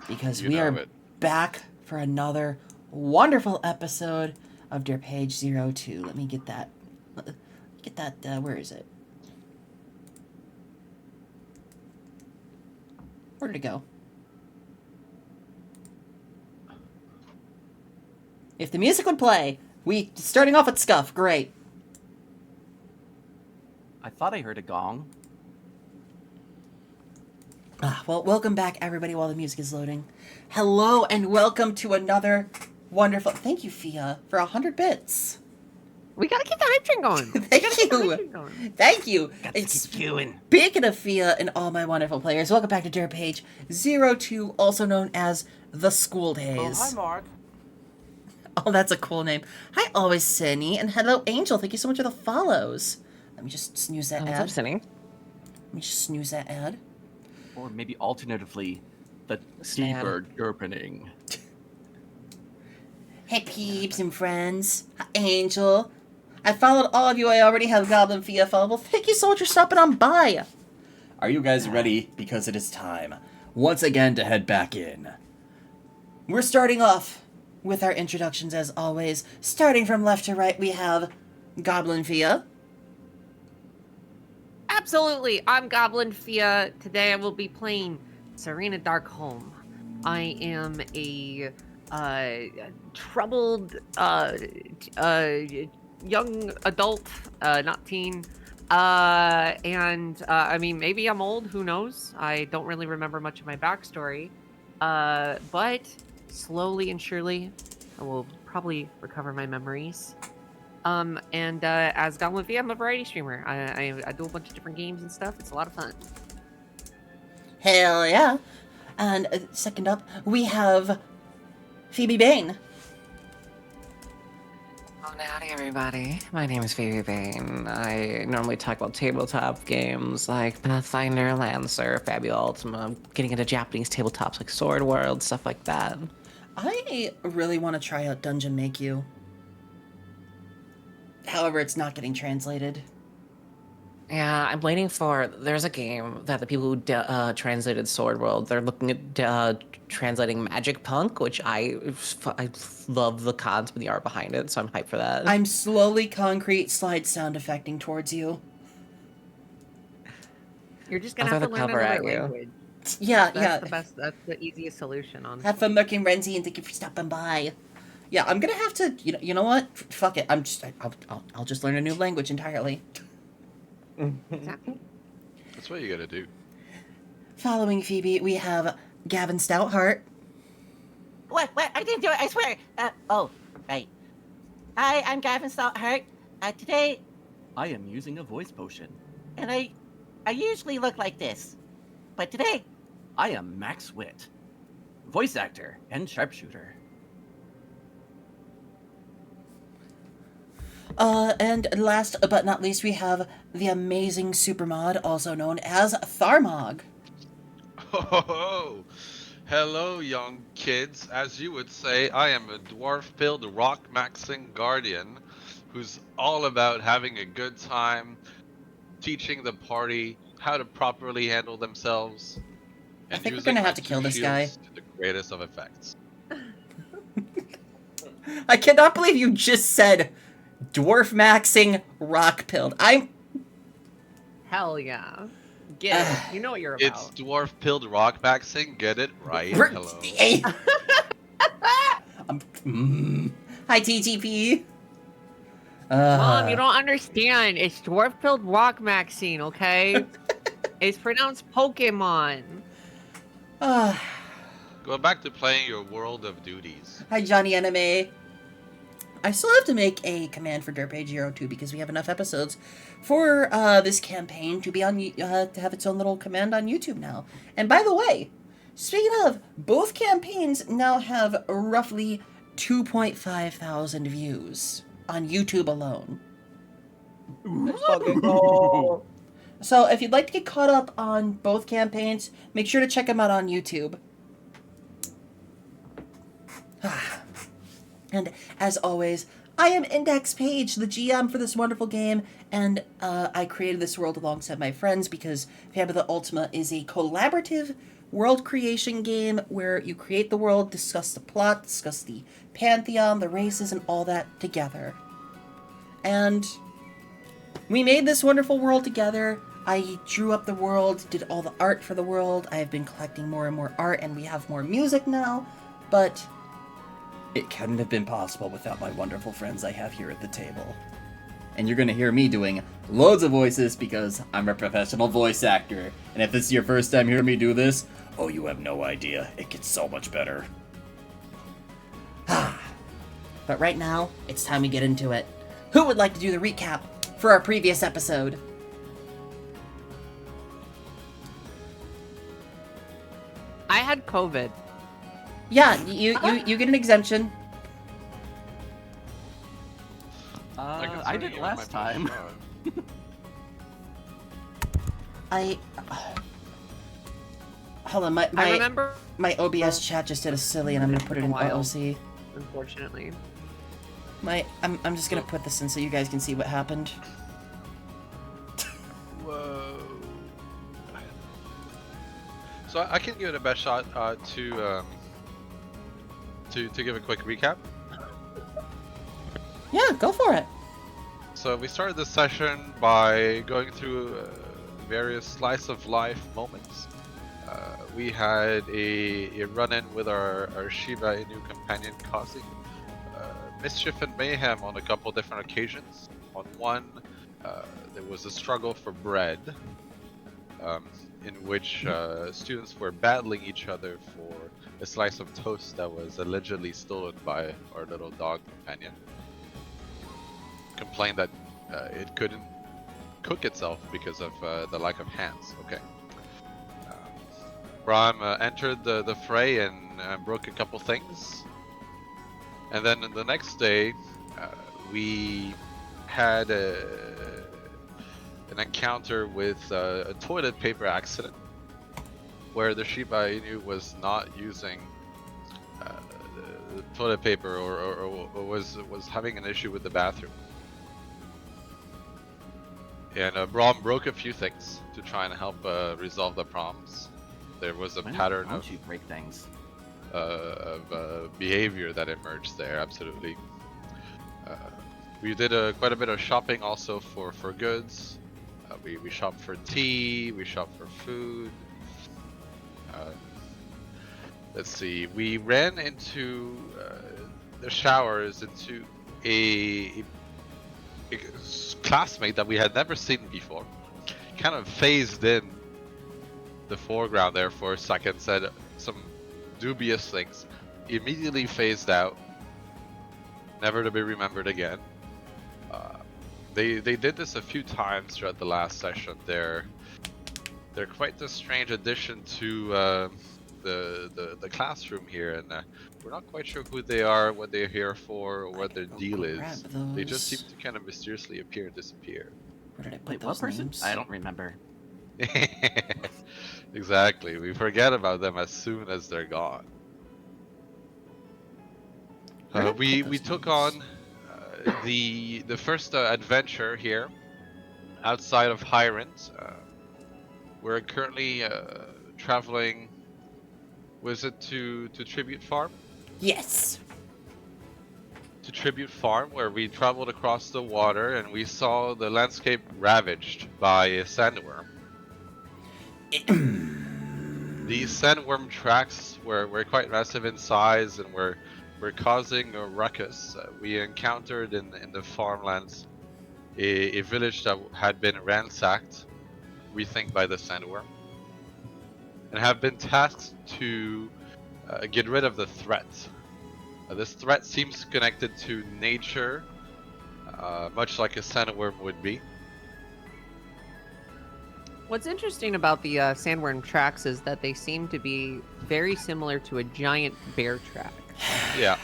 because You we know are it. back for another wonderful episode of Derpaige 02. Let me get that. Where is it? Where did it go? If the music would play, we starting off at Scuff. Great. I thought I heard a gong. Well, welcome back, everybody, while the music is loading. Hello, and welcome to another wonderful... Thank you, Fia, for 100 bits. We gotta keep the hype train going. Thank you. It's queuing. Speaking of Fia and all my wonderful players, welcome back to Derpaige 02, also known as The Schooled Haze. Oh, hi, Mark. Oh, that's a cool name. Hi, Always Cindy, and hello, Angel. Thank you so much for the follows. Let me just snooze that ad. What's up, Cindy? Let me just snooze that ad. Or maybe alternatively, the Sad. seabird chirping. Hey, peeps and friends. Hi, Angel. I followed all of you. I already have Goblin Fia followable. Thank you so much for stopping on by. Are you guys ready? Because it is time, once again, to head back in. We're starting off with our introductions, as always. Starting from left to right, we have Goblin Fia. Absolutely, I'm Goblin Fia. Today I will be playing Serena Darkholme. I am a troubled young adult, not teen. I mean, maybe I'm old, who knows? I don't really remember much of my backstory. But slowly and surely, I will probably recover my memories. As Goblin Fia, I'm a variety streamer. I do a bunch of different games and stuff. It's a lot of fun. Hell yeah. And second up, we have Phoebe Bain. Oh, howdy everybody. My name is Phoebe Bain. I normally talk about tabletop games like Pathfinder, Lancer, Fabula Ultima, getting into Japanese tabletops like Sword World, stuff like that. I really want to try out Dungeon Make You. However, it's not getting translated. Yeah, I'm waiting for... There's a game that the people who translated Sword World, they're looking at translating Magic Punk, which I love the concept and the art behind it, so I'm hyped for that. I'm slowly concrete slide sound effecting towards you. You're just gonna I'll have to throw the learn cover another at you. language. Yeah, That's the best. That's the easiest solution, honestly. Have fun looking, Renzi, and thank you for stopping by. Yeah, I'm gonna have to. You know what? Fuck it. I'll just learn a new language entirely. Exactly. That's what you gotta do. Following Phoebe, we have Gavin Stoutheart. What? I didn't do it, I swear. Right. Hi, I'm Gavin Stoutheart. Today, I am using a voice potion. and I usually look like this. But today, I am Max Witt, voice actor and sharpshooter. And last but not least, we have the amazing Supermod, also known as Tharmog. Oh, hello, young kids. As you would say, I am a dwarf-pilled rock-maxing guardian who's all about having a good time, teaching the party how to properly handle themselves, I and think we're using gonna my have to kill two this guy. shields to the greatest of effects. I cannot believe you just said dwarf maxing rock pilled. I'm. Hell yeah. Get it. You know what you're about. It's dwarf-pilled rock-maxing. Get it right? We're- Hello. Hey. Hi, TTP. Mom, you don't understand. It's dwarf-pilled rock Maxine, okay? It's pronounced Pokemon. Go back to playing your World of Duties. Hi, Johnny Anime. I still have to make a command for Derpaige 02 because we have enough episodes for this campaign to be on to have its own little command on YouTube now. And by the way, speaking of, both campaigns now have roughly 2.5 thousand views on YouTube alone. Let's fucking go. So if you'd like to get caught up on both campaigns, make sure to check them out on YouTube. And as always, I am Index Page, the GM for this wonderful game, and I created this world alongside my friends because Fabula Ultima is a collaborative world creation game where you create the world, discuss the plot, discuss the pantheon, the races, and all that together. And we made this wonderful world together. I drew up the world, did all the art for the world. I have been collecting more and more art, and we have more music now. But it couldn't have been possible without my wonderful friends I have here at the table. And you're going to hear me doing loads of voices because I'm a professional voice actor. And if this is your first time hearing me do this, oh, you have no idea. It gets so much better. But right now, it's time we get into it. Who would like to do the recap for our previous episode? I had COVID. Yeah, you get an exemption. I did last time. Hold on, I remember, my OBS chat just did a silly, and I'm gonna put it in OOC. unfortunately. I'm just gonna put this in so you guys can see what happened. Whoa. So I can give it a best shot to give a quick recap. Yeah, go for it. So we started this session by going through various slice of life moments. We had a run-in with our Shiba Inu companion causing mischief and mayhem on a couple different occasions. On one, there was a struggle for bread, in which students were battling each other for a slice of toast that was allegedly stolen by our little dog companion. Complained that it couldn't cook itself because of the lack of hands. Okay. Brahm entered the fray and broke a couple things. And then the next day, we had an encounter with a toilet paper accident where the Shiba Inu was not using the toilet paper or was having an issue with the bathroom. And Brahm broke a few things to try and help resolve the problems. There was a pattern of you break things. Behavior that emerged there, absolutely. We did quite a bit of shopping also for goods. We shopped for tea, we shopped for food. Let's see, we ran into the showers into a classmate that we had never seen before. Kind of phased in the foreground there for a second, said some dubious things, immediately phased out, never to be remembered again. They did this a few times throughout the last session. They're quite a strange addition to the classroom here, and we're not quite sure who they are, what they're here for, or what their deal is. They just seem to kind of mysteriously appear and disappear. Where did I put Wait, those what person? names? I don't remember. Exactly. We forget about them as soon as they're gone. Where did I put We those took names? on the first adventure here outside of Hyrant. We're currently traveling. Was it to Tribute Farm? Yes. To Tribute Farm, where we traveled across the water and we saw the landscape ravaged by a sandworm. These sandworm tracks were quite massive in size and were causing a ruckus. We encountered in the farmlands a village that had been ransacked, we think, by the sandworm, and have been tasked to get rid of the threat. This threat seems connected to nature, much like a sandworm would be. What's interesting about the sandworm tracks is that they seem to be very similar to a giant bear track. Yeah.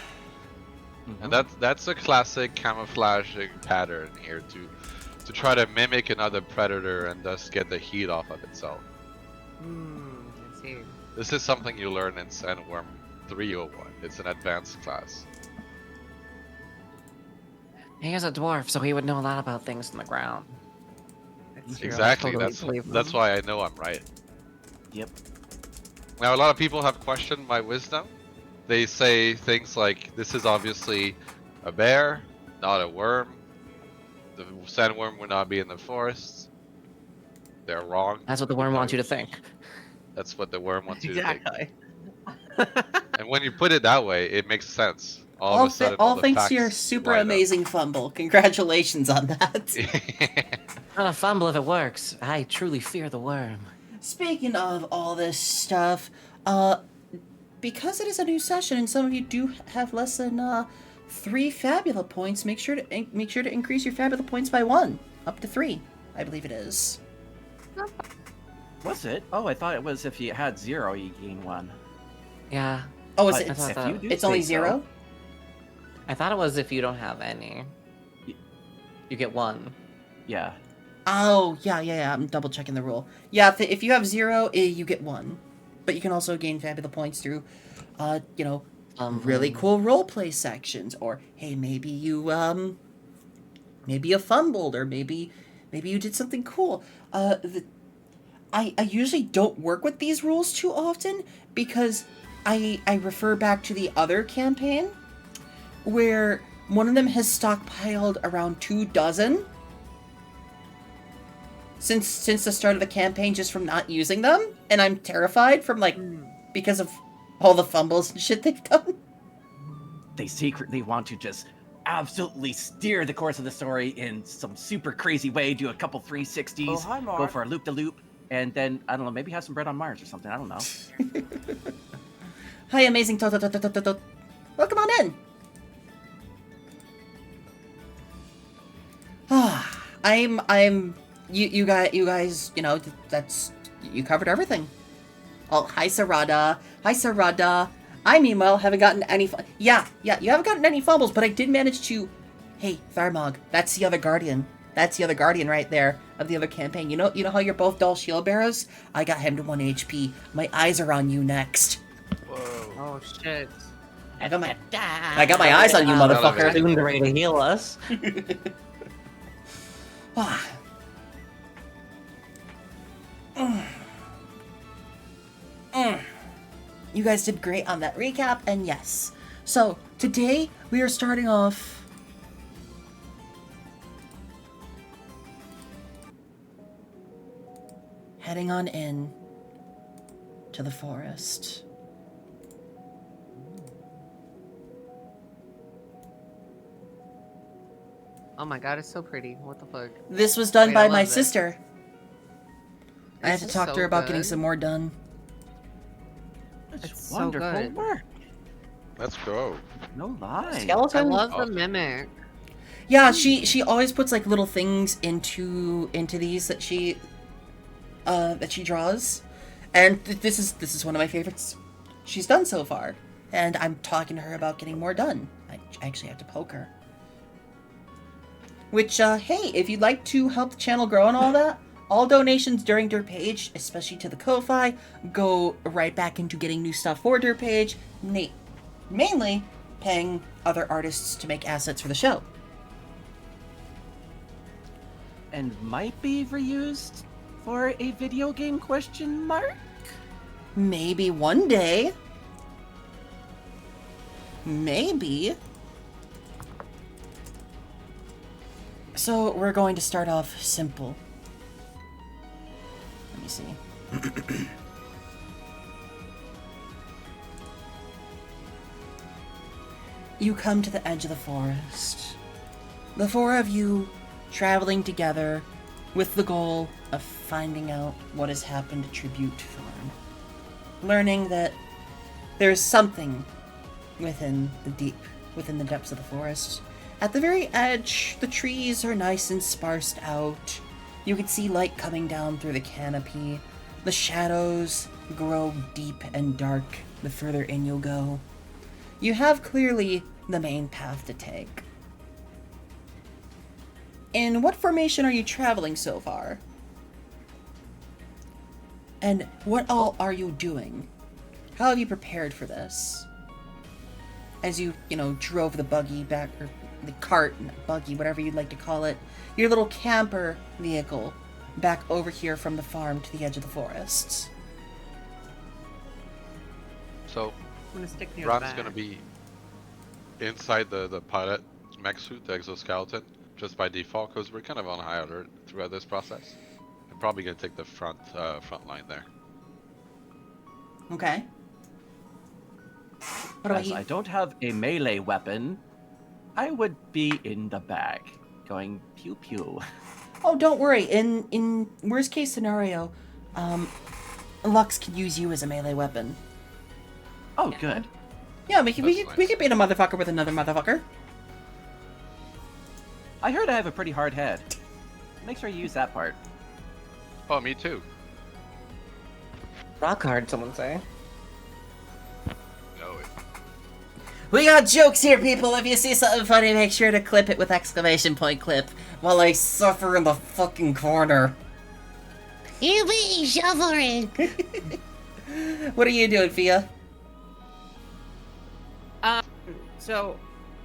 And that's a classic camouflaging pattern here to try to mimic another predator and thus get the heat off of itself. I see. This is something you learn in Sandworm 301. It's an advanced class. He is a dwarf, so he would know a lot about things in the ground. That's true. I Exactly. totally believe That's them. why I know I'm right. Yep. Now, a lot of people have questioned my wisdom. They say things like, this is obviously a bear, not a worm. The sandworm would not be in the forests. They're wrong. That's what the worm wants you to think. That's what the worm wants you to think. Exactly. And when you put it that way, it makes sense. All of a sudden, all the thanks to your facts super line up. amazing fumble. Congratulations on that. Not a fumble if it works. I truly fear the worm. Speaking of all this stuff, because it is a new session and some of you do have less than 3 Fabula points, make sure to increase your Fabula points by 1, up to 3, I believe it is. Was it? Oh, I thought it was if you had 0, you gain 1. Yeah. Oh, is But it? I thought if that- you do It's say only so, 0? I thought it was if you don't have any. You get 1. Yeah. Oh, yeah. I'm double checking the rule. Yeah, if you have 0, you get 1. But you can also gain Fabula points through, really cool roleplay sections. Or, hey, maybe you fumbled, or maybe you did something cool. I usually don't work with these rules too often, because I refer back to the other campaign, where one of them has stockpiled around 2 dozen since the start of the campaign, just from not using them, and I'm terrified from because of all the fumbles and shit they've done. They secretly want to just absolutely steer the course of the story in some super crazy way, do a couple 360s, Oh, hi, Mark. go for a loop-de-loop, and then, I don't know, maybe have some bread on Mars or something, I don't know. Hi, amazing Welcome on in. You guys, that's, you covered everything. Oh, hi Sarada. I, meanwhile, haven't gotten any Yeah, you haven't gotten any fumbles, but I did manage to... Hey, Tharmog, that's the other Guardian. That's the other Guardian right there of the other campaign. You know how you're both dull shield bearers? I got him to 1 HP. My eyes are on you next. Whoa. Oh shit. I got my eyes on you, motherfucker. Soon ready to heal us. Ah. You guys did great on that recap, and yes. So, today we are starting off... heading on in to the forest. Oh my god, it's so pretty. What the fuck? This was done Wait, by I my love this. sister. I have This to is talk to so her about getting good. some more done. It's It's so wonderful good. work. Let's go. No lie. I Skeleton? love Oh. the mimic. Yeah, she always puts like little things into these that she draws, and this is one of my favorites she's done so far. And I'm talking to her about getting more done. I actually have to poke her. Which, hey, if you'd like to help the channel grow and all that, all donations during Derpaige, especially to the Ko-Fi, go right back into getting new stuff for Derpaige, mainly paying other artists to make assets for the show. And might be reused for a video game question mark? Maybe one day. Maybe. So we're going to start off simple. Let me see. You come to the edge of the forest. The 4 of you traveling together with the goal of finding out what has happened to Tribute Farm. Learning that there's something within the depths of the forest. At the very edge, the trees are nice and sparsed out. You can see light coming down through the canopy. The shadows grow deep and dark the further in you go. You have clearly the main path to take. In what formation are you traveling so far? And what all are you doing? How have you prepared for this? As you, drove the buggy back, or the cart, buggy, whatever you'd like to call it, your little camper vehicle back over here from the farm to the edge of the forests. So I'm gonna stick near Ron's the back. gonna be inside the pilot mech suit, the exoskeleton, just by default, because we're kind of on high alert throughout this process. I'm probably gonna take the front line there. Okay. What about As you? I don't have a melee weapon, I would be in the back, going pew pew. Oh, don't worry. In worst case scenario, Lux could use you as a melee weapon. Oh, good. Yeah, we could That's we nice. could beat a motherfucker with another motherfucker. I heard I have a pretty hard head. Make sure you use that part. Oh, me too. Rock hard, someone say. No, We got jokes here, people. If you see something funny, make sure to clip it with exclamation point clip while I suffer in the fucking corner. You be suffering. What are you doing, Fia? So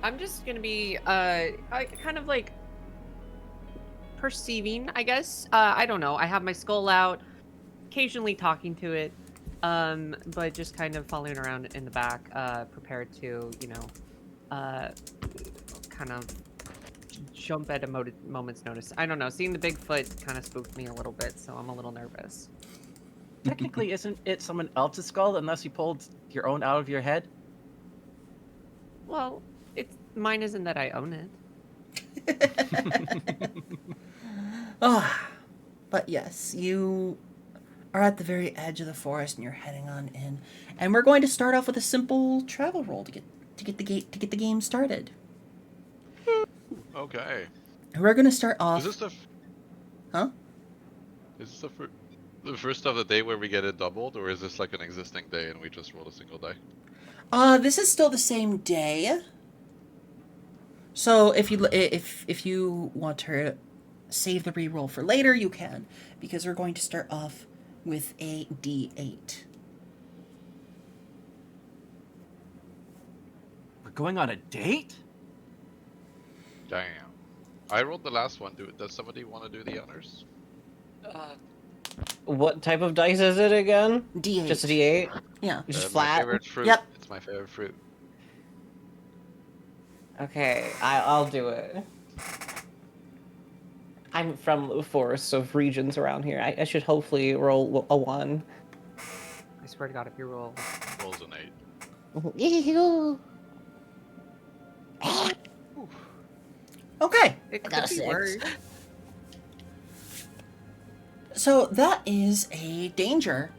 I'm just gonna be kind of like perceiving, I guess. I don't know. I have my skull out, occasionally talking to it, but just kind of following around in the back, prepared to, you know, kind of jump at a moment's notice. I don't know. Seeing the Bigfoot kind of spooked me a little bit, so I'm a little nervous. Technically, isn't it someone else's skull unless you pulled your own out of your head? Well, mine isn't that I own it. But yes, you are at the very edge of the forest and you're heading on in. And we're going to start off with a simple travel roll to get the game started. okay. We're going to start off. Is this the? Huh? Is this the first of the day where we get it doubled, or is this like an existing day and we just roll a single die? This is still the same day. So if you want to save the reroll for later, you can, because we're going to start off with a D8. We're going on a date? Damn. I rolled the last one. Does somebody want to do the honors? What type of dice is it again? D8. Just a D8? Yeah. Just My flat? favorite fruit. Yep. It's my favorite fruit. Okay, I'll do it. I'm from the forests of regions around here. I should hopefully roll a 1. I swear to God, if you roll. Rolls an 8. Ew. Okay. It I got could a be 6. worse. So that is a danger.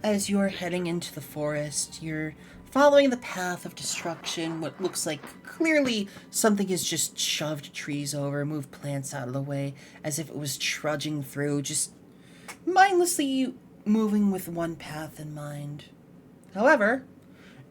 As you're heading into the forest, you're following the path of destruction. What looks like clearly something has just shoved trees over, moved plants out of the way, as if it was trudging through, just mindlessly moving with one path in mind. However,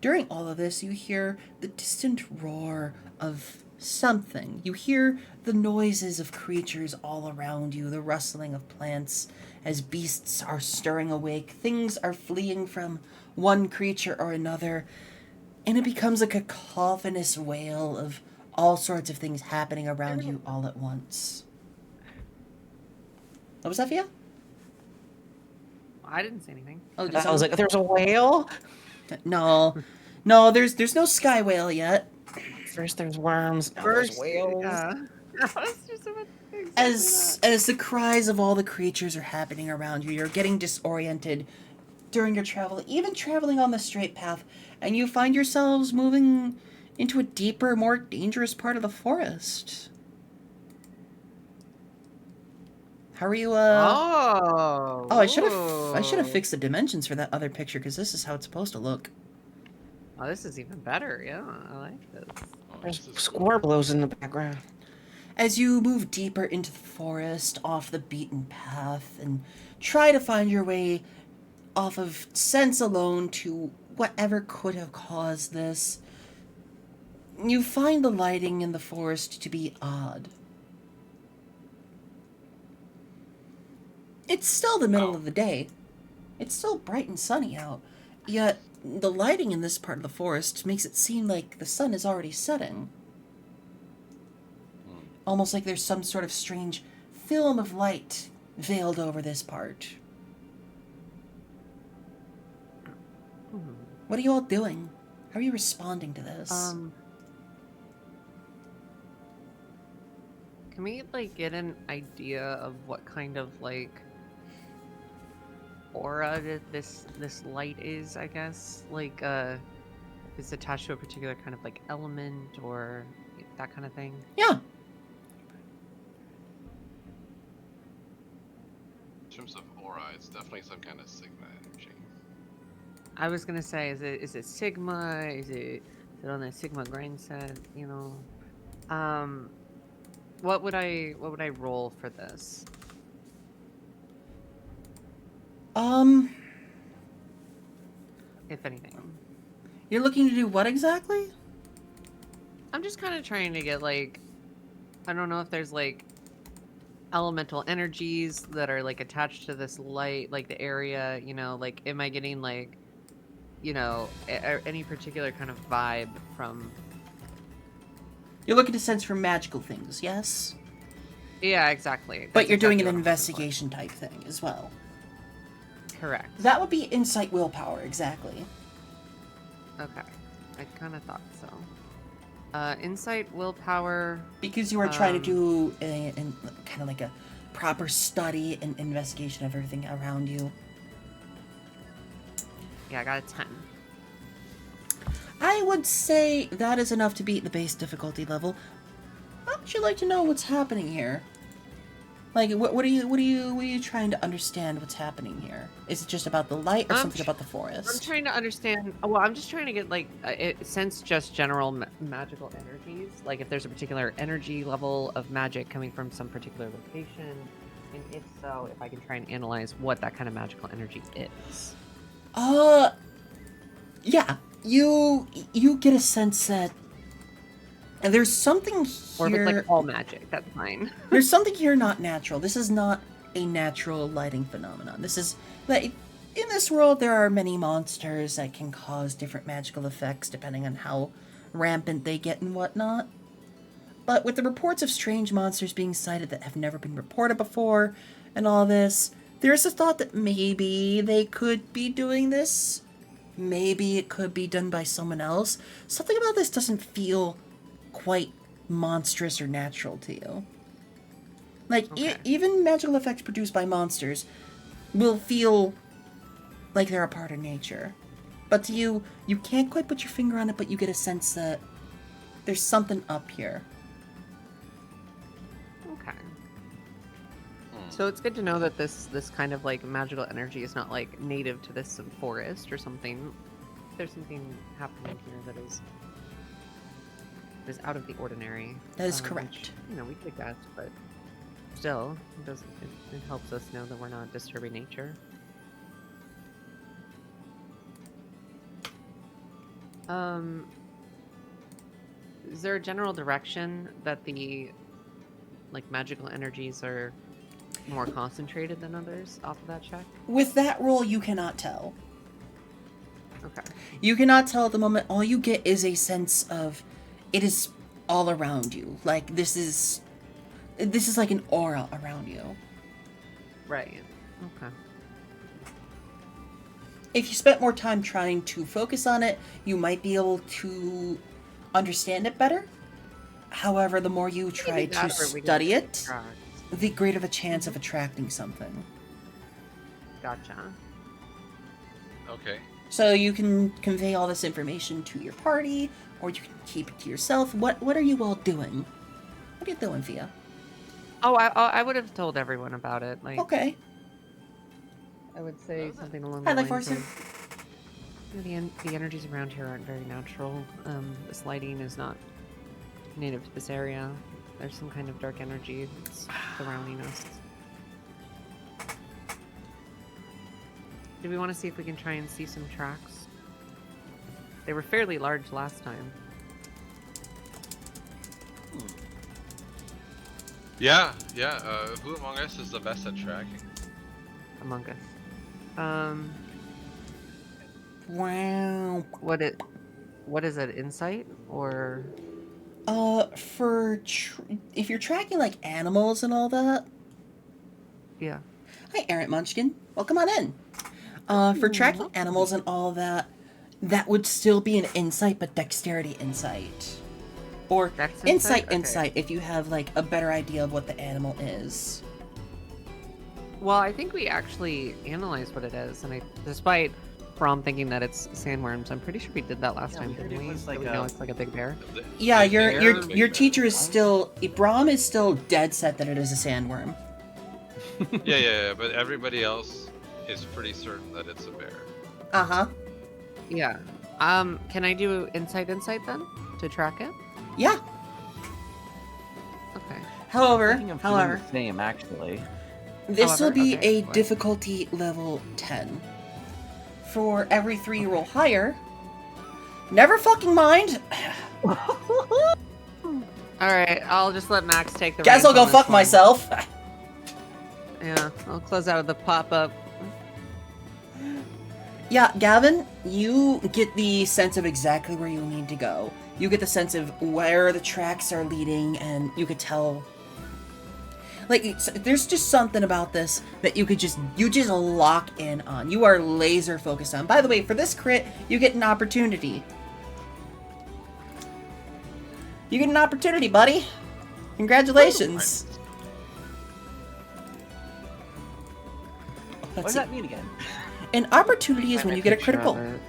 during all of this, you hear the distant roar of something. You hear the noises of creatures all around you, the rustling of plants as beasts are stirring awake. Things are fleeing from one creature or another, and it becomes a cacophonous wail of all sorts of things happening around you all at once. What was that for you? I didn't say anything. Oh, I was like, there's a whale? no, there's no sky whale yet. First there's worms, now there's whales. Yeah. I was just about to say exactly As the cries of all the creatures are happening around you, you're getting disoriented during your travel, even traveling on the straight path, and you find yourselves moving into a deeper, more dangerous part of the forest. How are you, Oh. Oh, I should have fixed the dimensions for that other picture, because this is how it's supposed to look. Oh, this is even better. Yeah, I like this. Oh, There's this is squirbelows in the background. As you move deeper into the forest, off the beaten path, and try to find your way off of sense alone to whatever could have caused this, you find the lighting in the forest to be odd. It's still the middle of the day. It's still bright and sunny out, yet the lighting in this part of the forest makes it seem like the sun is already setting. Almost like there's some sort of strange film of light veiled over this part. What are you all doing? How are you responding to this? Can we like get an idea of what kind of like aura that this light is? I guess like if it's attached to a particular kind of like element or that kind of thing. Yeah. In terms of aura, it's definitely some kind of Sigma energy. I was gonna say, is it Sigma? Is it on the Sigma grind set? You know, what would I roll for this? If anything, You're looking to do what exactly? I'm just kind of trying to get like, I don't know if there's like elemental energies that are like attached to this light, like the area. You know, like am I getting like, you know, any particular kind of vibe from? You're looking to sense for magical things, yes? Yeah, exactly. But That's you're doing exactly an what I'm looking for. investigation type thing as well. Correct. That would be insight willpower, exactly. Okay, I kind of thought so. Insight, willpower. Because you are trying to do kind of like a proper study and investigation of everything around you. Yeah, I got a 10. I would say that is enough to beat the base difficulty level. How would you like to know what's happening here? Like, what are you trying to understand what's happening here? Is it just about the light or something about the forest? I'm trying to understand. Well, I'm just trying to get like sense just general magical energies. Like if there's a particular energy level of magic coming from some particular location, and if so, if I can try and analyze what that kind of magical energy is. Yeah. You get a sense that there's something here. Or if it's like all magic, that's fine. There's something here not natural. This is not a natural lighting phenomenon. This is like in this world there are many monsters that can cause different magical effects depending on how rampant they get and whatnot. But with the reports of strange monsters being sighted that have never been reported before and all this, there's a thought that maybe they could be doing this. Maybe it could be done by someone else. Something about this doesn't feel quite monstrous or natural to you. Like, Okay. even magical effects produced by monsters will feel like they're a part of nature. But to you, you can't quite put your finger on it, but you get a sense that there's something up here. Okay. So it's good to know that this kind of like magical energy is not like native to this forest or something. There's something happening here that is out of the ordinary. That is which, correct. you know, we could guess, but still, it helps us know that we're not disturbing nature. Is there a general direction that the like magical energies are more concentrated than others off of that check? With that roll, you cannot tell. Okay. You cannot tell at the moment. All you get is a sense of it is all around you. Like, this is like an aura around you. Right. Okay. If you spent more time trying to focus on it, you might be able to understand it better. However, the more you try Maybe to that, or we can study just it, attract. the greater of a chance of attracting something. Gotcha. Okay. So you can convey all this information to your party, or you can keep it to yourself. What are you all doing? What are you doing, Fia? Oh, I would have told everyone about it. Like, Okay. I would say something along Hi, the Life lines Force. of, you know, the energies around here aren't very natural. This lighting is not native to this area. There's some kind of dark energy that's surrounding us. Do we want to see if we can try and see some tracks? They were fairly large last time. Yeah. Who among us is the best at tracking? Among Us. Wow. What is it? Insight or? If you're tracking like animals and all that. Yeah. Hi, Errant Munchkin. Welcome on in. For tracking animals and all that, That would still be an insight, but dexterity insight. Or Dex insight Okay. insight if you have like a better idea of what the animal is. Well, I think we actually analyzed what it is, and despite Brom thinking that it's sandworms, I'm pretty sure we did that last Yeah, time, we heard didn't it we? was So like we know it's like a big bear. Yeah, The your bear- teacher is still Brahm is still dead set that it is a sandworm. Yeah, but everybody else is pretty certain that it's a bear. Uh-huh. Yeah. Can I do insight then to track it? Yeah. Okay. However, Thinking of doing the same, actually. this will However, be okay, a what? difficulty level 10. For every 3 you roll higher, never fucking mind. All right, I'll just let Max take the. Guess reins I'll go on this fuck one. myself. Yeah, I'll close out of the pop-up. Yeah, Gavin, you get the sense of exactly where you need to go. You get the sense of where the tracks are leading, and you could tell. Like, there's just something about this that you just lock in on. You are laser focused on. By the way, for this crit, you get an opportunity. You get an opportunity, buddy. Congratulations. What does that mean again? An opportunity is Find when a you get a picture of critical. it.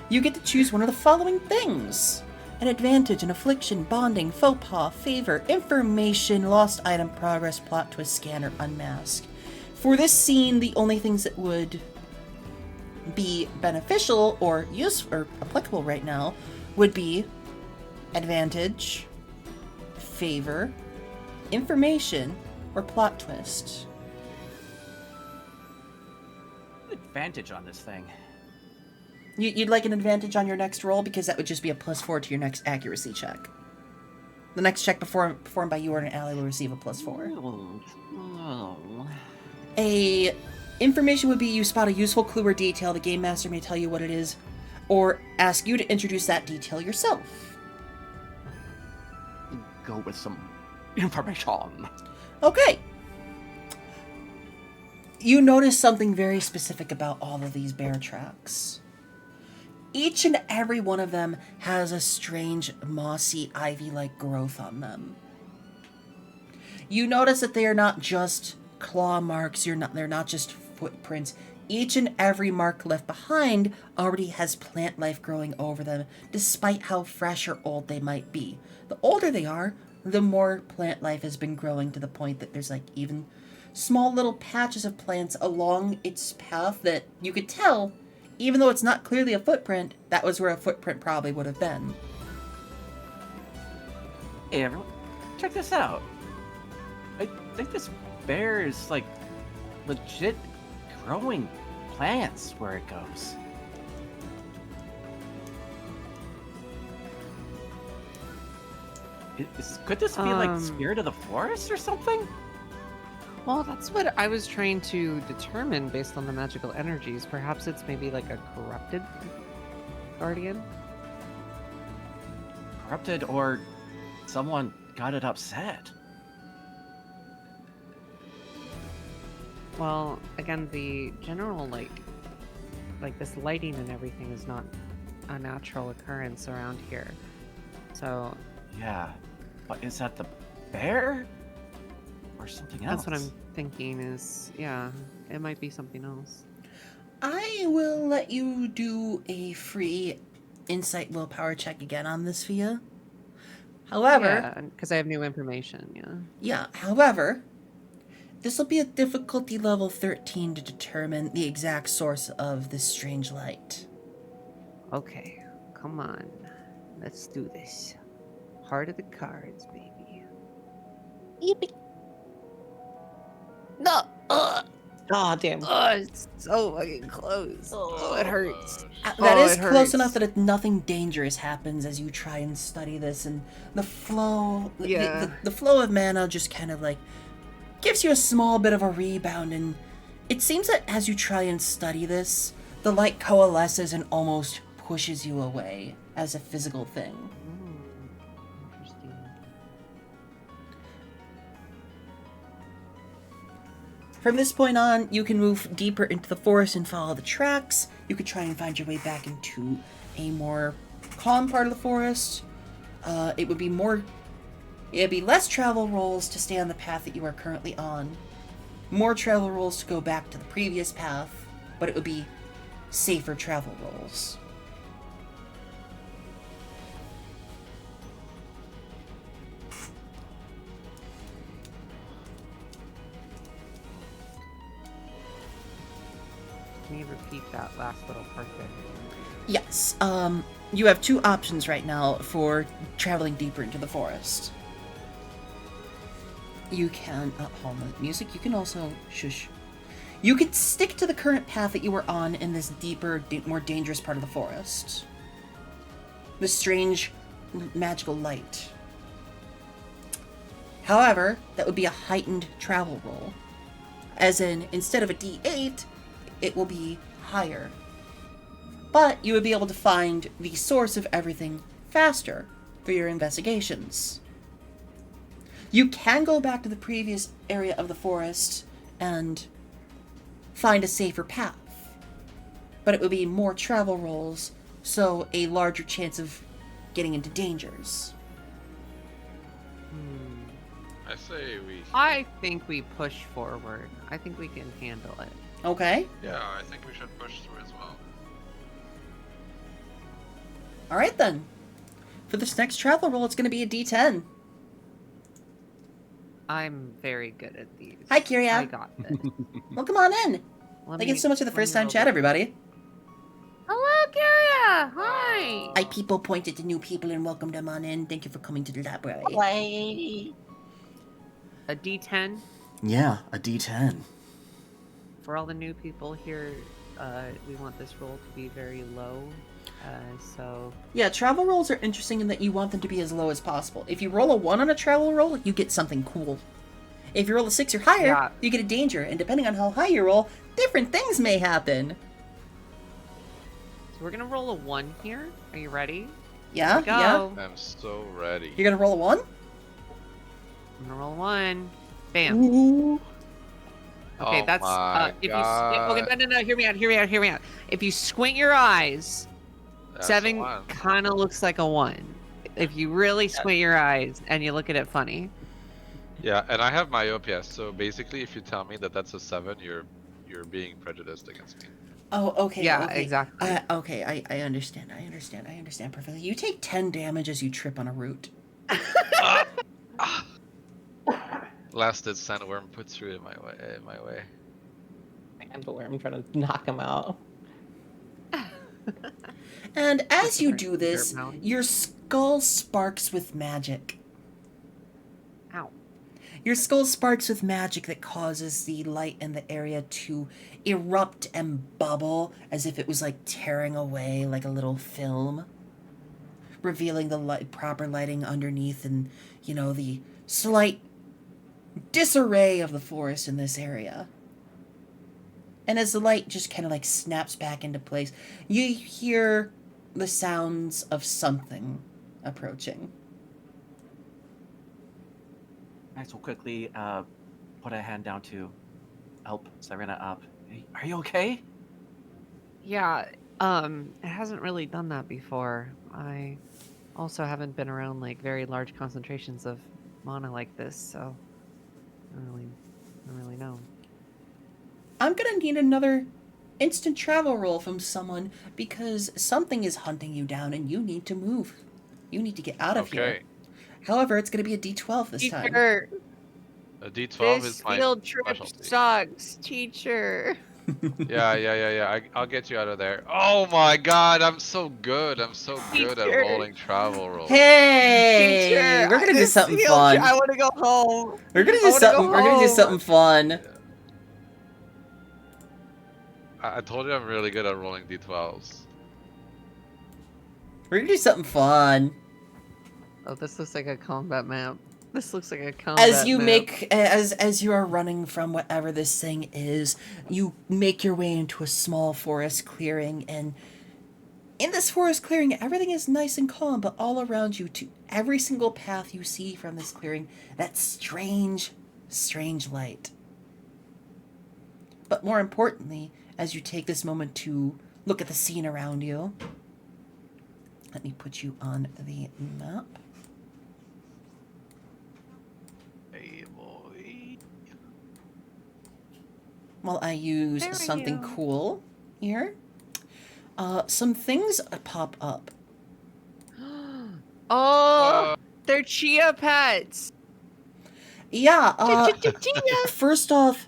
You get to choose one of the following things: an advantage, an affliction, bonding, faux pas, favor, information, lost item, progress, plot twist, scan, or unmask. For this scene, the only things that would be beneficial or useful or applicable right now would be advantage, favor, information, or plot twist. Advantage on this thing. You'd like an advantage on your next roll because that would just be a +4 to your next accuracy check. The next check performed by you or an ally will receive a +4. Oh. A information would be you spot a useful clue or detail. The game master may tell you what it is, or ask you to introduce that detail yourself. Go with some information. Okay. You notice something very specific about all of these bear tracks. Each and every one of them has a strange mossy ivy-like growth on them. You notice that they are not just claw marks, they're not just footprints. Each and every mark left behind already has plant life growing over them, despite how fresh or old they might be. The older they are, the more plant life has been growing, to the point that there's like even small little patches of plants along its path that you could tell, even though it's not clearly a footprint, that was where a footprint probably would have been. Hey everyone, check this out. I think this bear is like legit growing plants where it goes. Could this be like spirit of the forest or something? Well, that's what I was trying to determine based on the magical energies. Perhaps it's maybe like a corrupted guardian. Corrupted, or someone got it upset. Well, again, the general like this lighting and everything is not a natural occurrence around here. So Yeah, but is that the bear? Or something else? that's what I'm thinking is, yeah, it might be something else. I will let you do a free insight willpower check again on this, Fia. However, Yeah, because I have new information, yeah. however, this will be a difficulty level 13 to determine the exact source of this strange light. Okay, come on. Let's do this. Heart of the cards, baby. Yippee. No. Oh, damn. Oh, it's so fucking close. Oh, it hurts. That Oh, is it close hurts. enough that nothing dangerous happens as you try and study this, and the flow, Yeah. the flow of mana just kind of like gives you a small bit of a rebound, and it seems that as you try and study this, the light coalesces and almost pushes you away as a physical thing. Interesting. From this point on, you can move deeper into the forest and follow the tracks. You could try and find your way back into a more calm part of the forest. It'd be less travel rolls to stay on the path that you are currently on. More travel rolls to go back to the previous path, but it would be safer travel rolls. Can you repeat that last little part there? Yes, you have two options right now for traveling deeper into the forest. You can, hold on, music, you can also, shush. You could stick to the current path that you were on in this deeper, more dangerous part of the forest. The strange, magical light. However, that would be a heightened travel roll. As in, instead of a D8, it will be higher. But you would be able to find the source of everything faster for your investigations. You can go back to the previous area of the forest and find a safer path. But it would be more travel rolls, so a larger chance of getting into dangers. I think we push forward. I think we can handle it. Okay. Yeah, I think we should push through as well. Alright then. For this next travel roll, it's going to be a D10. I'm very good at these. Hi, Kyria. I got this. Well, come on in. Thank you so much for the first time chat, everybody. Hello, Kyria. Hi. I people pointed to new people and welcomed them on in. Thank you for coming to the library. Wait. A D10 Yeah, a D10. for all the new people here. We want this roll to be very low. So Yeah, travel rolls are interesting in that you want them to be as low as possible. If you roll a 1 on a travel roll, you get something cool. If you roll a 6 or higher, Yeah. you get a danger, and depending on how high you roll, different things may happen. we're gonna roll a 1 here. Are you ready? Yeah, Here we yeah. go. I'm so ready. You're gonna roll a 1? I'm gonna roll 1. Bam. Ooh. Okay, Oh that's my if you God. okay, no, hear me out. If you squint your eyes, That's 7 the one. kind of looks like a 1. If you really squint your eyes and you look at it funny. Yeah, and I have myopia, so basically, if you tell me that that's a 7, you're being prejudiced against me. Oh, okay. Yeah, okay. exactly. Okay, I understand. I understand perfectly. You take 10 damage as you trip on a root. Lasted sandworm put through in my way. And I'm trying to knock him out. And as you Different do this, dirt mountain. your skull sparks with magic. Ow. Your skull sparks with magic that causes the light in the area to erupt and bubble as if it was like tearing away like a little film, revealing the proper lighting underneath and, you know, the slight disarray of the forest in this area. And as the light just kind of like snaps back into place, you hear the sounds of something approaching. Max will quickly put a hand down to help Serena up. Hey, are you okay? Yeah, it hasn't really done that before. I also haven't been around like very large concentrations of mana like this, so I don't really know. I'm gonna need another instant travel roll from someone because something is hunting you down and you need to move. You need to get out of here. However, it's gonna be a D12 this time. Teacher, A D12 this is my field trip specialty. sucks, teacher. Yeah. I'll get you out of there. Oh my God, I'm so good. I'm so good at Teacher. rolling travel rolls. Hey, Teacher, we're gonna do this something field fun. I want to go home. We're gonna I do wanna something. go We're gonna do home. something fun. I told you I'm really good at rolling D12s. We're gonna do something fun. Oh, this looks like a combat map. This looks like a combat As you map. as you are running from whatever this thing is, you make your way into a small forest clearing, and in this forest clearing, everything is nice and calm, but all around you, to every single path you see from this clearing, that strange light. but more importantly, as you take this moment to look at the scene around you, let me put you on the map. Hey, boy. While I use There we something go. cool here. Some things pop up. Oh, they're chia pets. Yeah, Chia. first off,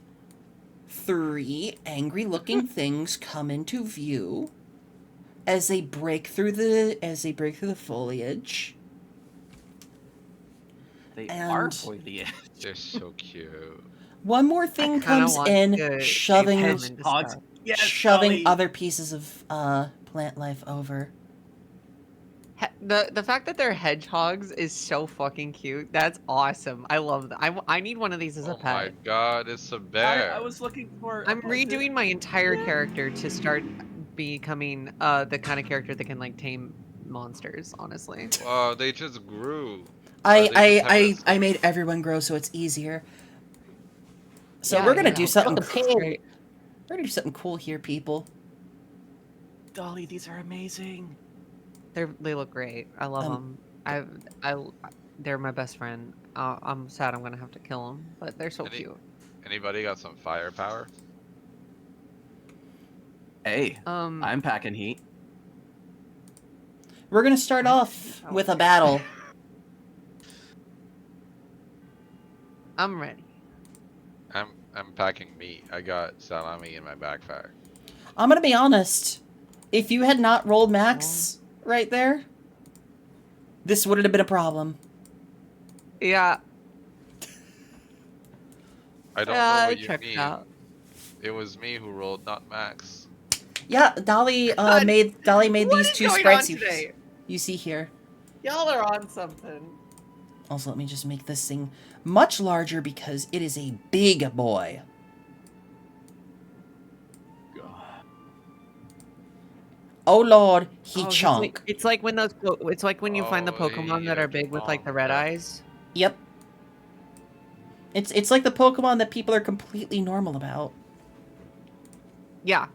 3 angry-looking things come into view as they break through the foliage. They And- are foliage. They're so cute. One more thing kinda comes want in, to shoving shape them into Hedgehogs. stuff. Yes, shoving Dolly. other pieces of plant life over. The fact that they're hedgehogs is so fucking cute. That's awesome. I love that. I need one of these as a Oh my pet. god, it's a bear. I was looking for. I'm redoing my entire character to start becoming the kind of character that can like tame monsters. Honestly, Wow, they just grew. Or they just have I a- made everyone grow so it's easier. So Yeah, we're gonna yeah. do something. Look, a pig. Great. We're gonna do something cool here, people. Dolly, these are amazing. They look great. I love them. They're my best friend. I'm sad I'm gonna have to kill them, but they're so cute. Anybody got some firepower? Hey, Um, I'm packing heat. We're gonna start off with a battle. I'm ready. I'm packing meat. I got salami in my backpack. I'm gonna be honest. If you had not rolled max right there, this wouldn't have been a problem. Yeah. I don't know what you checked mean. out. It was me who rolled, not Max. Yeah, Dolly God, made What these is 2 going sprites on today? you see here. Y'all are on something. Also, let me just make this thing much larger because it is a big boy. Oh lord, he Oh, chunk. It's like when those. It's like when you find the Oh, Pokemon that yeah, are big with like the red yeah. eyes. Yep. It's like the Pokemon that people are completely normal about. Yeah.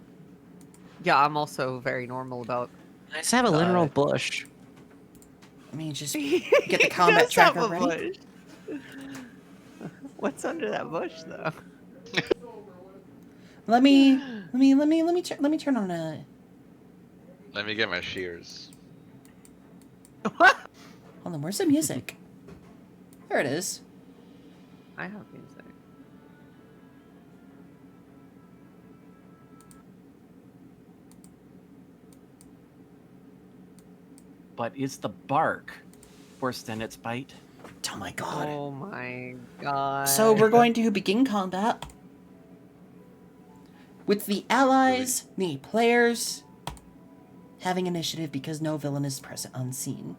Yeah, I'm also very normal about. Nice to have a literal Uh, bush. I mean, just Get the combat tracker ready? What's under that bush though? let me turn on a. Let me get my shears. Hold on, where's the music? There it is. I have music. But is the bark worse than its bite? Oh my god. Oh my god. So we're going to begin combat with the allies, the players, having initiative because no villain is present unseen.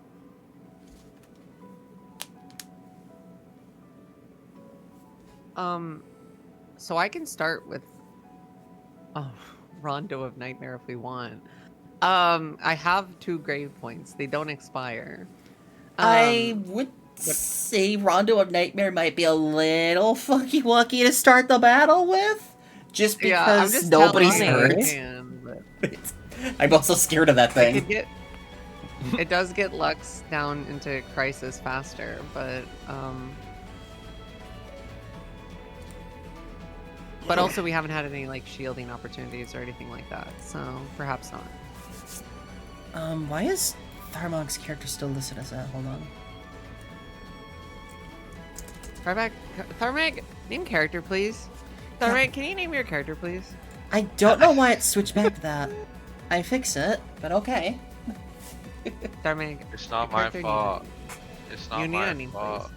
So I can start with Rondo of Nightmare if we want. I have 2 grave points. They don't expire. I would say Rondo of Nightmare might be a little fucky wucky to start the battle with, just because yeah, I'm just nobody's telling you hurt. I can, but I'm also scared of that I could thing. it does get Lux down into crisis faster, but also we haven't had any like shielding opportunities or anything like that, so perhaps not. Why is Tharmog's character still listed as that? Hold on. Tharmag, name character, please. Tharmag, can you name your character, please? I don't know why it switched back to that. I fix it, but okay. It's Tharmag, not your my character needs fault. a- It's not You need my a name, fault.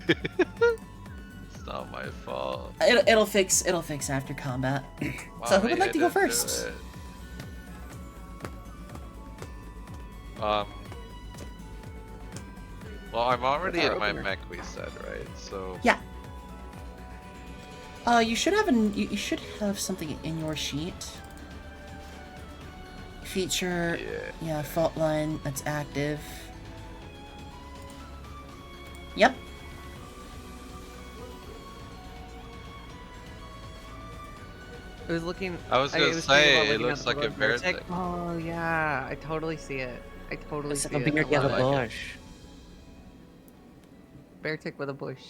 It's not my fault. It'll fix after combat. So who would like to go first? Well, I'm already What's our in my opener? mech, we said, right? So Yeah. You should have you should have something in your sheet. Feature, yeah, fault line that's active. Yep. It was looking. I was gonna was thinking say, about it looking looks at like the a bear Vertic. tick. Oh yeah, I totally see it. I totally It's see like a it. beard I yellow love it. bush. Bear tick with a bush.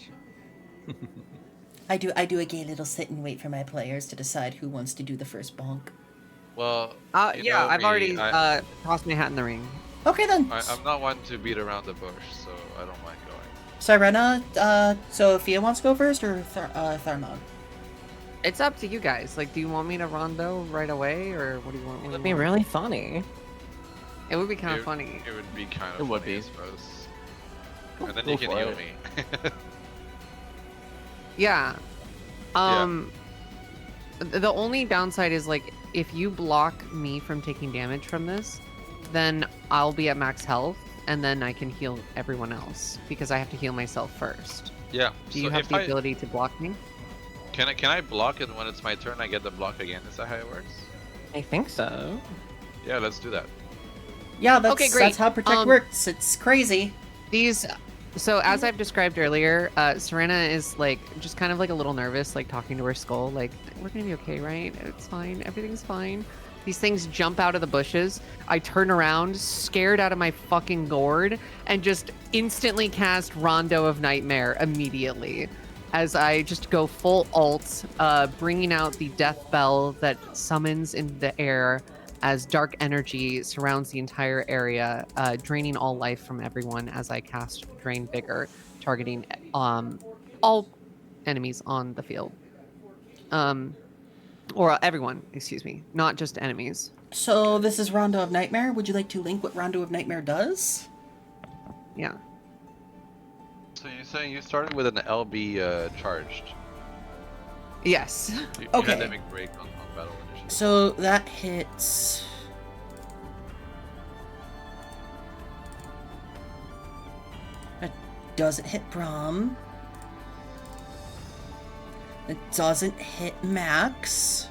I do a gay little sit and wait for my players to decide who wants to do the first bonk. Well, you Yeah, know I've me, already I, tossed my hat in the ring. Okay then. I'm not one to beat around the bush, so I don't mind going. Sirena, Sophia wants to go first, or Tharmog? It's up to you guys. Like, do you want me to rondo right away, or what do you want? It what would do be you want? really funny. It would be kind of funny. It would be kind of It would funny, be. I suppose. And then Go you can for heal it. me. Yeah. The only downside is like if you block me from taking damage from this, then I'll be at max health, and then I can heal everyone else because I have to heal myself first. Yeah. Do you so have if the I, ability to block me? can I block it when it's my turn? I get the block again. Is that how it works? I think so. Yeah, let's do that. Yeah, that's, Okay, great. that's how Protect works. It's crazy. So as I've described earlier, Serena is like just kind of like a little nervous, like talking to her skull, like we're gonna be okay, right? It's fine, everything's fine. These things jump out of the bushes. I turn around, scared out of my fucking gourd, and just instantly cast Rondo of Nightmare immediately. As I just go full alt, bringing out the death bell that summons in the air as dark energy surrounds the entire area, draining all life from everyone as I cast Drain Vigor, targeting all enemies on the field. Or everyone, excuse me, not just enemies. So this is Rondo of Nightmare. Would you like to link what Rondo of Nightmare does? Yeah. So you're saying you started with an LB charged? Yes. You Okay. had to make break on battle initiative. So that hits. It doesn't hit Braum. It doesn't hit Max.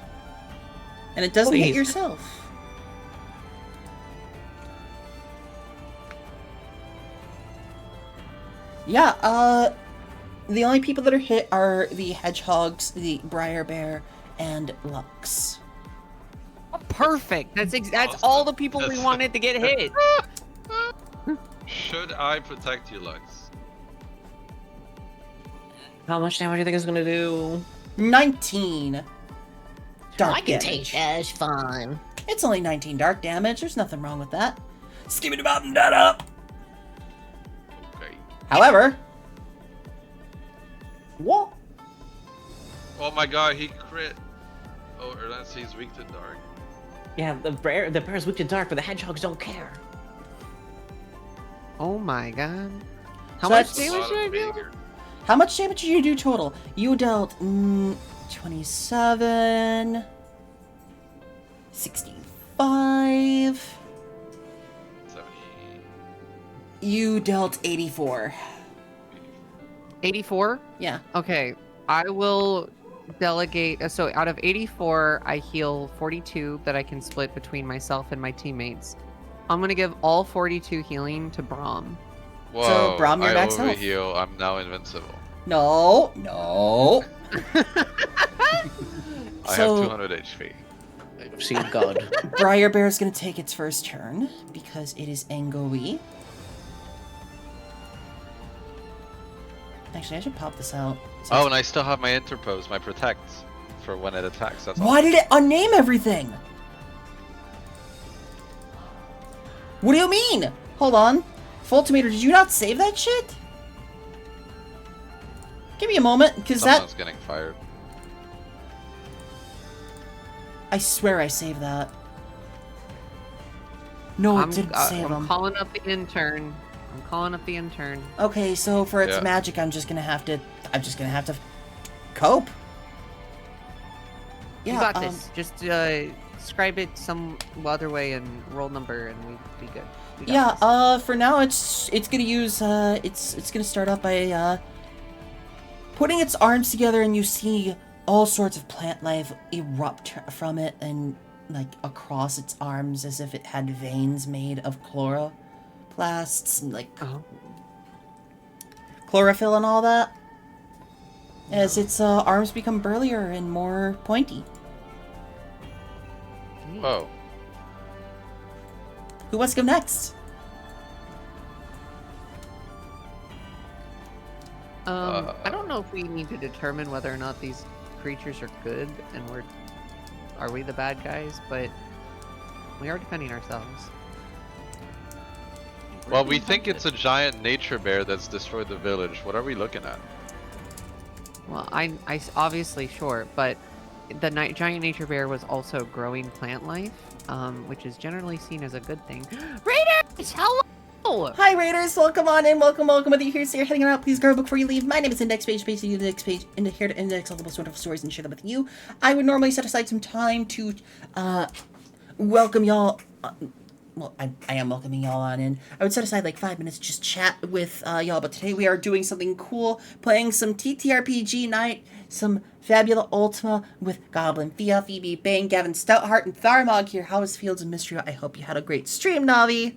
And it doesn't hit Please. yourself. Yeah, the only people that are hit are the hedgehogs, the Briar Bear, and Lux. Perfect. That's Awesome. all the people we That's- wanted to get hit. Should I protect you, Lux? How much damage do you think it's gonna do? 19 dark I can damage. take that. It's fine. It's only 19 dark damage. There's nothing wrong with that. Skip it about and that up. Okay. However, what? Oh my god, he crit. Oh, or unless he's weak to dark. Yeah, the bear's weak to dark, but the hedgehogs don't care. Oh my god. How So much that's- damage did I do? Vigor. How much damage did you do total? You dealt 27, 65. 70. You dealt 84. 84? Yeah. Okay. I will delegate. So out of 84, I heal 42 that I can split between myself and my teammates. I'm going to give all 42 healing to Braum. Whoa, Braum, you're I max health. overheal. I'm now invincible. No, no. I So- have 200 HP. See God. Briar Bear is going to take its first turn because it is Angoi. Actually, I should pop this out. So Oh, and I still have my interpose, my protect, for when it attacks. That's why did it unname everything? What do you mean? Hold on. Full Tomato, did you not save that shit? Give me a moment, because Someone's that... getting fired. I swear I saved that. No, it didn't save I'm him. calling up the intern. I'm calling up the intern. Okay, so for its Yeah. magic, I'm just gonna have to cope. Yeah, You got this. Just describe it some other way and roll number, and we'd be good. We got Yeah, this. for now it's gonna use it's gonna start off by putting its arms together, and you see all sorts of plant life erupt from it and like across its arms as if it had veins made of chloroplasts and like Oh. chlorophyll and all that. As its arms become burlier and more pointy. Oh. Who wants to go next? I don't know if we need to determine whether or not these creatures are good and are we the bad guys, but we are defending ourselves. Well, we think it's a giant nature bear that's destroyed the village. What are we looking at? Well, I obviously sure, but the giant nature bear was also growing plant life, which is generally seen as a good thing. Raiders, hello! Hi Raiders, welcome on in, welcome. Whether you're here, so you're heading out, please grab a book before you leave. My name is Indexpaige, basically Indexpaige, here to index all the most wonderful stories and share them with you. I would normally set aside some time to welcome y'all. Well, I am welcoming y'all on in. I would set aside like 5 minutes to just chat with y'all, but today we are doing something cool, playing some TTRPG night, some Fabula Ultima with Goblin Thea, Phoebe Bang, Gavin Stoutheart, and Tharmog here. How was Fields of Mystery? I hope you had a great stream, Navi.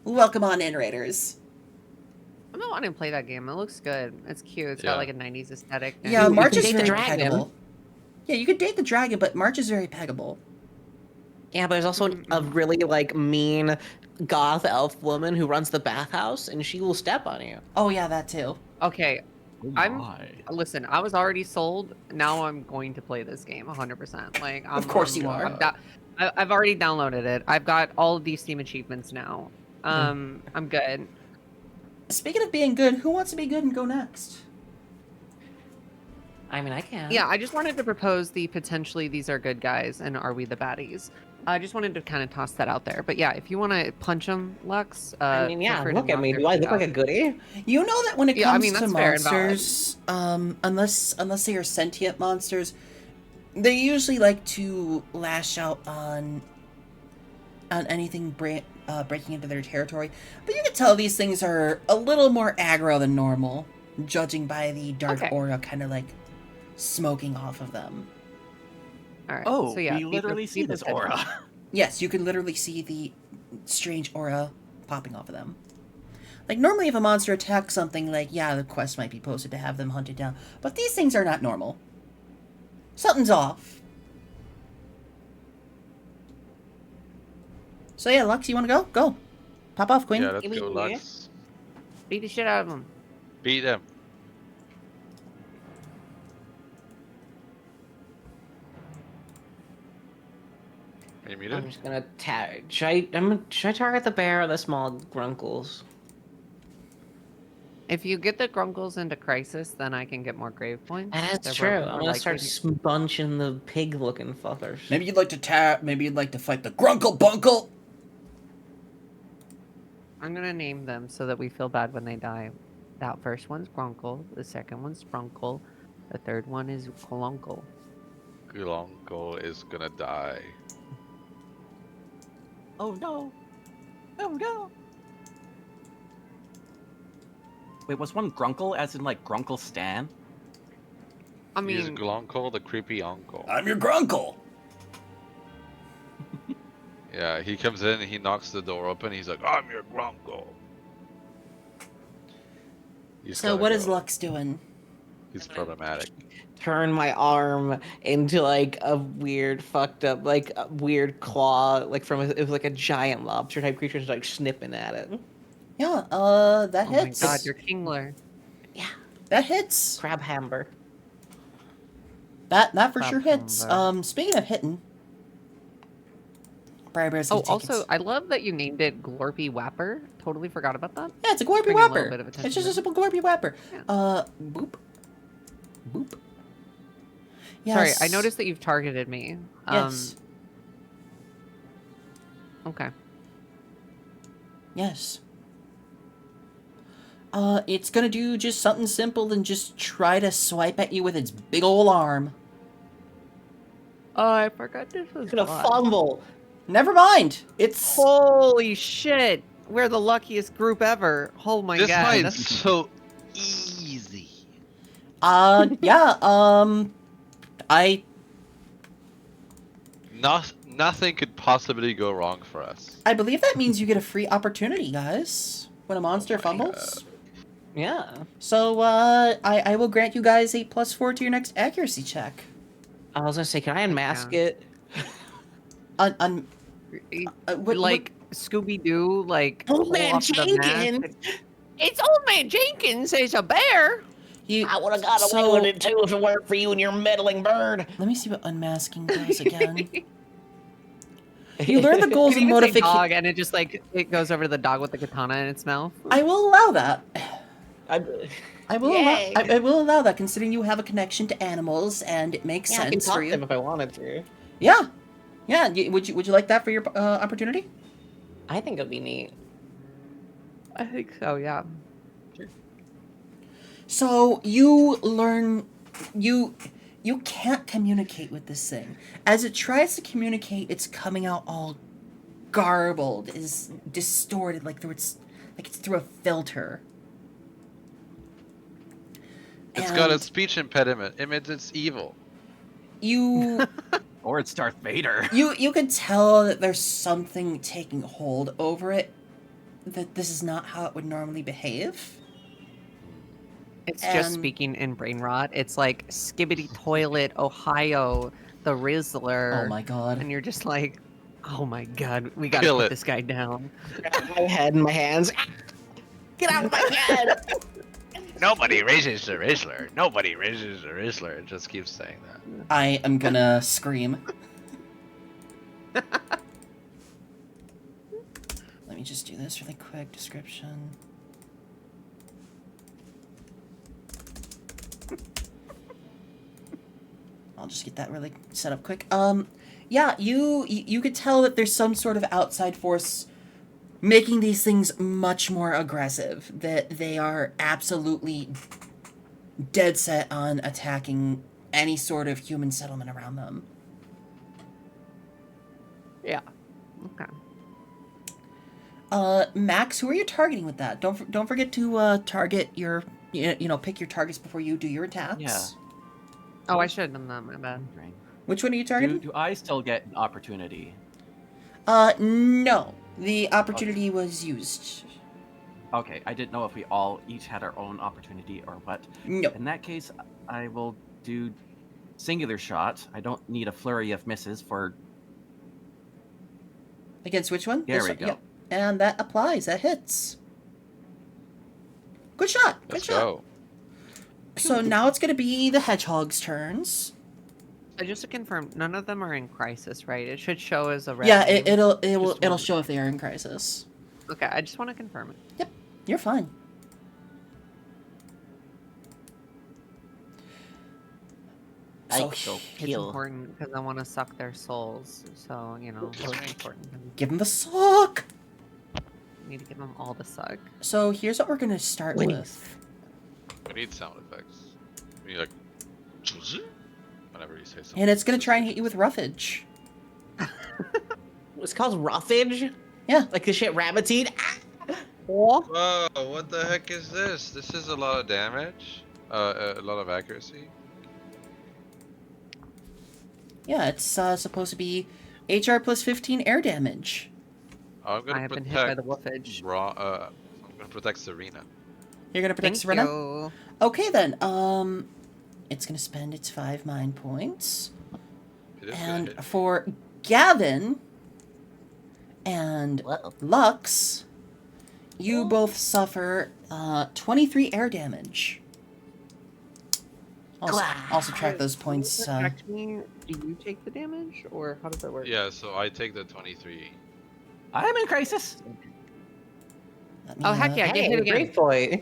Welcome on in, Raiders. I'm not wanting to play that game. It looks good. It's cute. It's got like a 90s aesthetic. Yeah, March is date the very dragon. peggable. Yeah, you could date the dragon, but March is very peggable. Yeah, but there's also a really like mean goth elf woman who runs the bathhouse, and she will step on you. Oh yeah, that too. Okay, Oh listen, I was already sold. Now I'm going to play this game 100%. Like, Of course you are. I've already downloaded it. I've got all of these Steam achievements now. I'm good. Speaking of being good, who wants to be good and go next? I mean, I can. Yeah, I just wanted to propose the potentially these are good guys and are we the baddies? I just wanted to kind of toss that out there. But yeah, if you want to punch them, Lux. I mean, yeah. feel free to Look at knock me. their Do I feet look like off. a goodie? You know that when it Yeah, I comes mean, to that's fair and valid. monsters, unless they are sentient monsters, they usually like to lash out on anything breaking into their territory. But you can tell these things are a little more aggro than normal, judging by the dark aura kind of like smoking off of them. All right. Oh, so yeah, we literally see this aura. Yes, you can literally see the strange aura popping off of them. Like, normally if a monster attacks something, like, yeah, the quest might be posted to have them hunted down. But these things are not normal. Something's off. So yeah, Lux, you want to go? Go. Pop off, Queen. Yeah, let's go, Lux. Beat the shit out of them. Beat him. Are you muted? I'm just gonna tag. Should I target the bear or the small grunkles? If you get the grunkles into crisis, then I can get more grave points. That's They're true. more I'm gonna likely start to- spunching the pig-looking fuckers. Maybe you'd like to maybe you'd like to fight the Grunkle Bunkle. I'm gonna name them so that we feel bad when they die. That first one's Grunkle, the second one's Sprunkle, the third one is Kolunkel. Gulonko is gonna die. Oh no! Oh no! Wait, was one Grunkle as in like Grunkle Stan? I He's mean, Gulonko, the creepy uncle. I'm your Grunkle. Yeah, he comes in and he knocks the door open. He's like, I'm your Grunko. So what is Lux doing? He's problematic. Turn my arm into like a weird, fucked up, like a weird claw, like it was like a giant lobster type creature, just like snipping at it. Yeah, that oh my hits. god, you're Kingler. Yeah, That hits. crab hamburger. That for Crap sure hits. combo. Speaking of hitting, Briarbear's Oh, gonna take also, its... I love that you named it Glorpy Whapper. Totally forgot about that. Yeah, it's a Glorpy Bring a little Whapper. bit of It's attention just a to simple Glorpy Whapper. Yeah. Boop. Boop. Sorry, Yes. I noticed that you've targeted me. Yes. Okay. Yes. It's gonna do just something simple and just try to swipe at you with its big ol' arm. Oh, I forgot this was It's gonna blood. fumble. Never mind. It's... Holy shit! We're the luckiest group ever. Oh my This god. fight's that's- so easy. Yeah, I... Nothing could possibly go wrong for us. I believe that means you get a free opportunity, guys, when a monster fumbles. Yeah. So, I will grant you guys a +4 to your next accuracy check. I was gonna say, can I unmask Yeah. it? Like Scooby Doo, like Old pull Man off the mask Jenkins. and- It's Old Man Jenkins. He's a bear. I would have got away So- with it too if it weren't for you and your meddling bird. Let me see what unmasking does again. You learn the You goals can and even say modification. dog, and it just like it goes over to the dog with the katana in its mouth. I will allow that. I will Yay. I will allow that, considering you have a connection to animals and it makes Yeah, I can sense talk for to you. them if I wanted to. Yeah, yeah. Would you like that for your opportunity? I think it'd be neat. I think so. Yeah. So you learn you can't communicate with this thing. As it tries to communicate, it's coming out all garbled, is distorted, like it's through a filter. It's got a And speech impediment. It means it's evil. you Or it's Darth Vader. you can tell that there's something taking hold over it. That this is not how it would normally behave. It's just And- speaking in brain rot. It's like Skibbity Toilet, Ohio, the Rizzler. Oh my god. And you're just like, oh my god, we gotta Kill put it. this guy down. My head in my hands. Get out of my head! Nobody raises the Rizzler. Nobody raises the Rizzler. It just keeps saying that. I am gonna scream. Let me just do this really quick. Description. I'll just get that really set up quick. Yeah, you could tell that there's some sort of outside force making these things much more aggressive. That they are absolutely dead set on attacking any sort of human settlement around them. Yeah. Okay. Max, who are you targeting with that? Don't forget to target your pick your targets before you do your attacks. Yeah. Oh, I should have done that. My bad. Right. Which one are you targeting? Do I still get an opportunity? No. The opportunity was used. Okay, I didn't know if we all each had our own opportunity or what. No. In that case, I will do singular shot. I don't need a flurry of misses for. Against which one? There This we one? go. Yep. And that applies. That hits. Good shot. Good Let's shot. go. So now it's going to be the hedgehog's turns. Just to confirm, none of them are in crisis, right? It should show as a red. Yeah, name. it'll one. show if they are in crisis. Okay, I just want to confirm it. Yep. You're fine. So Go It's kill. important because I want to suck their souls. So it's very important. give him the suck. I need to give them all the suck. So here's what we're going to start Wait. with. We need sound effects. We need like whenever you say something. And it's going to try and hit you with roughage. It's called roughage? Yeah. Like the shit Rabbitine? Whoa, what the heck is this? This is a lot of damage. A lot of accuracy. Yeah, it's supposed to be HR plus 15 air damage. I'm I gonna have been protect hit by the woofage. I'm gonna protect Serena. You're going to protect Thank Serena? you. Okay then. It's going to spend its 5 mind points. It is gonna And hit. for Gavin and Whoa. Lux, you both suffer 23 air damage. I'll subtract those points. Correct me. Do you take the damage, or how does that work? Yeah, so I take the 23. I am in crisis. let me, Oh, heck yeah. Get Hey, hit again. great boy.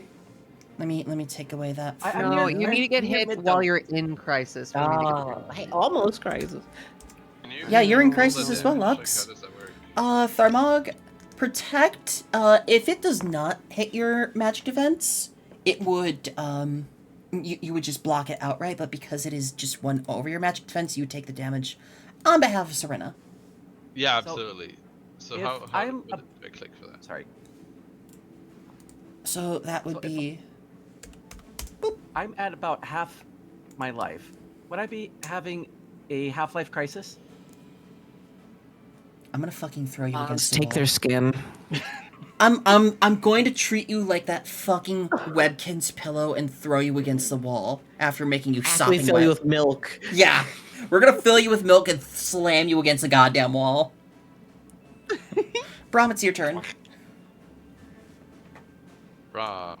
Let me take away that. I'm No, near- you need to get near hit mid, while though. you're in crisis. for me to get Oh, hey, almost crisis. Can you Yeah, you're in roll the crisis as well, damage? Lux. Like, how does that work? Tharmog, protect. If it does not hit your magic defense, it would you would just block it outright. But because it is just one over your magic defense, you would take the damage on behalf of Serena. Yeah, So, absolutely. So if how I'm would I click for that? Sorry. So that would So if- be. I'm at about half my life. Would I be having a half-life crisis? I'm gonna fucking throw you against the Take wall. their skin. I'm going to treat you like that fucking Webkin's pillow and throw you against the wall after making you Actually sopping fill you wet. with milk. Yeah, We're gonna fill you with milk and slam you against a goddamn wall. Brom, it's your turn. Brom.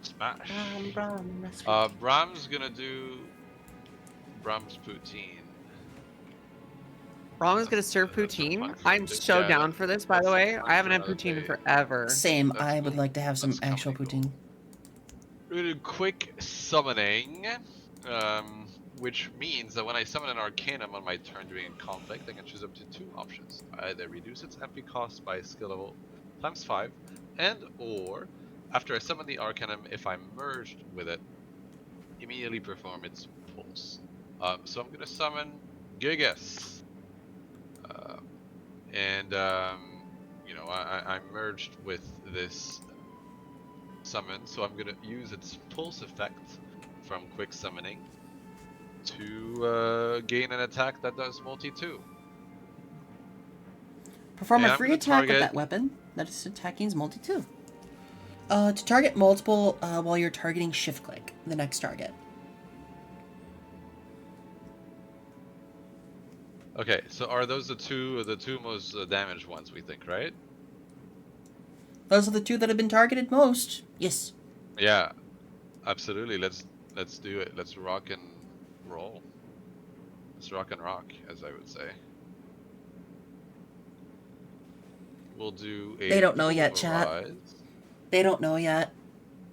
Smash. That's right. Brom's gonna do Brom's poutine. Ron is gonna serve That's a poutine. fun I'm food. so Yeah, down for this, by the that's way. fun I haven't for had another poutine in day. forever. Same. That's I would cool. like to have some That's actual comedy poutine. We're gonna do quick summoning, which means that when I summon an Arcanum on my turn during conflict, I can choose up to 2 options. Either reduce its MP cost by skill level ×5, and or, after I summon the Arcanum, if I'm merged with it, immediately perform its pulse. So I'm gonna summon Gigas. You know, I'm merged with this summon, so I'm gonna use its pulse effect from quick summoning to gain an attack that does multi-2. Perform And a I'm free gonna attack with target- that weapon. That is attacking is multi-2. To target multiple while you're targeting shift click the next target. Okay, so are those the two most damaged ones we think, right? Those are the 2 that have been targeted most. Yes. Yeah, absolutely. Let's do it. Let's rock and roll. Let's rock and rock, as I would say. We'll do a. They don't know yet, chat. pulverize. They don't know yet.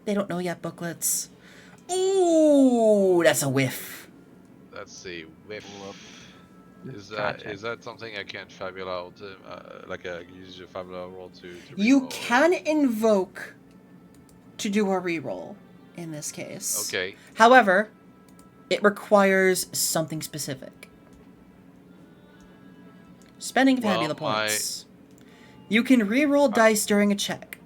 They don't know yet, booklets. Ooh, that's a whiff. That's a whiff. Is Gotcha. that something I can't fabula to like use your fabula roll to You reroll? can invoke to do a reroll in this case. Okay. However, it requires something specific. Spending Well, fabula points. You can reroll dice during a check,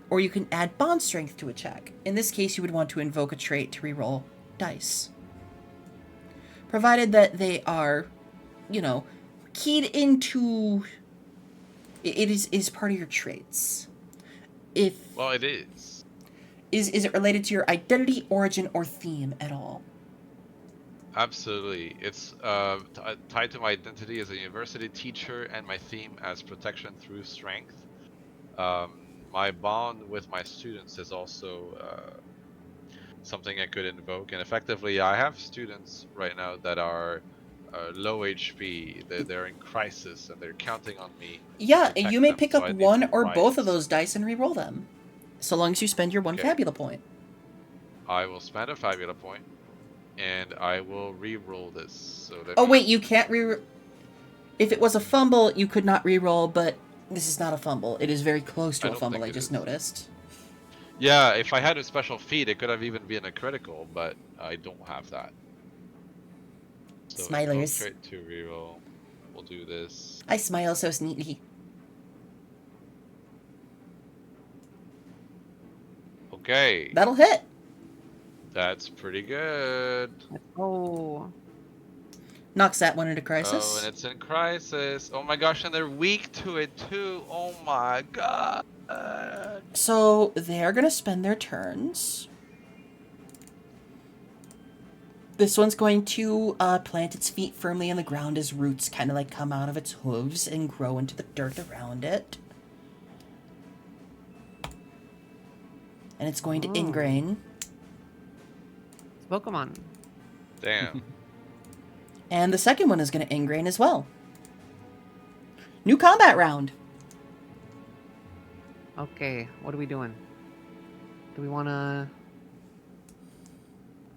or you can add bond strength to a check. In this case, you would want to invoke a trait to reroll dice. Provided that they are, you know, keyed into... It is part of your traits. Well, it is. Is it related to your identity, origin, or theme at all? Absolutely. It's tied to my identity as a university teacher and my theme as protection through strength. My bond with my students is also something I could invoke, and effectively I have students right now that are low HP, they're in crisis, and they're counting on me. Yeah, to protect you may them, pick so up I need one to or both of rise. those dice and reroll them. So long as you spend your one Okay. fabula point. I will spend a fabula point, and I will re-roll this. So that Oh wait, you can't If it was a fumble, you could not reroll, but this is not a fumble. It is very close I to a don't fumble, think I it just is. noticed. Yeah, if I had a special feat, it could have even been a critical, but I don't have that. So Smilers. straight to reroll. We'll do this. I smile so sneaky. Okay, That'll hit. that's pretty good. Oh. Knocks that one into Oh, crisis. and it's in crisis. Oh my gosh, and they're weak to it too. Oh my god. So they're gonna spend their turns. This one's going to plant its feet firmly in the ground as roots kind of like come out of its hooves and grow into the dirt around it. And it's going to Oh. ingrain. It's Pokemon. Damn. And the second one is going to ingrain as well. New combat round. Okay, what are we doing? Do we want to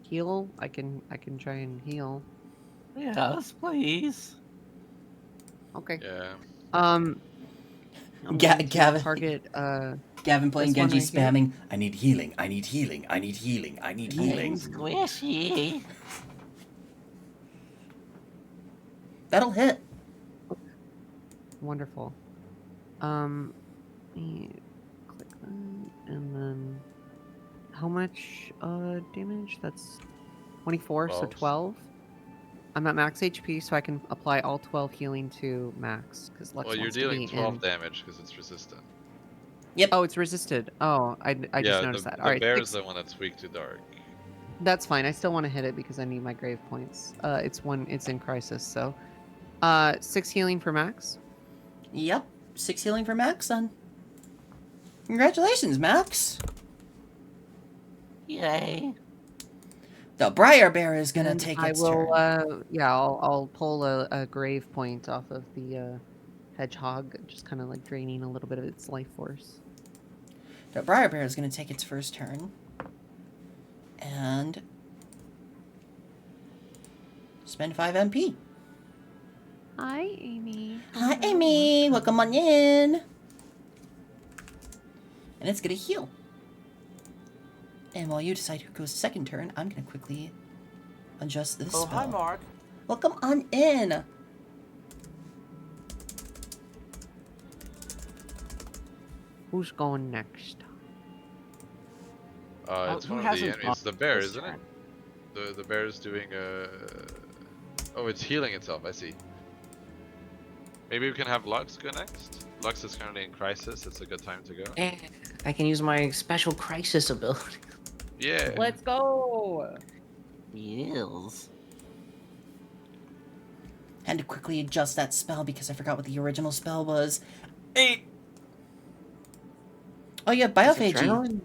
heal? I can try and heal. Yes, please. Okay. Yeah. I'm Ga- going to Gavin- target Gavin playing This one Genji right here? spamming. I need healing. I need healing. I need healing. I need healing. Squishy. That'll hit. wonderful. Let me click that and then how much damage? That's 24, so 12. 12. I'm at max HP, so I can apply all 12 healing to max. Because Well, you're dealing 12 damage because it's resistant. Yep. Oh, it's resisted. Oh, I just Yeah, noticed the that. All right, bear is six- the one that's weak to dark. That's fine. I still want to hit it because I need my grave points. It's in crisis, so 6 healing for Max. Yep. 6 healing for Max, then. Congratulations, Max. Yay. The Briar Bear is gonna And take I its will, turn. I'll pull a grave point off of the hedgehog, just kind of like draining a little bit of its life force. The Briar Bear is gonna take its first turn. And spend 5 MP. Hi, Amy. Hi, Amy. Welcome on in. And it's gonna heal. And while you decide who goes second turn, I'm gonna quickly adjust this spell. Oh, hi, Mark. Welcome on in. Who's going next? It's who one of the hasn't enemies. gone The bear, this isn't it? turn? The bear is doing Oh, it's healing itself. I see. Maybe we can have Lux go next. Lux is currently in crisis. It's a good time to go. I can use my special crisis ability. Yeah. Let's go. Yes. Had to quickly adjust that spell because I forgot what the original spell was. Oh yeah, biophagy. Adrenaline?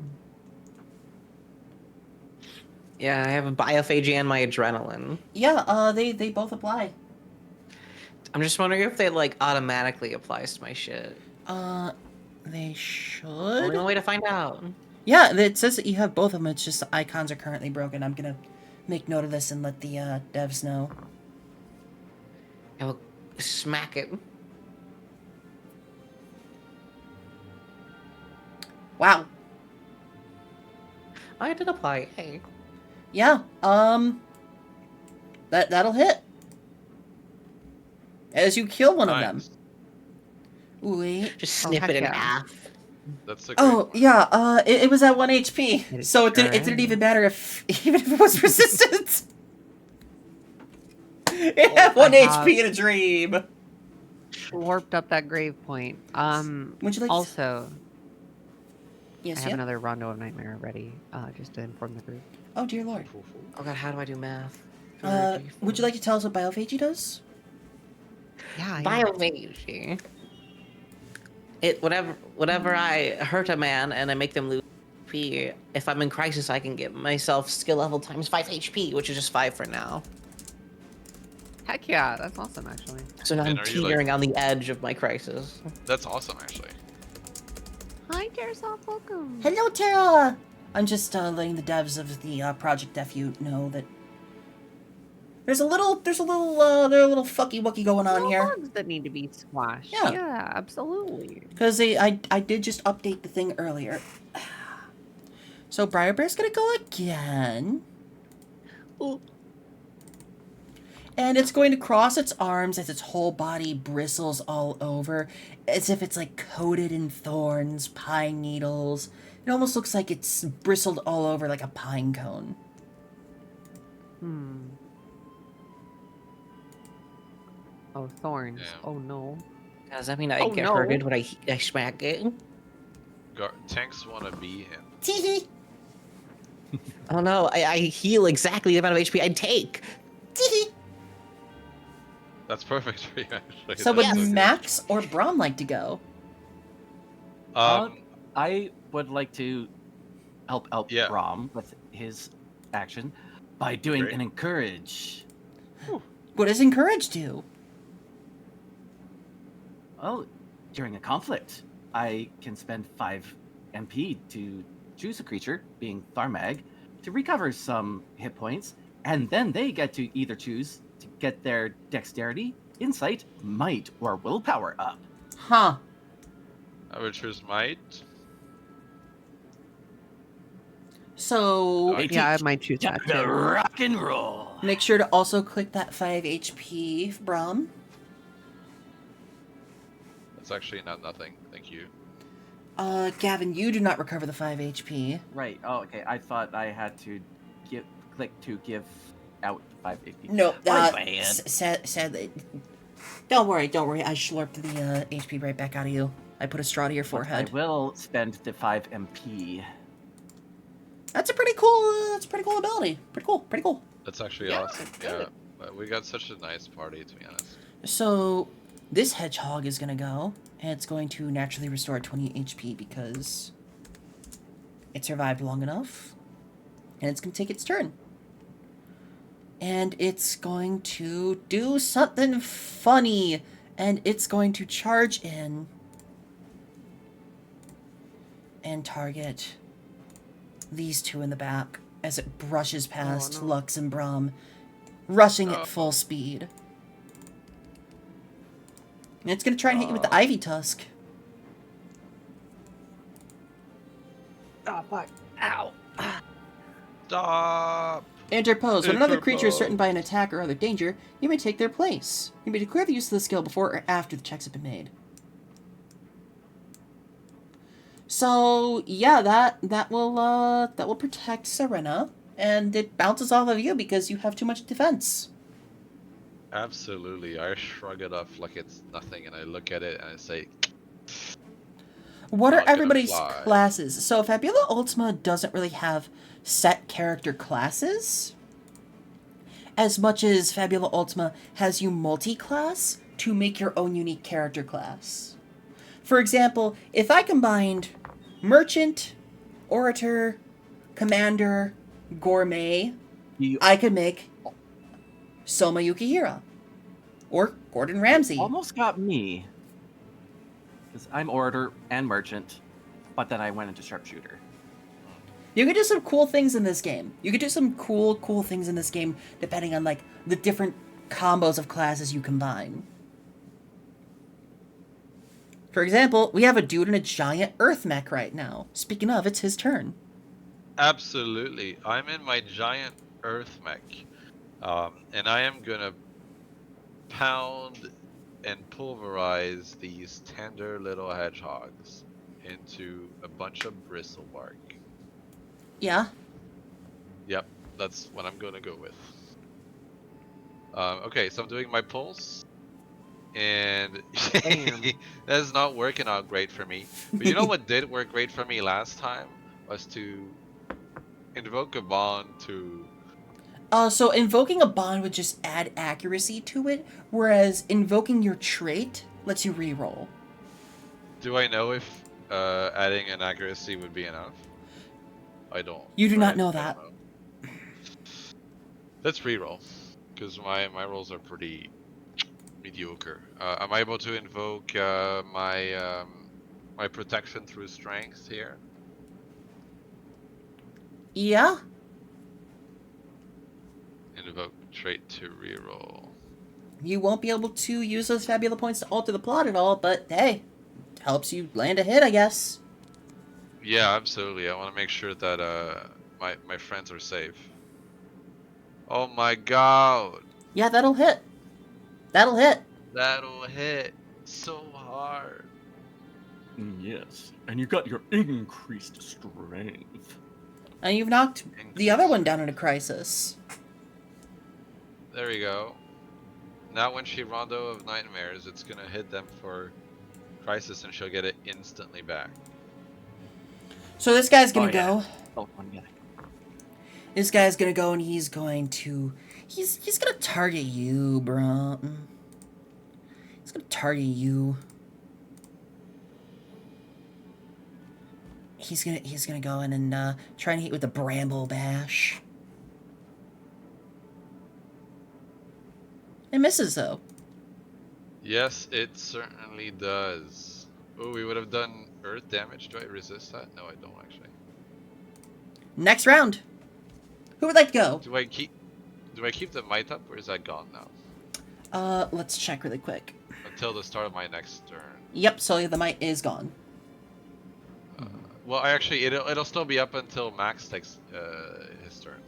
Yeah, I have a biophagy and my adrenaline. Yeah, they both apply. I'm just wondering if they like automatically applies to my shit. They should. Only one way to find out. Yeah, it says that you have both of them. It's just the icons are currently broken. I'm gonna make note of this and let the devs know. I will smack it. Wow. I did apply. Hey. Yeah. That'll hit. As you kill one of them. Nice. Wait. Just Oh, snip heck it in yeah. half. That's a great Oh one. yeah. It was at 1 HP, It so it didn't sure even matter if even if it was resistant. It had 1 HP in a dream. Warped up that grave point. Would you like? Also, Yes. I have Yeah. another Rondo of Nightmare ready, just to inform the group. Oh dear lord. Oh god, how do I do math? Would you like to tell us what biophagy does? Yeah. Biophagy. It whenever I hurt a man and I make them lose HP, if I'm in crisis, I can get myself skill level times 5 HP, which is just 5 for now. Heck yeah, that's awesome actually. So now And I'm are you, like- teetering on the edge of my crisis. That's awesome, actually. Hi, Darasoft, welcome. Hello, Tara. I'm just letting the devs of the Project FU know that there's a little fucky wucky going on Little here. bugs that need to be squashed. Yeah. Yeah, absolutely. Because I did just update the thing earlier. So Briar Bear's gonna go again. Ooh. And it's going to cross its arms as its whole body bristles all over, as if it's like coated in thorns, pine needles. It almost looks like it's bristled all over like a pine cone. Oh, thorns. Yeah. Oh no. Does that mean I Oh, get no. hurted when I smack it? Tanks want to be him. Teehee. Oh no, I heal exactly the amount of HP I take. Teehee. That's perfect for you, actually. So would That's so good. Max or Brom like to go? I would like to help out Yeah. Brom with his action by doing Great. an encourage. What does Encourage do? Well, during a conflict, I can spend 5 MP to choose a creature, being Tharmag, to recover some hit points, and then they get to either choose to get their dexterity, insight, might, or willpower up. Huh. I would choose Might. So Right. Yeah, I might choose that The too. rock and roll. make sure to also click that 5 HP, Brom. That's actually not nothing. Thank you. Gavin, you do not recover the 5 HP. Right. Oh, okay. I thought I had to click to give out 5 HP. No, My bad. sadly. Don't worry. I slurped the HP right back out of you. I put a straw to your But forehead. I will spend the 5 MP. That's a pretty cool. That's a pretty cool ability. Pretty cool. Pretty cool. That's actually Yeah, awesome. it's Yeah, good. but we got such a nice party, to be honest. So this hedgehog is gonna go, and it's going to naturally restore 20 HP because it survived long enough, and it's gonna take its turn. And it's going to do something funny, and it's going to charge in and target these two in the back as it brushes past no. Lux and Braum, rushing at full speed. And it's going to try and hit you with the Ivy Tusk. Oh, fuck. Ow. Stop! Interpose. When another creature is Interpose. threatened by an attack or other danger, you may take their place. You may declare the use of the skill before or after the checks have been made. So yeah, that will protect Serena, and it bounces off of you because you have too much defense. Absolutely. I shrug it off like it's nothing, and I look at it and I say, What are Not gonna everybody's fly. classes? So Fabula Ultima doesn't really have set character classes, as much as Fabula Ultima has you multi-class to make your own unique character class. For example, if I combined Merchant, Orator, Commander, Gourmet, You I could make Soma Yukihira or Gordon Ramsay. almost got me. Because I'm Orator and Merchant, but then I went into Sharpshooter. You could do some cool things in this game. You could do some cool things in this game depending on like the different combos of classes you combine. For example, we have a dude in a giant earth mech right now. Speaking of, it's his turn. absolutely. I'm in my giant earth mech, and I am gonna pound and pulverize these tender little hedgehogs into a bunch of bristlebark. Yeah. Yep, that's what I'm gonna go with. Okay, so I'm doing my pulse, and that's not working out great for me. But you know what did work great for me last time was to invoke a bond to. So invoking a bond would just add accuracy to it, whereas invoking your trait lets you reroll. Do I know if adding an accuracy would be enough? I don't. You do not right? know I that. don't know. Let's reroll, because my rolls are pretty mediocre. Am I able to invoke my my protection through strength here? Yeah. Invoke trait to reroll. You won't be able to use those Fabula points to alter the plot at all, but hey, helps you land a hit, I guess. Yeah, absolutely. I want to make sure that my friends are safe. Oh my god, Yeah, that'll hit. That'll hit. that'll hit so hard. Yes, and you got your increased strength. And you've knocked the other one down into crisis. There we go. Now when she Rondo of Nightmares, it's gonna hit them for crisis and she'll get it instantly back. So this guy's gonna Oh, yeah. go. Oh, one guy. This guy's gonna go and he's going to... He's gonna target you, bro. He's gonna target you. He's gonna go in and try and hit with the Bramble Bash. It misses though. Yes, it certainly does. Oh, we would have done earth damage. Do I resist that? No, I don't actually. Next round. Who would like to go? Do I keep the might up or is that gone now? Let's check really quick. Until the start of my next turn. Yep, so the might is gone. Well, actually, it'll still be up until Max takes his turn.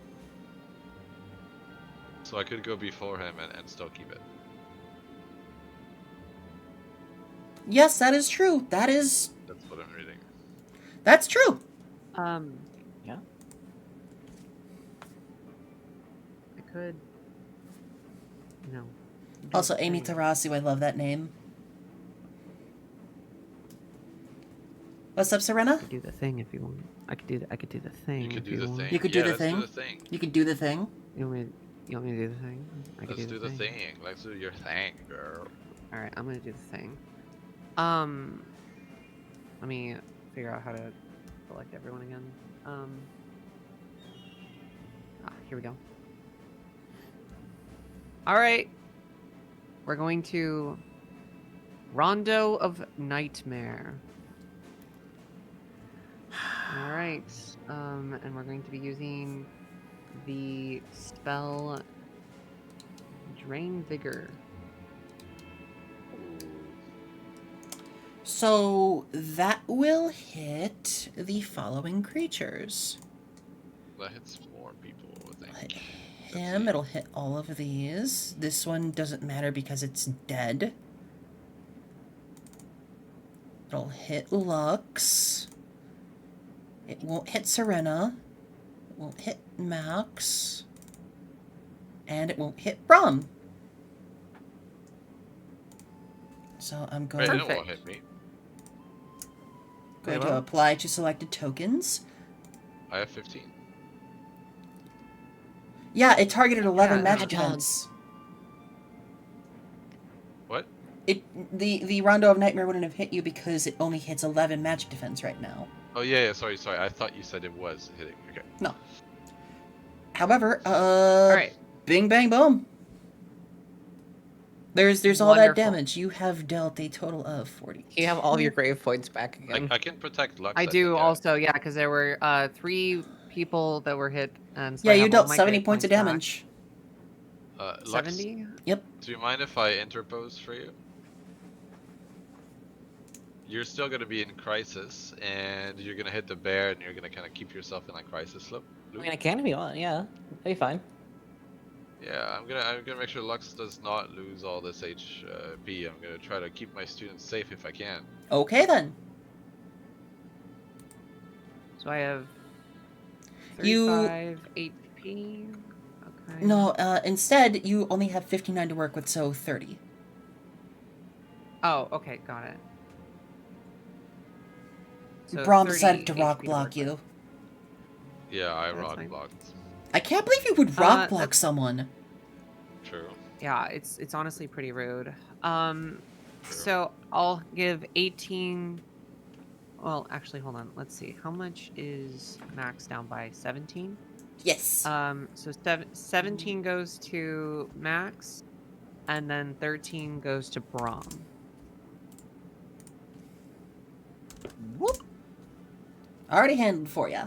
So I could go before him and still keep it. Yes, that is true. That's That's what I'm reading. true. Yeah. I could. No. Also, Amy Tarasu, I love that name. What's up, Serena? Do the thing if you want. I could do the thing. You could if do the want. thing. You could do Yeah, the let's thing. Do the thing. You could do the thing. You want me to do the thing? I could Let's do the thing. Let's do your thing, girl. All right, I'm gonna do the thing. Let me figure out how to select everyone again. Here we go. All right, we're going to Rondo of Nightmare. All right, and we're going to be using the spell Drain Vigor. So that will hit the following creatures. That hits more people, I think. Him, it'll hit all of these. This one doesn't matter because it's dead. It'll hit Lux. It won't hit Serena. It won't hit Max. And it won't hit Brom. So I'm going, Wait, it won't hit me. going to apply to selected tokens. I have 15. Yeah, it targeted 11 Yeah, magic good job. defense. What? The Rondo of Nightmare wouldn't have hit you because it only hits 11 magic defense right now. Oh yeah, sorry. I thought you said it was hitting. Okay. No. However, All right. bing bang boom. There's all that Wonderful. damage. You have dealt a total of 40. You have all of your grave points back again. I can protect Lux. I think, do yeah. also, yeah, because there were 3 people that were hit, and so Yeah, I you have all dealt my 70 grave points of back. damage. Lux, 70? Yep. do you mind if I interpose for you? You're still gonna be in crisis, and you're gonna hit the bear, and you're gonna kind of keep yourself in like crisis loop. I mean, I can if you want. Yeah, that'd be fine. Yeah, I'm gonna make sure Lux does not lose all this HP. I'm gonna try to keep my students safe if I can. Okay then. So I have You- 35 HP. Okay. No, instead, you only have 59 to work with, so 30. Oh, okay, got it. So Brom 30 decided to rock HP block work you. with. Yeah, I That's rock fine. blocked. I can't believe you would rock block that's- someone. True. Yeah, it's honestly pretty rude. So I'll give 18. Well, actually, hold on. Let's see. How much is Max down by? 17. Yes. So 17 goes to Max, and then 13 goes to Brom. Whoop. Already handled for ya.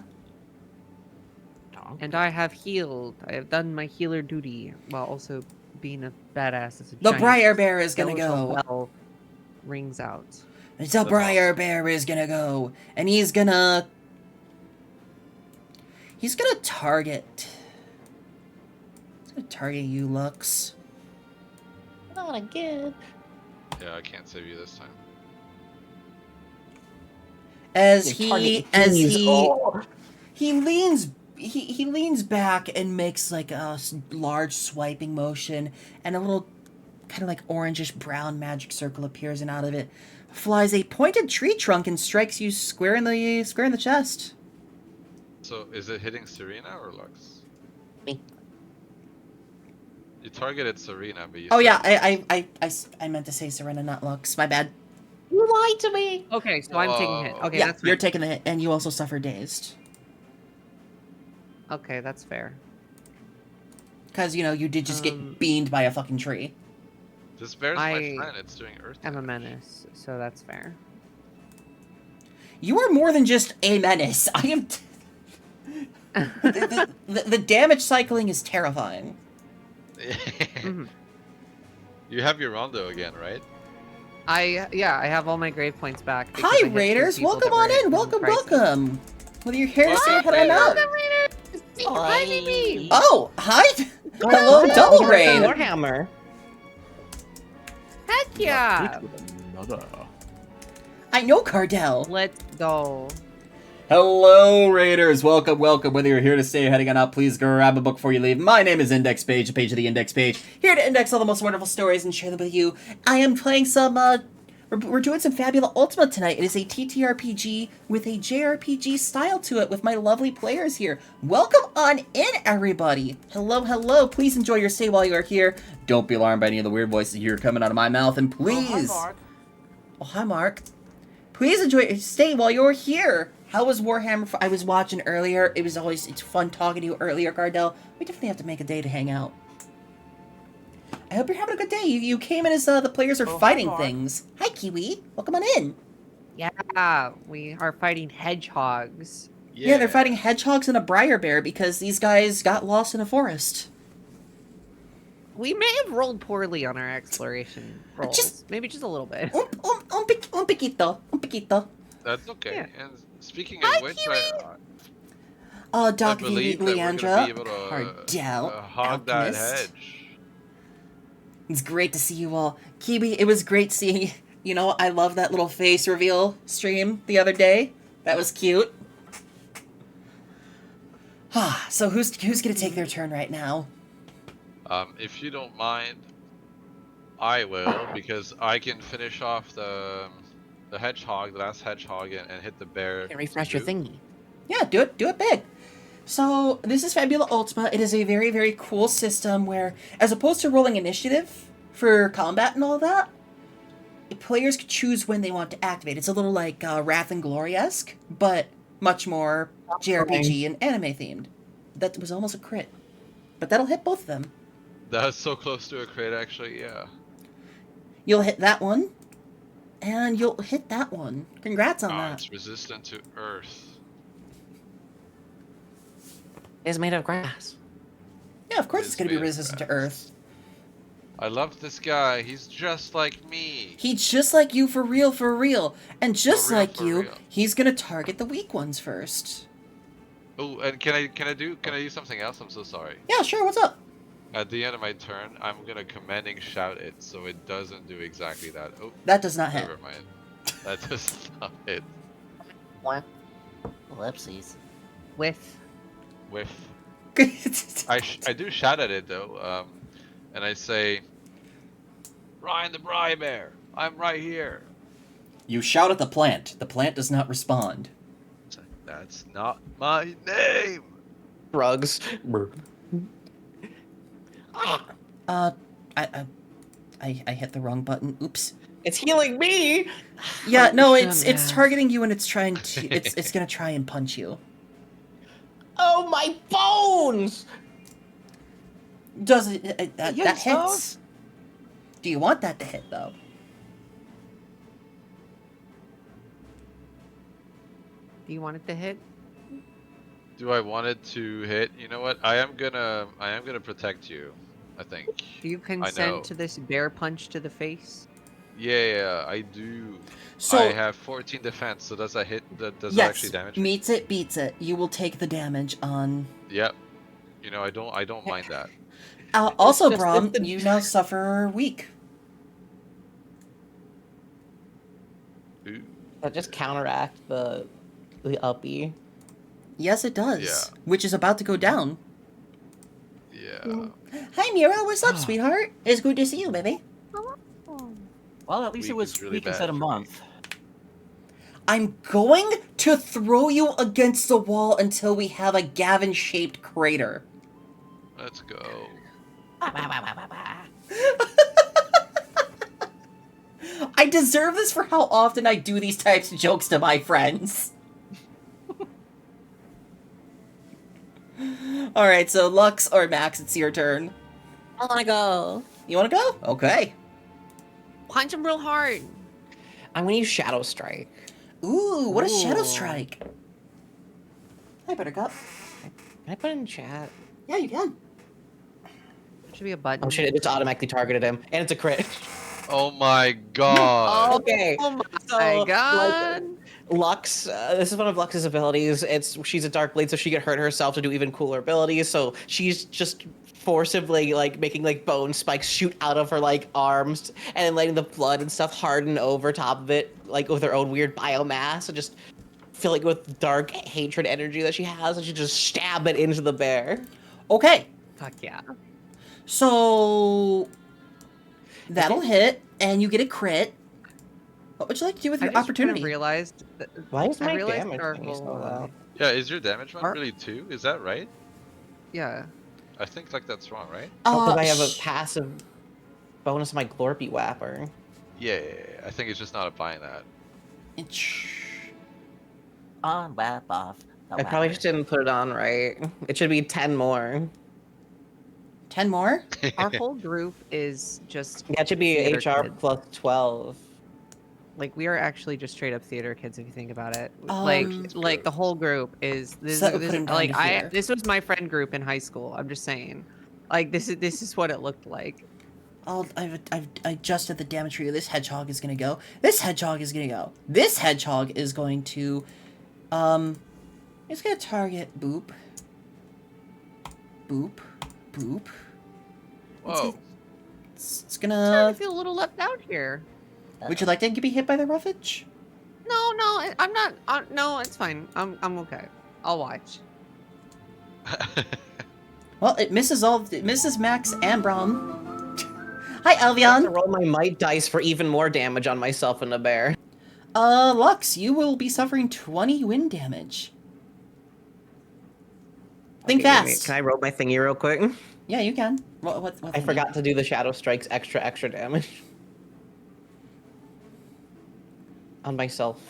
And I have healed. I have done my healer duty while also being a badass as a The giant Briar Bear is gonna skeletal go. bell rings out. The Briar Bear is gonna go. And he's gonna target. He's gonna target you, Lux. Not again. Yeah, I can't save you this time. As Your he target keys. Oh. he leans he leans back and makes like a large swiping motion, and a little kind of like orangish brown magic circle appears, and out of it flies a pointed tree trunk and strikes you square in the chest. So is it hitting Serena or Lux? Me. You targeted Serena, but you. Oh said- yeah, I meant to say Serena, not Lux. My bad. You lied to me. Okay, so I'm taking hit. Whoa. Okay, Yeah, that's you're fine. taking the hit, and you also suffer dazed Okay, that's fair. because you did just get beamed by a fucking tree. This bear's my I friend. It's doing earth. I'm a damage. menace, so that's fair. You are more than just a menace. I am. The damage cycling is terrifying. Mhm. You have your rondo again, right? I have all my grave points back. because I Hi, hit 2 Raiders. people Welcome that were on in. in Welcome, crisis. welcome. Whether you're here to say Welcome, hello or not. Hi, Mimi. Oh, hi. Hello, Double Raid. Warhammer. Heck yeah! I know Cardell. Let's go. Hello, Raiders. Welcome, welcome. Whether you're here to stay or heading on out, please grab a book before you leave. My name is IndexPage, the page of the Index Page. Here to index all the most wonderful stories and share them with you. I am playing some We're doing some Fabula Ultima tonight. It is a TTRPG with a JRPG style to it with my lovely players here. Welcome on in, everybody. Hello, hello. Please enjoy your stay while you are here. Don't be alarmed by any of the weird voices you hear coming out of my mouth. And please... Oh, hi, Mark. Oh, hi, Mark. Please enjoy your stay while you're here. How was Warhammer? I was watching earlier. It's fun talking to you earlier, Gardell. We definitely have to make a day to hang out. I hope you're having a good day. You came in as the players are fighting things. Hi, Kiwi. Welcome on in. Yeah, we are fighting hedgehogs. Yeah, they're fighting hedgehogs and a briar bear because these guys got lost in a forest. We may have rolled poorly on our exploration rolls. Maybe just a little bit. Un poquito. That's okay. Yeah. And speaking Hi, of which, Doc I believe that Leandra, we're gonna be able to Cardell, hog that Alchemist. hedge. It's great to see you all. Kiwi, it was great seeing, you know, I love that little face reveal stream the other day. That was cute. So who's gonna take their turn right now? If you don't mind, I will, because I can finish off the hedgehog, the last hedgehog, and hit the bear. Can refresh your thingy. Yeah, do it big. So, this is Fabula Ultima. It is a very, very cool system where, as opposed to rolling initiative for combat and all that, players can choose when they want to activate. It's a little like Wrath and Glory-esque, but much more JRPG and anime themed. That was almost a crit. But that'll hit both of them. That's so close to a crit, actually, yeah. You'll hit that one, and you'll hit that one. Congrats on that. It's resistant to earth. It's made of grass. Yeah, of course It it's is going to be made of resistant to grass. Earth. I love this guy. He's just like me. He's just like you for real, for real. And just real, like for you, real. he's going to target the weak ones first. Oh, and can I do something else? I'm so sorry. Yeah, sure, what's up? At the end of my turn, I'm gonna commanding shout it, so it doesn't do exactly that. Oh, That does not hit. never mind. That does not hit. Whoopsies. With Whiff. I do shout at it though, and I say, Ryan the Bri Bear, I'm right here. You shout at the plant. The plant does not respond. That's not my name. Drugs. I hit the wrong button. Oops. It's healing me. Yeah, no, Oh, it's shouldn't have. targeting you and it's trying to it's gonna try and punch you. Oh, my bones! Does it that Yes, hits? Do you want that to hit though? do you want it to hit? Do I want it to hit? You know what? I am gonna protect you. I think. Do you know. consent to this bear punch to the face? Yeah, I do. So I have 14 defense, so does that hit? Does that yes, actually damage me? meets it, beats it. You will take the damage on. Yep. You know, I don't mind that. Also, just Brom, the- you now suffer weak. Ooh. That just counteract the uppy. Yes, it does. Yeah. Which is about to go down. Yeah. Hi, Mira. What's up, sweetheart? It's good to see you, baby. Well, at least it Week was is really week bad instead of for me. month. I'm going to throw you against the wall until we have a Gavin-shaped crater. Let's go. I deserve this for how often I do these types of jokes to my friends. Alright, so Lux or Max, it's your turn. I wanna go. You wanna go? Okay. Punch him real hard. I'm gonna use Shadow Strike. Ooh, what a Shadow Ooh. Strike. Hi, Buttercup. Can I put it in chat? Yeah, you can. Should be a button. Oh shit, it just automatically targeted him. And it's a crit. Oh my god. Okay. Oh So, my like, god. Lux, this is one of Lux's abilities. She's a Dark Blade, so she can hurt herself to do even cooler abilities. So she's just forcibly like making like bone spikes shoot out of her like arms, and then letting the blood and stuff harden over top of it, like with her own weird biomass, and just filling it with dark hatred energy that she has, and she just stab it into the bear. Okay, Fuck yeah. so that'll hit, and you get a crit. What would you like to do with I your just kind opportunity? of realized that Why is I my realized damage our thingy so whole, loud? Yeah, is your damage one Our- really 2? Is that right? yeah. I think like that's wrong, right? Oh, because I have a sh- passive bonus to my Glorpy Whapper. Yeah, I think it's just not applying that. On, whap, off. The I probably whapper. just didn't put it on right. It should be 10 more. 10 more? Our whole group is just Yeah, it should be theater HR kids. plus 12. Like we are actually just straight up theater kids if you think about it. Um, Like the whole group is this. So that would this put him down like to I here. this was my friend group in high school. I'm just saying. Like this is what it looked like. I've adjusted the damage for you. This hedgehog is gonna go. This hedgehog is gonna go. This hedgehog is going to, it's gonna target Boop. Boop. Boop. Whoa. It's I'm starting gonna... to feel a little left out here. Would you like to be hit by the roughage? No, I'm not. No, it's fine. I'm okay. I'll watch. Well, it misses Max and Braum. Hi, I have to Alvion. roll my might dice for even more damage on myself and the bear. Lux, you will be suffering 20 wind damage. Think Okay, give me- fast. Can I roll my thingy real quick? Yeah, you can. What I forgot to do the Shadow Strikes extra damage. On myself.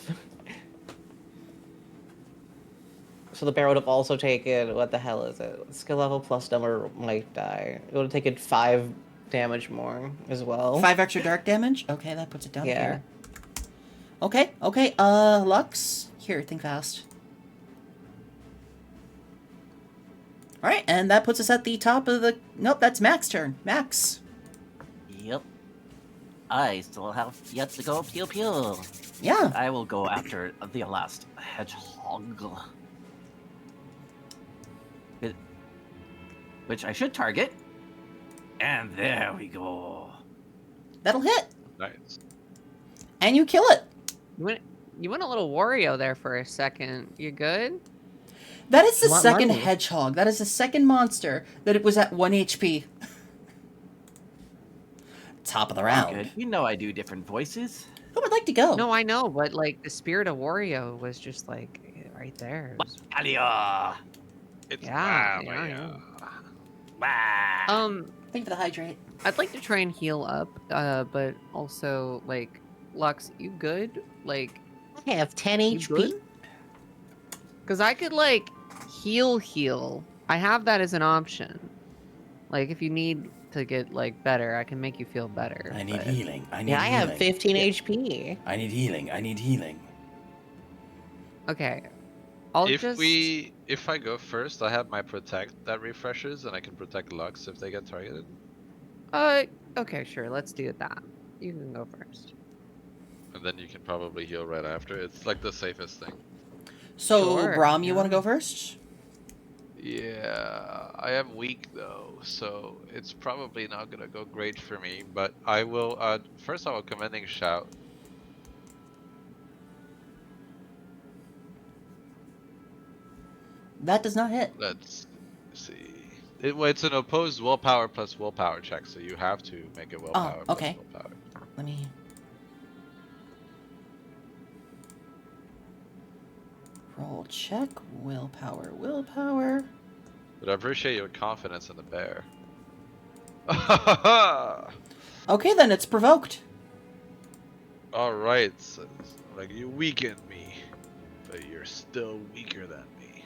So the bear would have also taken, what the hell is it? Skill level plus number might die. It would have taken 5 damage more as well. 5 extra dark damage? Okay, that puts it down Yeah. here. Okay, Lux. Here, think fast. Alright, and that puts us at the top of the... Nope, that's Max's turn. Max. Yep. I still have yet to go pew pew. Yeah. I will go after the last hedgehog. Which I should target. And there we go. That'll hit. Nice. And you kill it. You went a little Wario there for a second. You good? That is the Want second money. hedgehog. That is the second monster that it was at 1 HP. Top of the round. Good. You know I do different voices. Who would like to go? No, I know, but like the spirit of Wario was just like right there. It was- Alia! It's Yeah, wow, yeah, yeah. Wow. Thank you for the hydrate. I'd like to try and heal up, but also like Lux, you good? Like, I have 10 you good? Because I could like heal. I have that as an option. Like if you need to get like better, I can make you feel better. I need but- healing. I need Yeah, I healing. have 15 HP. I need healing. I need healing. Okay. I'll If just I go first, I have my protect that refreshes, and I can protect Lux if they get targeted. okay, sure, let's do that. You can go first. And then you can probably heal right after. It's like the safest thing. So, Sure, Braum, you yeah. want to go first? Yeah, I am weak though, so it's probably not gonna go great for me. But I will. First, I will commending shout. That does not hit. Let's see. It's an opposed willpower plus willpower check, so you have to make it willpower. plus okay. willpower. Let me... Roll check. Willpower. But I appreciate your confidence in the bear. Okay, then it's provoked. Alright, so, like you weakened me, but you're still weaker than me.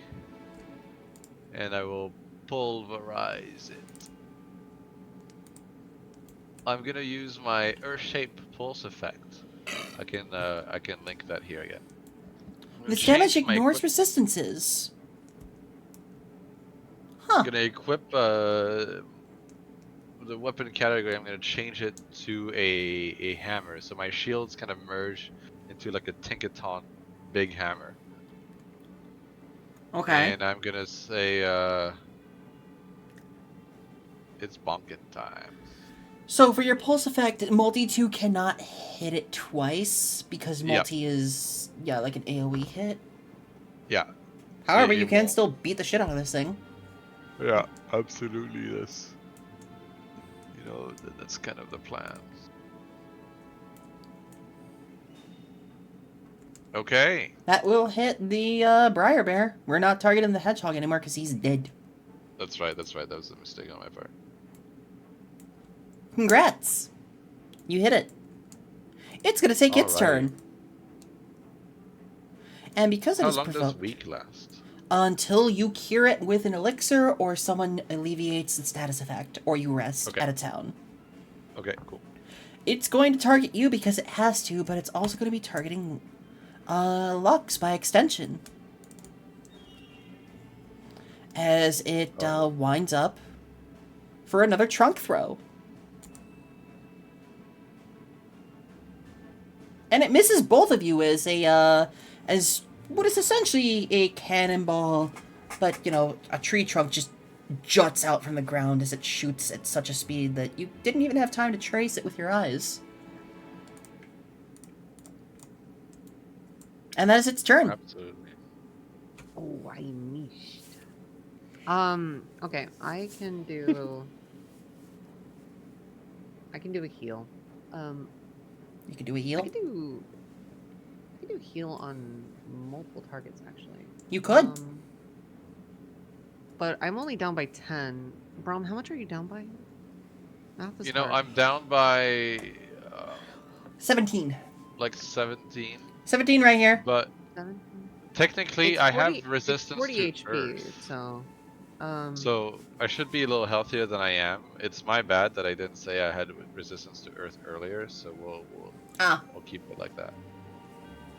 And I will pulverize it. I'm gonna use my Earth-shaped pulse effect. I can link that here again. I'm gonna This damage change my ignores equip- resistances. Huh. I'm gonna equip the weapon category. I'm gonna change it to a hammer, so my shields kind of merge into like a Tinkaton big hammer. Okay. And I'm gonna say it's bonking time. So for your pulse effect, multi 2 cannot hit it twice because Yep. multi is like an AoE hit. Yeah. However, it you can won't. still beat the shit out of this thing. Yeah, absolutely. This. You know, that's kind of the plan. Okay. That will hit the Briar Bear. We're not targeting the Hedgehog anymore because he's dead. That's right. That was a mistake on my part. Congrats! You hit it. It's gonna take its Alrighty. turn. And because it How is long does provoked, week last? until you cure it with an elixir or someone alleviates the status effect, or you rest Okay. at a town. Okay, cool. It's going to target you because it has to, but it's also going to be targeting Lux by extension. As it winds up for another trunk throw. And it misses both of you as as what is essentially a cannonball, but, you know, a tree trunk just juts out from the ground as it shoots at such a speed that you didn't even have time to trace it with your eyes. And that is its turn. Absolutely. Oh, I missed. Okay, I can do a heal. You can do a I heal. can do heal on multiple targets actually. You could. But I'm only down by 10. Brom, how much are you down by? Math is You know, hard. I'm down by 17. like 17, 17 right here. but 17? technically It's I 40 have resistance it's 40 to HP, earth. so So I should be a little healthier than I am. It's my bad that I didn't say I had resistance to earth earlier, so we'll keep it like that.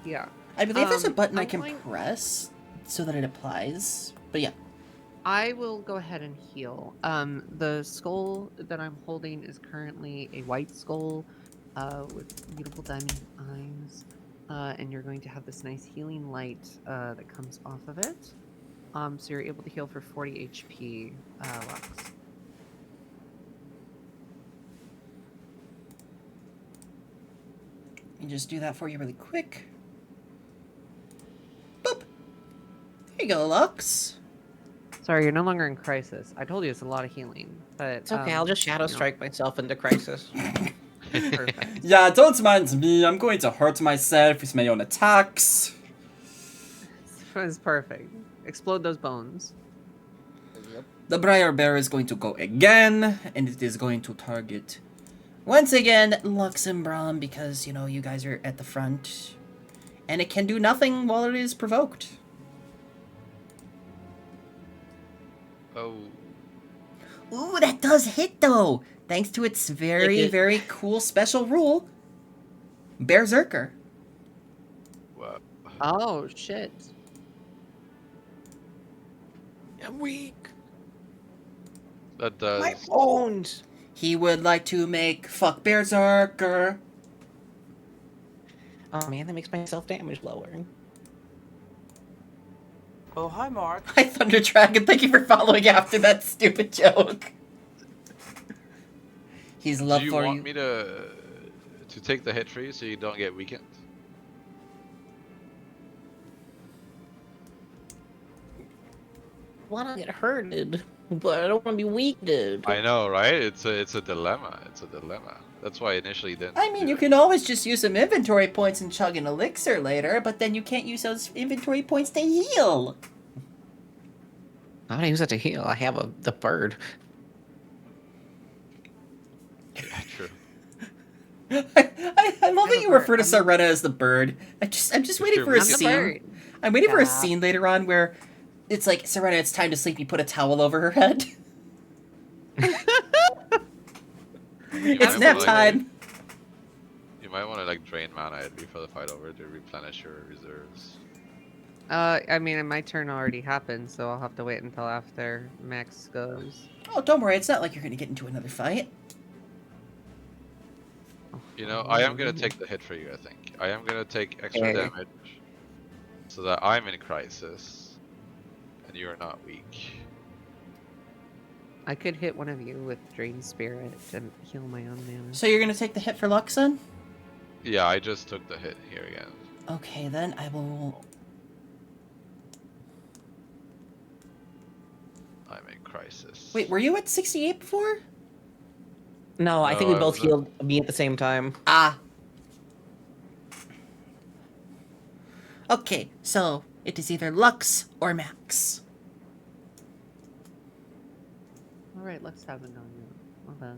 yeah. I believe there's a button I I'm can going- press so that it applies. But yeah. I will go ahead and heal. The skull that I'm holding is currently a white skull with beautiful diamond eyes. And you're going to have this nice healing light that comes off of it. So you're able to heal for 40 HP, Lux. Let me just do that for you really quick. Boop. There you go, Lux. Sorry, you're no longer in crisis. I told you it's a lot of healing, but It's okay. I'll just shadow strike myself into crisis. Perfect. Yeah, don't mind me. I'm going to hurt myself with my own attacks. It's perfect. Explode those bones. The Briar Bear is going to go again, and it is going to target, once again, Lux and Braum, because, you know, you guys are at the front. And it can do nothing while it is provoked. Oh, Ooh, that does hit, though! Thanks to its very, very cool special rule. Berserker. wow. Oh, shit. I'm weak. That does. My bones. He would like to make fuck Berserker. Oh man, that makes my self damage lower. Oh, hi, Mark. Hi, Thunder Dragon. Thank you for following after that stupid joke. He's love Do you for want you. me to take the hit for you so you don't get weakened? I want to get hurted, but I don't want to be weakened. I know, right? It's a dilemma. It's a dilemma. That's why I initially didn't. I mean, do you it. can always just use some inventory points and chug an elixir later, but then you can't use those inventory points to heal. I'm gonna use it to heal. I have the bird. Yeah, true. I love that you the refer to bird. I'm Serena as the bird. I'm just waiting Sure, for a I'm I'm the scene. bird. I'm waiting for a Yeah. scene later on where it's like, Serena, it's time to sleep. You put a towel over her head. It's might nap wanna, time. You might want to like drain mana before the fight over to replenish your reserves. I mean, my turn already happened, so I'll have to wait until after Max goes. Oh, don't worry. It's not like you're going to get into another fight. You know, I am gonna take the hit for you. I think I am gonna take extra Okay. damage, so that I'm in crisis, and you are not weak. I could hit one of you with Drain Spirit and heal my own mana. So you're going to take the hit for Luxon? Yeah, I just took the hit here again. Okay, then I will... I'm in crisis. Wait, were you at 68 before? No, I think No, we I both wasn't. healed me at the same time. Ah. Okay, so it is either Lux or Max. All right, let's have it on you. Okay.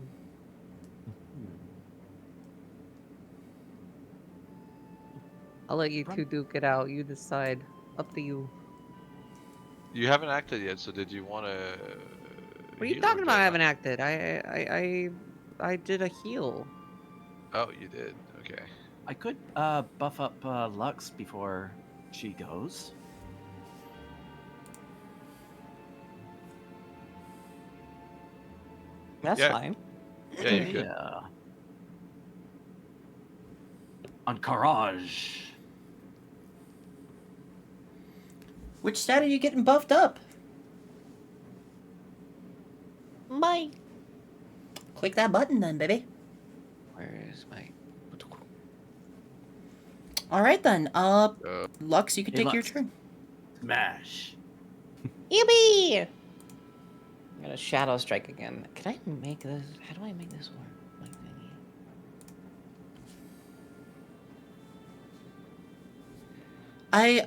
I'll let you two duke it out. You decide. Up to you. You haven't acted yet, so did you want to? What are you talking about? I haven't acted. I did a heal. Oh, you did. Okay. I could buff up Lux before she goes. That's Yeah. fine. Yeah, you could. Yeah. Encourage. Which stat are you getting buffed up? My. Click that button then, baby. Where is my? Alright then, Lux, you can Hey, take your Lux. turn. Smash. Yippee! I'm gonna Shadow Strike again. Can I make this? How do I make this work? My thingy.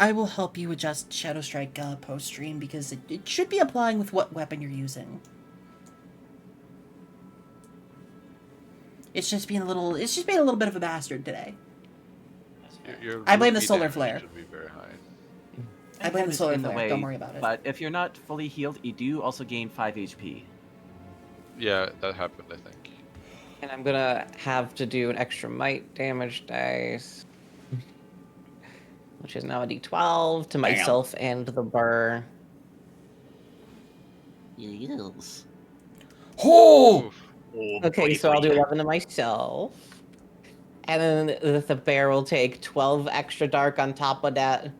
I will help you adjust Shadow Strike post-stream because it should be applying with what weapon you're using. It's just being a little bit of a bastard today. Your I blame the rupee solar damage flare. Should be very high. I blame the It's solar in the flare. way, Don't worry about it. But if you're not fully healed, you do also gain 5 HP. Yeah, that happened, I think. And I'm gonna have to do an extra might damage dice, which is now a D12 to myself and the burr. Yes. Oh! Oof. Okay, so I'll do 11 to myself. And then the bear will take 12 extra dark on top of that.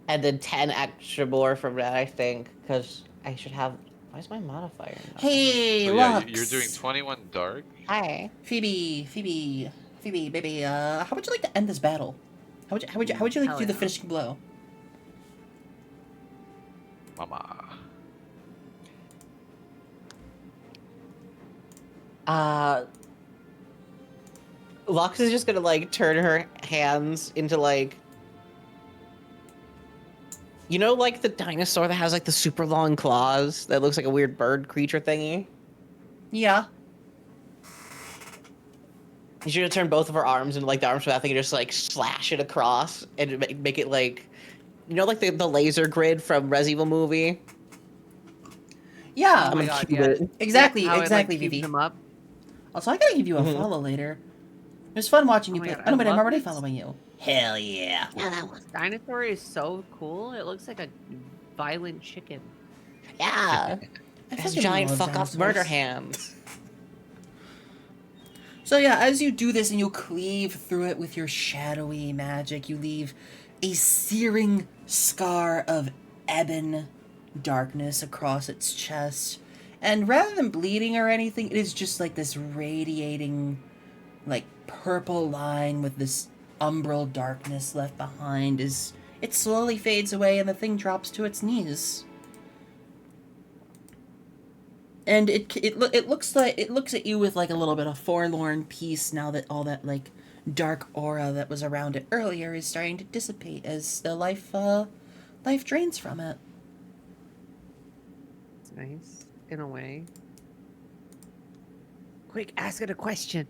And then 10 extra more from that, I think. Because I should have... Why is my modifier not? Hey, So yeah, Lux! you're doing 21 dark. Hi. Phoebe, baby, how would you like to end this battle? How would you like Hell to do the yeah. finishing blow? Mama. Lux is just gonna, like, turn her hands into, like... You know, like, the dinosaur that has, like, the super long claws that looks like a weird bird creature thingy? Yeah. You should have turned both of her arms into, like, the arms for that thing and just, like, slash it across and make it, like... You know, like, the laser grid from Resident Evil movie? Yeah. Oh my gonna god, cube yeah. it. Exactly, How exactly, it, like, Vivi. cubes them up. Also, I gotta give you a Mhm. follow later. It was fun watching Oh you my play. God, Oh, no, but I I'm love already this. following you. Hell yeah. Yeah, that one. Dinosaur is so cool. It looks like a violent chicken. Yeah. I It has fucking giant love fuck off dinosaurs. murder hands. So yeah, as you do this and you cleave through it with your shadowy magic, you leave a searing scar of ebon darkness across its chest. And rather than bleeding or anything, it is just like this radiating, like, purple line with this umbral darkness left behind as it slowly fades away and the thing drops to its knees. And it looks at you with, like, a little bit of forlorn peace now that all that, like, dark aura that was around it earlier is starting to dissipate as the life drains from it. It's nice, in a way. Quick, ask it a question.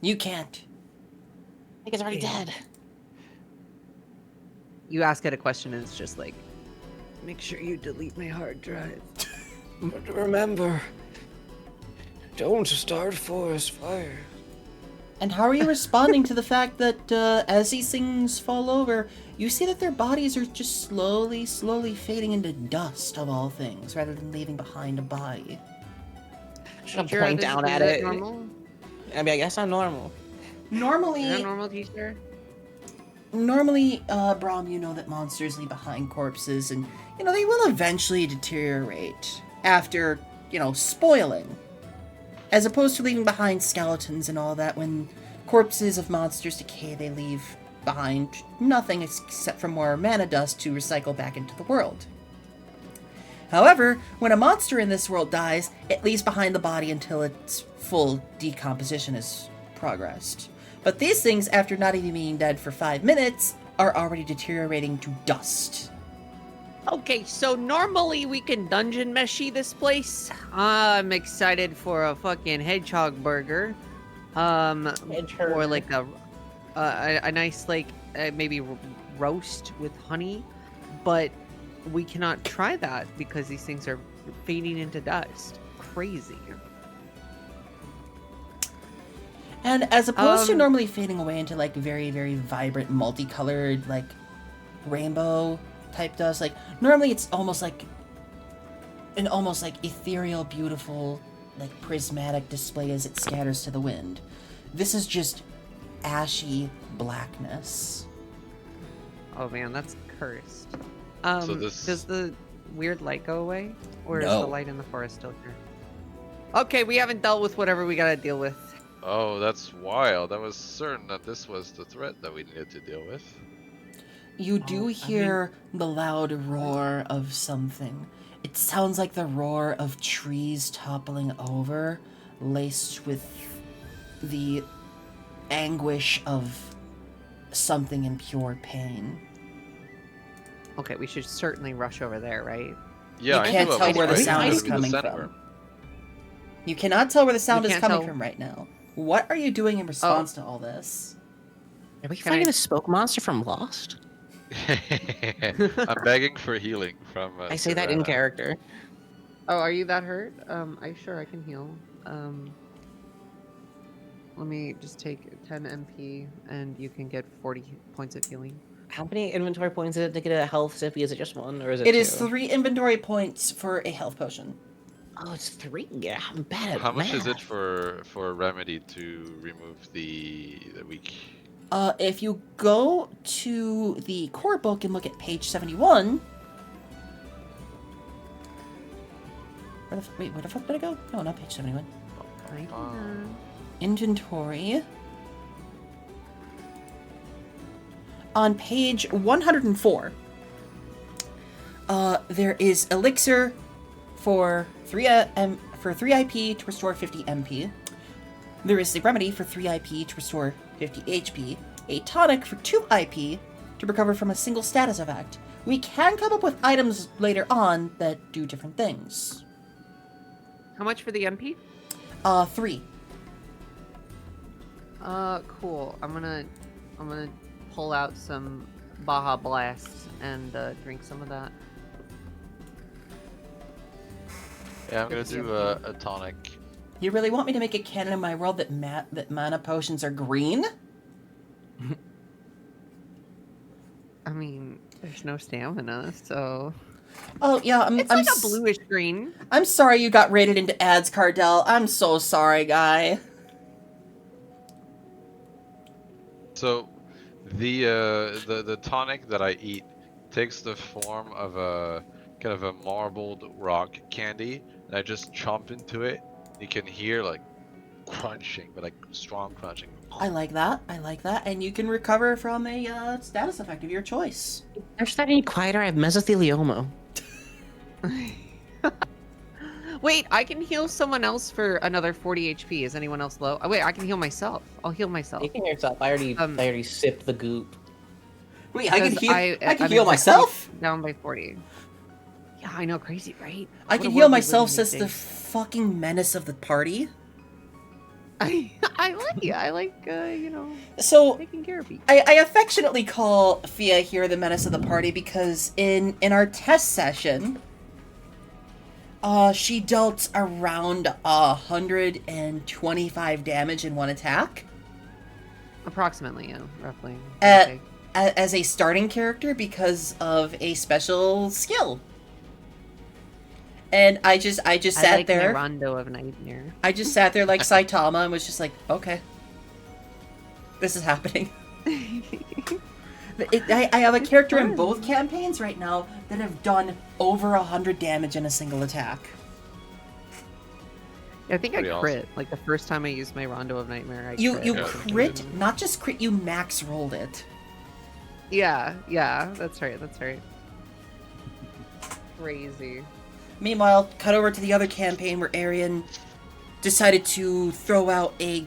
You can't. I think it's already Yeah. dead. You ask it a question and it's just like, make sure you delete my hard drive. But remember, don't start forest fire. And how are you responding to the fact that as these things fall over, you see that their bodies are just slowly fading into dust of all things, rather than leaving behind a body? Should Teacher, point this- down is at that it. Normal? I mean, I guess I'm normal. Normally, Is that normal, teacher? Brahm, you know that monsters leave behind corpses, and, you know, they will eventually deteriorate after, you know, spoiling. As opposed to leaving behind skeletons and all that, when corpses of monsters decay, they leave behind nothing except for more mana dust to recycle back into the world. However, when a monster in this world dies, it leaves behind the body until its full decomposition has progressed. But these things, after not even being dead for 5 minutes, are already deteriorating to dust. Okay, so normally we can dungeon meshy this place. I'm excited for a fucking hedgehog burger. Or like a nice like maybe roast with honey, but we cannot try that because these things are fading into dust. Crazy. And as opposed to normally fading away into like very, very vibrant, multicolored, like rainbow type dust, like normally it's almost like an almost like ethereal, beautiful, like prismatic display as it scatters to the wind. This is just ashy blackness. Oh man, that's cursed. So this- Does the weird light go away? Or is No. the light in the forest still here? Okay, we haven't dealt with whatever we gotta deal with. Oh, that's wild. I was certain that this was the threat that we needed to deal with. You do I hear the loud roar of something. It sounds like the roar of trees toppling over, laced with the anguish of something in pure pain. Okay, we should certainly rush over there, right? Yeah, You I can't knew tell about where the this. sound I is knew the coming center. from. You cannot tell where the sound is can't coming tell- from right now. What are you doing in response to all this? Are we Can fighting I- a smoke monster from Lost? I'm begging for healing from. I say that in Savannah. character. Oh, are you that hurt? I can heal. Let me just take 10 MP and you can get 40 points of healing. How many inventory points is it to get a health sippy? Is it just one, or is it It two? is 3 inventory points for a health potion. Oh, it's 3. Yeah, I'm bad at How much is it math. for remedy to remove the weak? If you go to the core book and look at page 71... where the fuck did I go? No, not page 71. Inventory. On page 104, there is elixir for 3 IP to restore 50 MP. There is the remedy for 3 IP to restore 50 HP. A tonic for 2 IP to recover from a single status effect. We can come up with items later on that do different things. How much for the MP? 3. Cool. I'm gonna pull out some Baja Blast and drink some of that. Yeah, I'm gonna do a tonic. You really want me to make a canon in my world that that mana potions are green? I mean, there's no stamina, so Oh yeah, it's like a bluish green. I'm sorry you got rated into ads, Cardell. I'm so sorry, guy. So, the tonic that I eat takes the form of a kind of a marbled rock candy, and I just chomp into it. You can hear like crunching, but like strong crunching. I like that. And you can recover from a status effect of your choice. There's not any quieter. I have mesothelioma. Wait, I can heal someone else for another 40 HP. Is anyone else low? Oh, wait, I can heal myself. I'll heal myself. You can hear yourself. I already sipped the goop. Wait, I can Because heal. I can I'm heal exactly myself. Down by 40. Yeah, I know, crazy, right? I What can a heal world we myself, live in says these the days. fucking menace of the party. I like, So taking care of people. I affectionately call Fia here the menace of the party because in our test session, she dealt around 125 damage in one attack. Approximately, yeah, roughly. Okay. As a starting character because of a special skill. And I just I sat like there. my Rondo of Nightmare. I just sat there like Saitama and was just like, okay, this is happening. I have a character in both campaigns right now that have done over 100 damage in a single attack. I think Pretty I awesome. crit. Like the first time I used my Rondo of Nightmare, I You crit. you Yeah, crit, not just crit, you max rolled it. Yeah, that's right. Crazy. Meanwhile, cut over to the other campaign where Arian decided to throw out a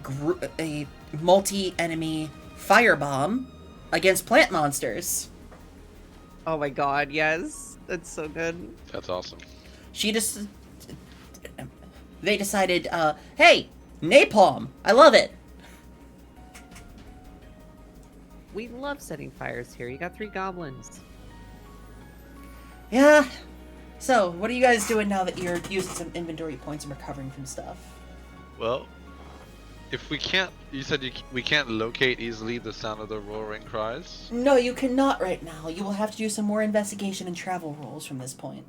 multi-enemy firebomb against plant monsters. Oh my god, yes. That's so good. That's awesome. They decided, hey, napalm, I love it. We love setting fires here. You got 3 goblins. Yeah. So, what are you guys doing now that you're using some inventory points and recovering from stuff? Well, if we can't, you said we can't locate easily the sound of the roaring cries. No, you cannot right now. You will have to do some more investigation and travel rolls from this point.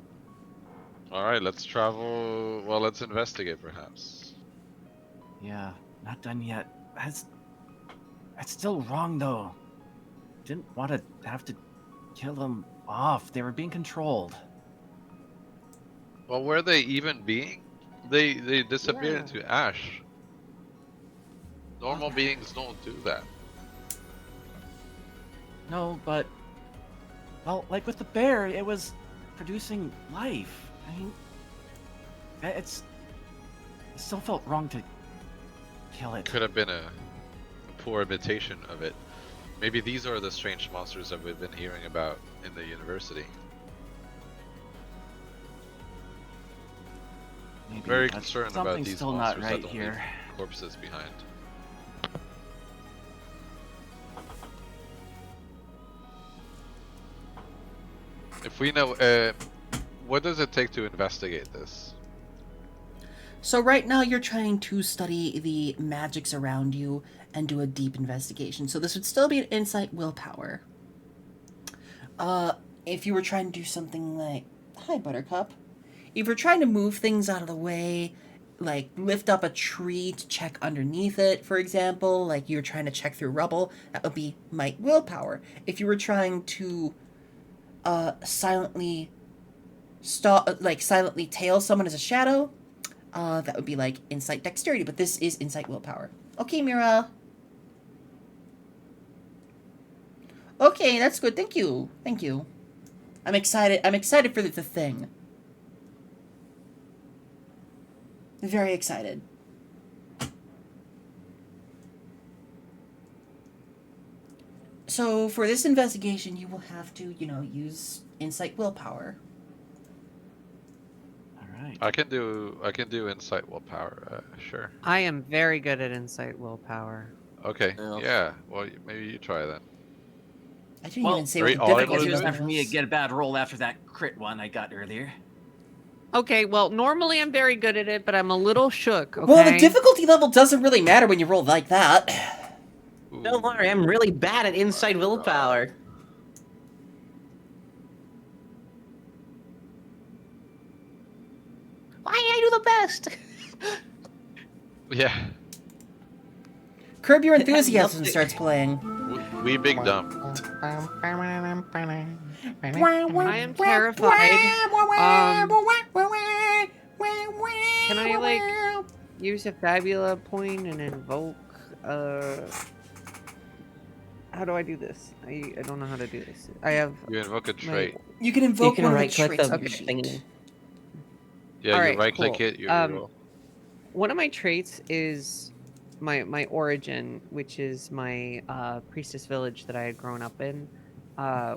All right, let's travel. Well, let's investigate, perhaps. Yeah, not done yet. That's still wrong though. Didn't want to have to kill them off. They were being controlled. Well, were they even being? They disappeared into ash. Normal beings don't do that. No, but well, like with the bear, it was producing life. I mean, it still felt wrong to kill it. Could have been a poor imitation of it. Maybe these are the strange monsters that we've been hearing about in the university. Maybe, Very but concerned about something's these still monsters not right that don't here. leave corpses behind. If we know, what does it take to investigate this? So right now you're trying to study the magics around you and do a deep investigation. So this would still be an insight willpower. If you were trying to do something like, hi Buttercup. If you're trying to move things out of the way, like lift up a tree to check underneath it, for example, like you're trying to check through rubble, that would be might willpower. If you were trying to silently tail someone as a shadow, that would be like insight dexterity, but this is insight willpower. Okay, Mira. Okay, that's good. Thank you. Thank you. I'm excited. I'm excited for the thing. Very excited. So for this investigation, you will have to, use insight willpower. All right. I can do insight willpower. Sure. I am very good at insight willpower. Okay. Ugh. Yeah. Well, maybe you try then. I didn't Well, even say great, what the all I I guess wanna it difficulty was do- time level for me to was. get a bad roll after that crit one I got earlier. Okay, well, normally I'm very good at it, but I'm a little shook, okay? Well, the difficulty level doesn't really matter when you roll like that. Don't worry, I'm really bad at insight willpower. Why I do the best? Yeah. Curb Your Enthusiasm starts playing. We big dumb. I am terrified. Can I, like, use a Fabula point and invoke, how do I do this? I don't know how to do this. I have... You invoke a trait. You can You invoke can one of the right-click traits the on your sheet. thingy. Yeah, Alright, you right click cool. it, you roll. One of my traits is my origin, which is my priestess village that I had grown up in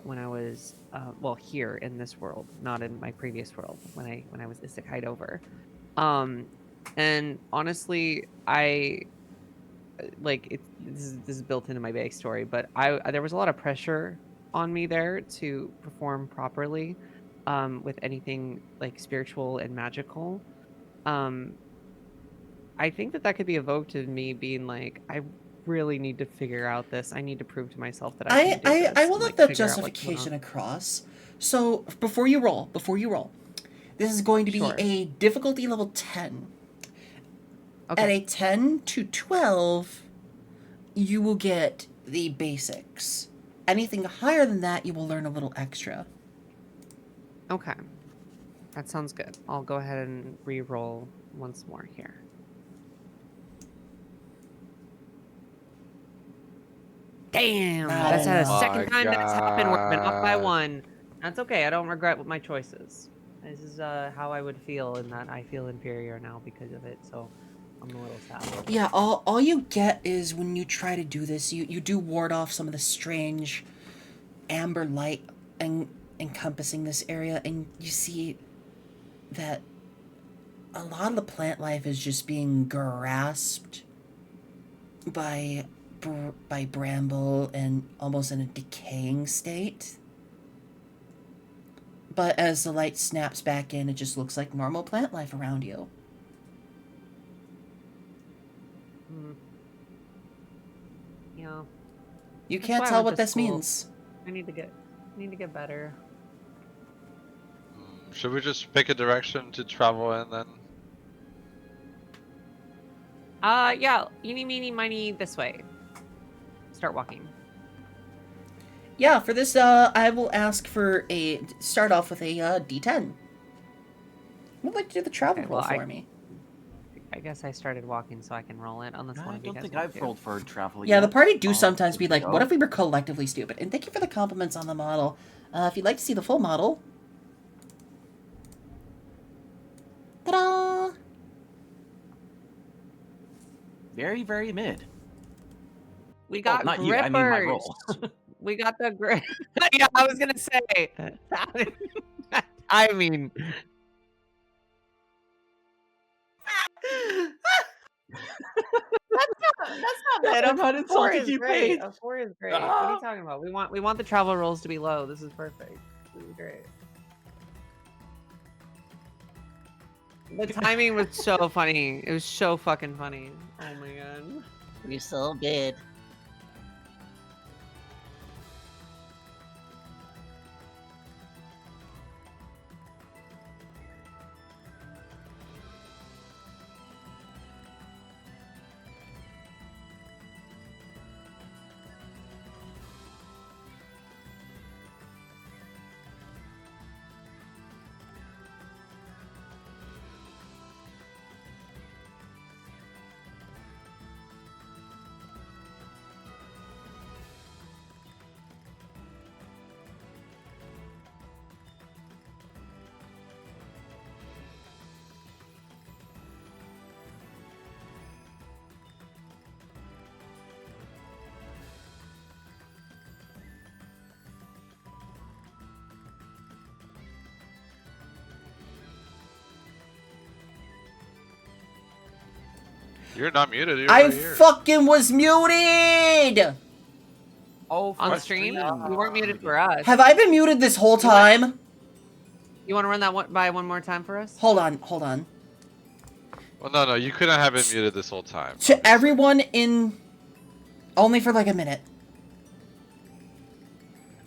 when I was well, here in this world, not in my previous world when I was isekai'd over. And honestly, I like this is built into my backstory, but there was a lot of pressure on me there to perform properly with anything like spiritual and magical. I think that could be evoked in me being like, I really need to figure out this. I need to prove to myself that I can do this. I will and, let like, that figure out what's going justification on. across. So before you roll, this is going to be Sure. a difficulty level 10. At Okay. a 10 to 12, you will get the basics. Anything higher than that, you will learn a little extra. Okay. That sounds good. I'll go ahead and re-roll once more here. Damn! That's the Oh second my time that's happened where I've been off by God. 1. That's okay. I don't regret my choices. This is how I would feel in that I feel inferior now because of it. So I'm a little sad. Yeah, all you get is when you try to do this, you do ward off some of the strange amber light encompassing this area, and you see that a lot of the plant life is just being grasped by bramble and almost in a decaying state. But as the light snaps back in, it just looks like normal plant life around you. Yeah. You That's can't why I tell went what to this school. means. I need to get better. Should we just pick a direction to travel in then? Yeah. Eeny, meeny, miny, this way. Start walking. Yeah, for this, I will ask for start off with a D10. Would like to do the travel Okay, roll well, for me. I guess I started walking so I can roll it unless one I of you don't guys think want I've to. rolled for travel Yeah, yet. the party do I'll sometimes be give it a like, go. what if we were collectively stupid? And thank you for the compliments on the model. If you'd like to see the full model. Ta-da! Very, very mid. We got not grippers. you, I mean my roll. We got the grip. Yeah, I was gonna say. I mean. That's not bad. I'm not A 4 insulting is you, great. Paige. A 4 is great. What are you talking about? We want the travel rolls to be low. This is perfect. This is great. The timing was so funny. It was so fucking funny. Oh my god. You're so good. You're not muted. You're I right here. fucking was muted! Oh, On for stream? stream? You weren't muted for us. Have I been muted this whole time? You want to run that by one more time for us? Hold on. Well, no, you couldn't have been muted this whole time. To everyone in... Only for like a minute.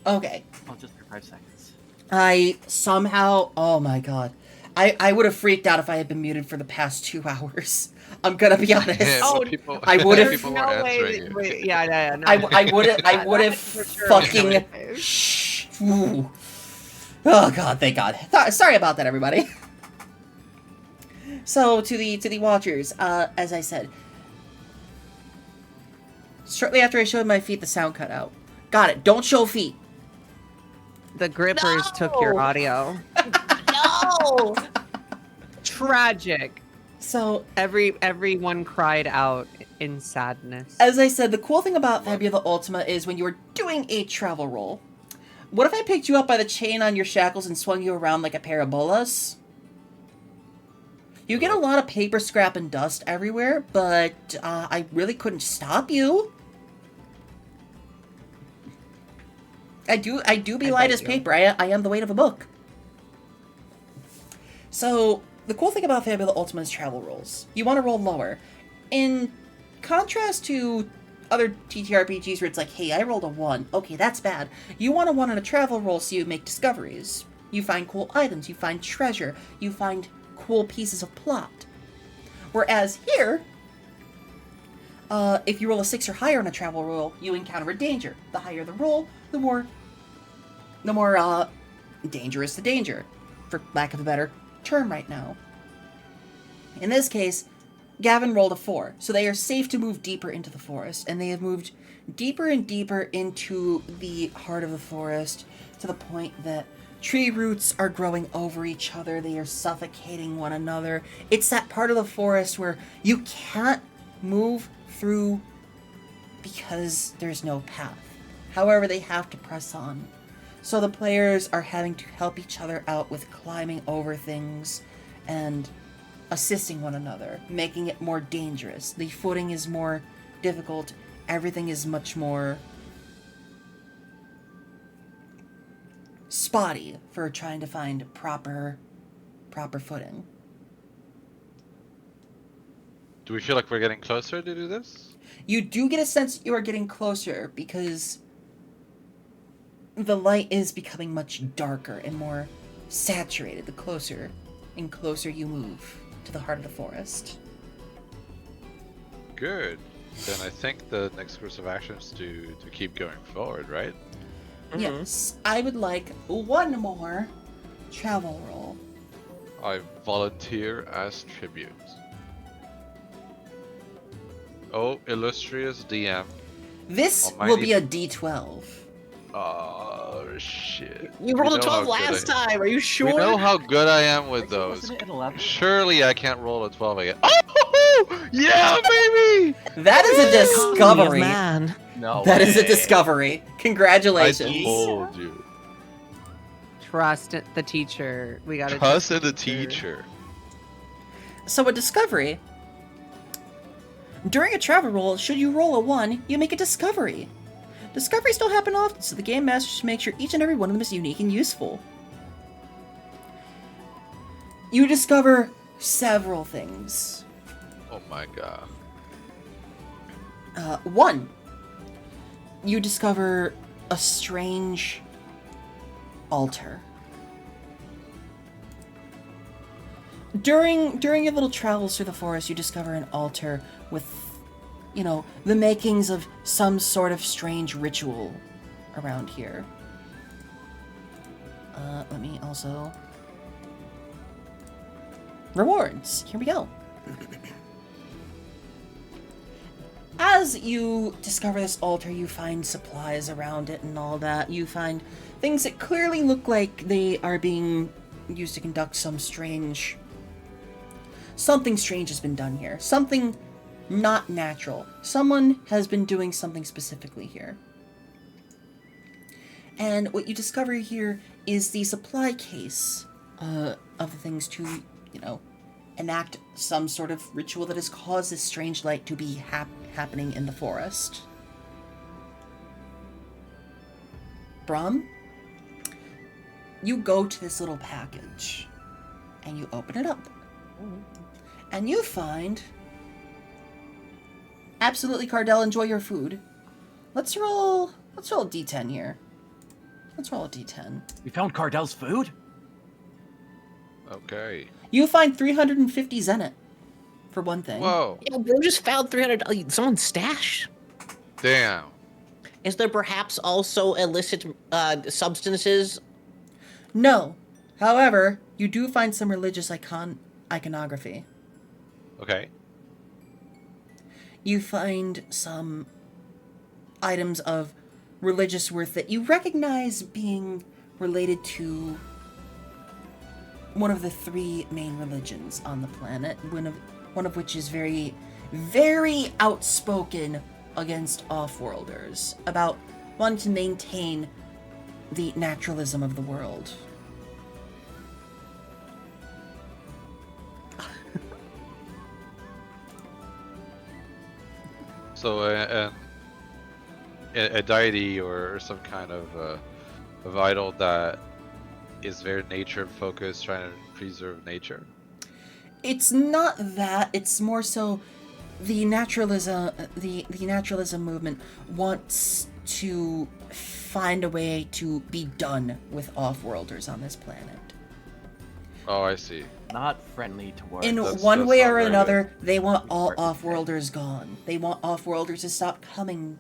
Okay. Oh, just for 5 seconds. I somehow... Oh my god. I would have freaked out if I had been muted for the past 2 hours. I'm gonna be honest. Yeah, Oh, well, people, I would've- people no weren't way. answering you. Wait, yeah. No. I would have For sure. fucking... Shh. Ooh. Oh god, thank god. Sorry about that, everybody. So, to the watchers, as I said, shortly after I showed my feet, the sound cut out. Got it. Don't show feet. The grippers took your audio. No! Tragic. So, Everyone cried out in sadness. as I said, the cool thing about Fabula Ultima is when you were doing a travel roll, what if I picked you up by the chain on your shackles and swung you around like a pair of bolas? You get a lot of paper scrap and dust everywhere, but I really couldn't stop you. I do be light as paper. I am the weight of a book. So, the cool thing about Fabula Ultima is travel rolls. You want to roll lower. In contrast to other TTRPGs where it's like, hey, I rolled a 1. Okay, that's bad. You want a 1 on a travel roll so you make discoveries. You find cool items, you find treasure, you find cool pieces of plot. Whereas here, if you roll a 6 or higher on a travel roll, you encounter a danger. The higher the roll, the more dangerous the danger, for lack of a better term right now. In this case, Gavin rolled a 4, so they are safe to move deeper into the forest, and they have moved deeper and deeper into the heart of the forest to the point that tree roots are growing over each other. They are suffocating one another. It's that part of the forest where you can't move through because there's no path. However, they have to press on. So the players are having to help each other out with climbing over things and assisting one another, making it more dangerous. The footing is more difficult. Everything is much more spotty for trying to find proper footing. Do we feel like we're getting closer to do this? You do get a sense you are getting closer because the light is becoming much darker and more saturated the closer and closer you move to the heart of the forest. Good. Then I think the next course of action is to keep going forward, right? Yes, I would like one more travel roll. I volunteer as tribute. Oh, illustrious DM. This will Almighty- be a D12. Oh, shit. You We rolled a know 12 how good last I- time. Are you sure? We know how good I am with those. Wasn't it at 11? Surely I can't roll a 12 again. Oh, yeah, baby! That is a discovery. Man. No. That is a way. discovery. I Congratulations. told you. Trust the teacher. We gotta Trust in the teacher. So a discovery. During a travel roll, should you roll a 1, you make a discovery. Discoveries don't happen often, so the game master should make sure each and every one of them is unique and useful. You discover several things. Oh my god. 1. You discover a strange altar. During your little travels through the forest, you discover an altar with, the makings of some sort of strange ritual around here. Let me also... Rewards. Here we go. As you discover this altar, you find supplies around it and all that. You find things that clearly look like they are being used to conduct some strange... Something strange has been done here. Something not natural. Someone has been doing something specifically here. And what you discover here is the supply case of the things to, enact some sort of ritual that has caused this strange light to be happening in the forest. Brum, you go to this little package and you open it up. And you find... Absolutely, Cardell, enjoy your food. Let's roll a d10 here. Let's roll a d10. We found Cardell's food? Okay. You find 350 zenit, for one thing. Whoa. Yeah, bro just found $300. Someone's stash. Damn. Is there perhaps also illicit substances? No. However, you do find some religious iconography. Okay. You find some items of religious worth that you recognize being related to one of the 3 main religions on the planet, one of which is very, very outspoken against off-worlders, about wanting to maintain the naturalism of the world. So, a deity or some kind of idol that is very nature focused, trying to preserve nature. It's not that. It's more so the naturalism. The naturalism movement wants to find a way to be done with off-worlders on this planet. Oh, I see. Not friendly towards... In That's- one that's way not or very another, they want all off-worlders gone. They want off-worlders to stop coming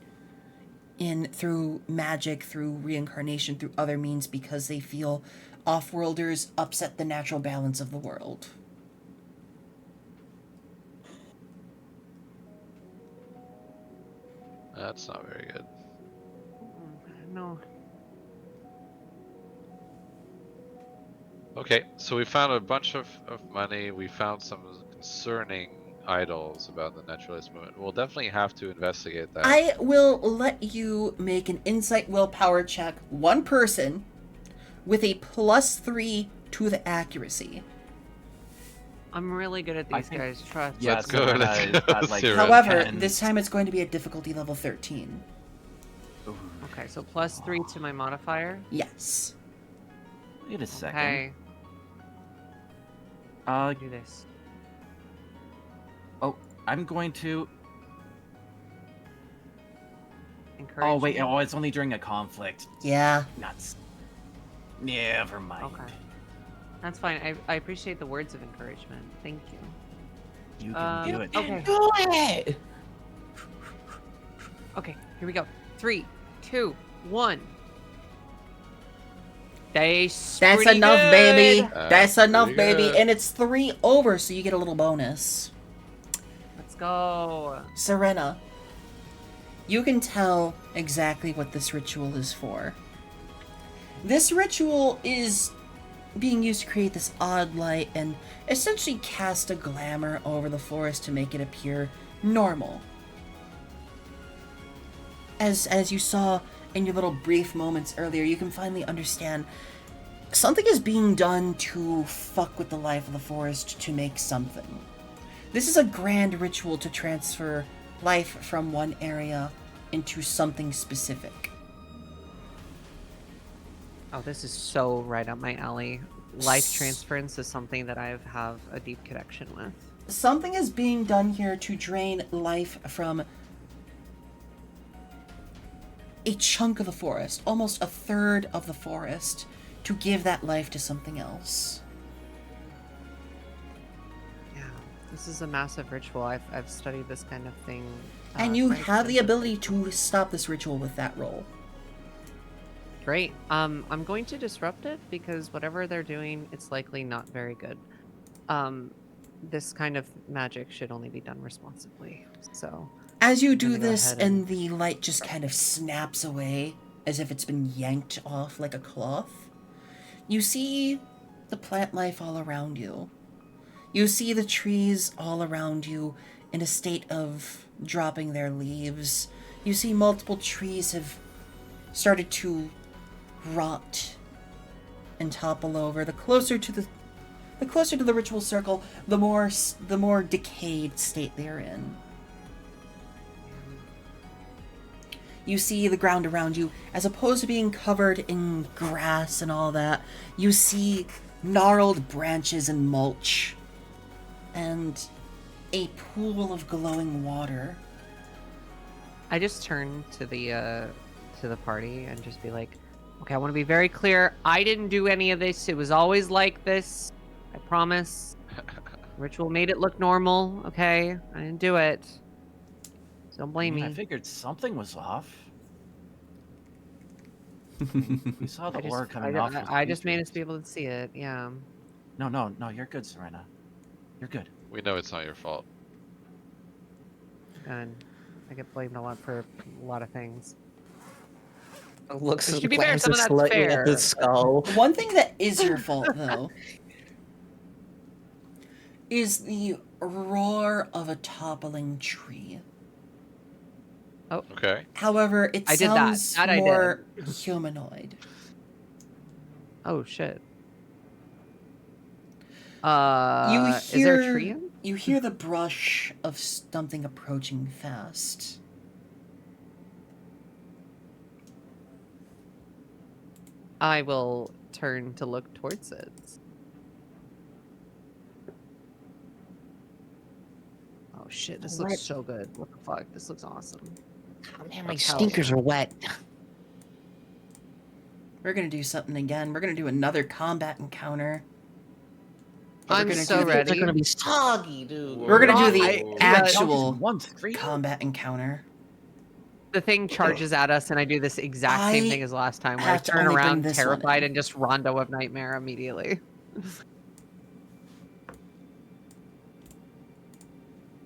in through magic, through reincarnation, through other means, because they feel off-worlders upset the natural balance of the world. That's not very good. No. Okay, so we found a bunch of money. We found some concerning idols about the naturalist movement. We'll definitely have to investigate that. I will let you make an insight willpower check, one person, with a +3 to the accuracy. I'm really good at I these think- guys. Trust. Yeah, Let's so go. then Let's I go, got, like, Cyril. However, 10. this time it's going to be a difficulty level 13. Ooh. Okay, so +3 to my modifier. Yes. Wait a second. Okay, do this. I'm going to. Encourage. Oh wait, me. oh, it's only during a conflict. Yeah. Nuts. Never mind. Okay. That's fine. I appreciate the words of encouragement. Thank you. You can do it. Okay. Do it! Okay, here we go. 3, 2, 1. That's That's pretty enough, good. baby. That's enough, pretty baby. good. And it's 3 over, so you get a little bonus. Let's go. Serena, you can tell exactly what this ritual is for. This ritual is being used to create this odd light and essentially cast a glamour over the forest to make it appear normal. As you saw in your little brief moments earlier, you can finally understand something is being done to fuck with the life of the forest to make something. This is a grand ritual to transfer life from one area into something specific. Oh, this is so right up my alley. Life transference is something that I have a deep connection with. Something is being done here to drain life from a chunk of the forest, almost a third of the forest, to give that life to something else. Yeah, this is a massive ritual. I've studied this kind of thing. And you quite have the extensively. ability to stop this ritual with that roll. Great. I'm going to disrupt it because whatever they're doing, it's likely not very good. This kind of magic should only be done responsibly. So, As you do gonna go this, ahead and and- the light just kind of snaps away as if it's been yanked off like a cloth, you see the plant life all around you. You see the trees all around you in a state of dropping their leaves. You see multiple trees have started to rot and topple over. The closer to the ritual circle, the more decayed state they're in. You see the ground around you, as opposed to being covered in grass and all that, you see gnarled branches and mulch, and a pool of glowing water. I just turn to the party and just be like, okay, I want to be very clear. I didn't do any of this. It was always like this. I promise. Ritual made it look normal. Okay, I didn't do it. So don't blame I me. figured something was off. We saw the I just, aura coming off. those I just made us creatures. be able to see it. Yeah. No, you're good, Serena. You're good. We know it's not your fault. And I get blamed a lot for a lot of things. Looks To be fair, some of that's slightly at fair. the skull. One thing that is your fault, though, is the roar of a toppling tree. Okay. However, it I did that. sounds That I did. more humanoid. Oh shit. You Is there a hear- tree in? You hear the brush of something approaching fast. I will turn to look towards it. Oh shit, this looks What? so good. What the fuck? This looks awesome. Oh, man, my That's how- sneakers are wet. We're gonna do something again. We're gonna do another combat encounter. But I'm we're gonna so do the- ready. They're gonna be soggy, dude. We're gonna do the Whoa. actual One street. combat encounter. The thing charges at us, and I do this exact same I thing as last time, where I have to turn only bring around this one terrified in. and just Rondo of Nightmare immediately.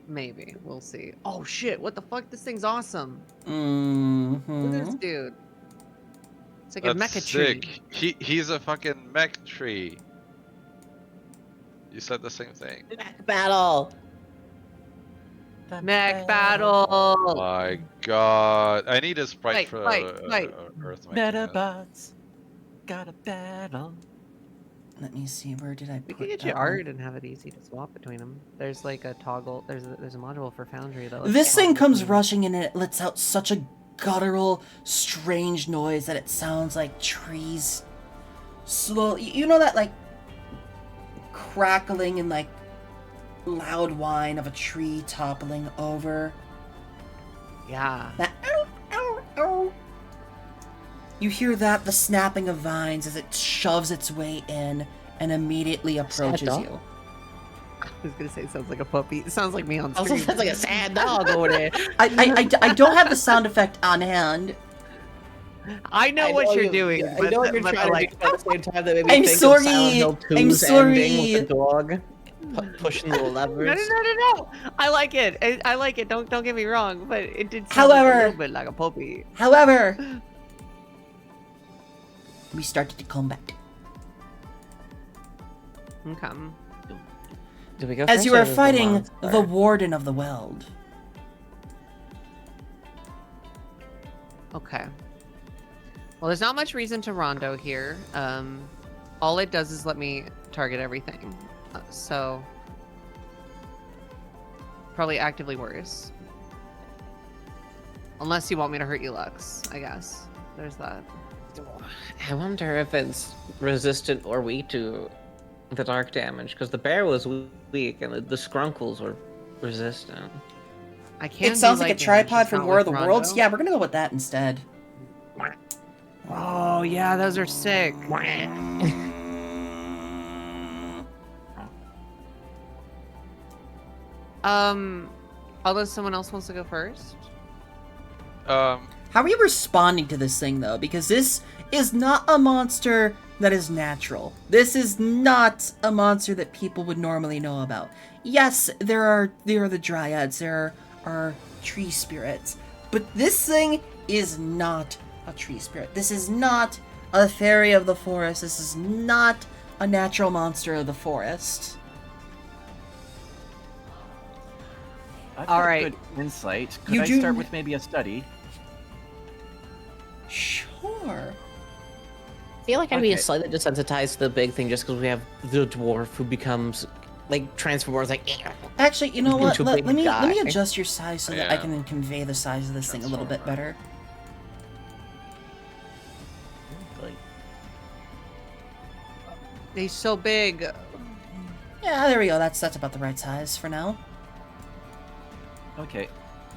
Maybe. We'll see. Oh shit, what the fuck? This thing's awesome. Mm-hmm. Look at this dude. It's like a That's mecha sick. tree. He's a fucking mech tree. You said the same thing. Mech battle. Mech battle! My god. I need a sprite for fight. Earth Metabots. Got a battle. Let me see, where did I We put could get that you one? art and have it easy to swap between them. There's like a toggle. There's a module for Foundry that. lets This you thing toggle comes between- rushing in and it lets out such a guttural, strange noise that it sounds like trees slowly. You know that like crackling and like loud whine of a tree toppling over? Yeah. That ow, ow, ow. You hear that, the snapping of vines as it shoves its way in and immediately approaches dog. you. I was gonna say it sounds like a puppy. It sounds like me on Also screen. sounds like a sad dog over there. I don't have the sound effect on hand. I know what you're doing. I know what you're but trying like, to do, but at the same time that made me I'm think sorry, of Silent Hill I'm 2's sorry. ending with the dog pushing the no, levers. no. I like it. I like it. Don't get me wrong, but it did sound However- like a little bit like a puppy. However, we started to combat. Okay. Do we go As first you or are does the fighting monster? the Warden of the Weld. Okay. Well, there's not much reason to rondo here. All it does is let me target everything. So probably actively worse. Unless you want me to hurt you, Lux, I guess. There's that. I wonder if it's resistant or weak to the dark damage, because the bear was weak and the scrunkles were resistant. I can't. It sounds do like a light damage, tripod just from not War of with the rondo. Worlds. Yeah, we're gonna go with that instead. Oh yeah, those are sick. Although someone else wants to go first. How are you responding to this thing, though? Because this is not a monster that is natural. This is not a monster that people would normally know about. Yes, there are the dryads, there are tree spirits, but this thing is not a tree spirit. This is not a fairy of the forest. This is not a natural monster of the forest. I've All got right. good insight. Could You I do- start with maybe a study? Sure. I feel like I'd be Okay. slightly desensitized to the big thing just because we have the dwarf who becomes like transforms like Actually, you know what? Into a Let big me guy. adjust your size so that I Yeah. can convey the size of this thing a little bit better. He's so big. Yeah, there we go. That's about the right size for now. Okay.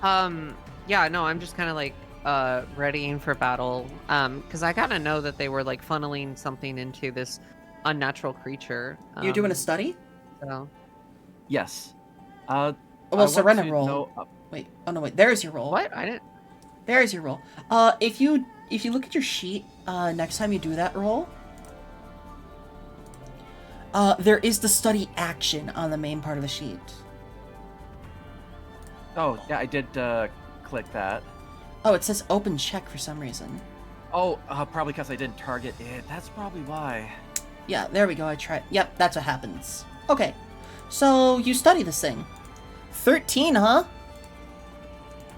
Yeah, no, I'm just kind of like readying for battle. Because I kind of know that they were like funneling something into this unnatural creature. You're doing a study? So Yes. Oh, I well, want Serena to roll. know- Wait. Oh no, wait. There's your roll. what? I didn't. There's your roll. If you look at your sheet, next time you do that roll, there is the study action on the main part of the sheet. Oh, yeah, I did click that. Oh, it says open check for some reason. Oh, probably because I didn't target it. That's probably why. Yeah, there we go. I tried. Yep, that's what happens. Okay, so you study this thing. 13, huh?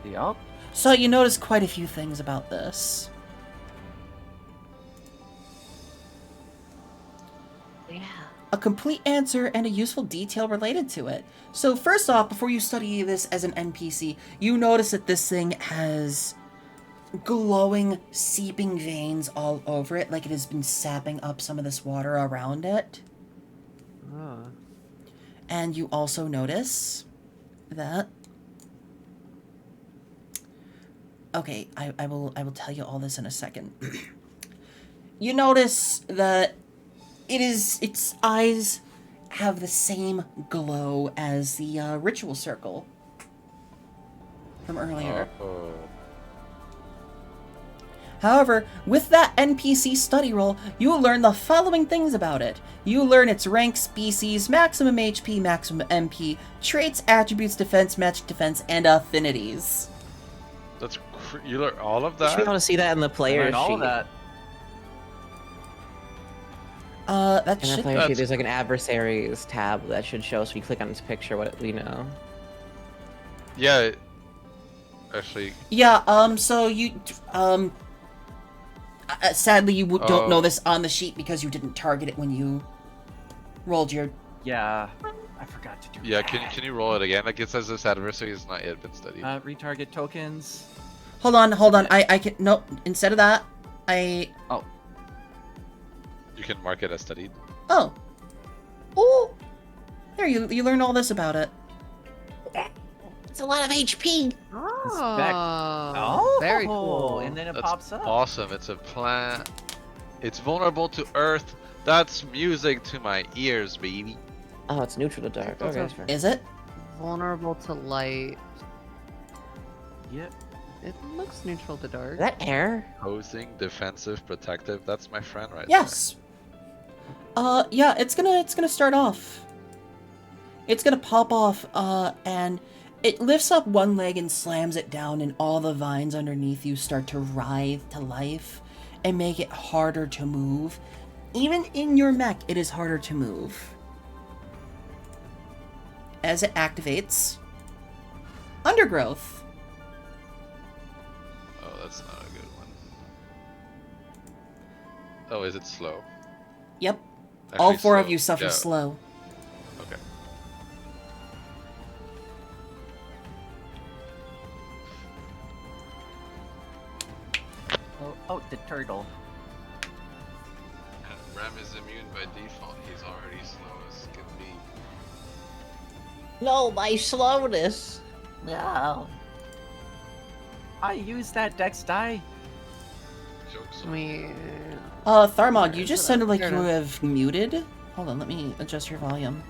Yup. So you notice quite a few things about this. yeah. A complete answer and a useful detail related to it. So first off, before you study this as an NPC, you notice that this thing has glowing, seeping veins all over it, like it has been sapping up some of this water around it. Oh. And you also notice that... Okay, I will tell you all this in a second. You notice that its eyes have the same glow as the ritual circle from earlier. Oh. However, with that NPC study roll, you will learn the following things about it. You learn its rank, species, maximum HP, maximum MP, traits, attributes, defense, magic defense, and affinities. That's you learn all of You that. should be able to see that in the player Learn all sheet. of that. That In the should... player That's- sheet, there's like an adversaries tab that should show. So you click on its picture, what we know. Yeah. Actually, Yeah, so you, sadly you don't know Oh. this on the sheet because you didn't target it when you rolled your... Yeah, I forgot to do yeah. that. Can you roll it again? Like it says this adversary has not yet been studied. Retarget tokens. Hold on, I can... No, instead of that, You can mark it as studied. Oh. Oh! There, you learn all this about it. It's a lot of HP. Oh, very cool. And then it That's pops up. awesome. It's a plant. It's vulnerable to earth. That's music to my ears, baby. Oh, it's neutral to dark. Okay, that's fair. Is it? Vulnerable to light. Yep. It looks neutral to dark. Is that air? Opposing, defensive, protective. That's my friend right Yes. Yeah, it's gonna start off. It's gonna pop off, and it lifts up one leg and slams it down, and all the vines underneath you start to writhe to life and make it harder to move. Even in your mech, it is harder to move. As it activates, undergrowth. there. Oh, that's not a good one. Oh, is it slow? Yep. All Actually, four of slow. you suffer Yeah, slow. Okay. Oh, the turtle. And Rem is immune by default. He's already slow as can be. No, my slowness. No. I used that dex die. Jokes on We. Tharmog, you Fair just enough, sounded like fair you enough. have muted. Hold on, let me adjust your volume.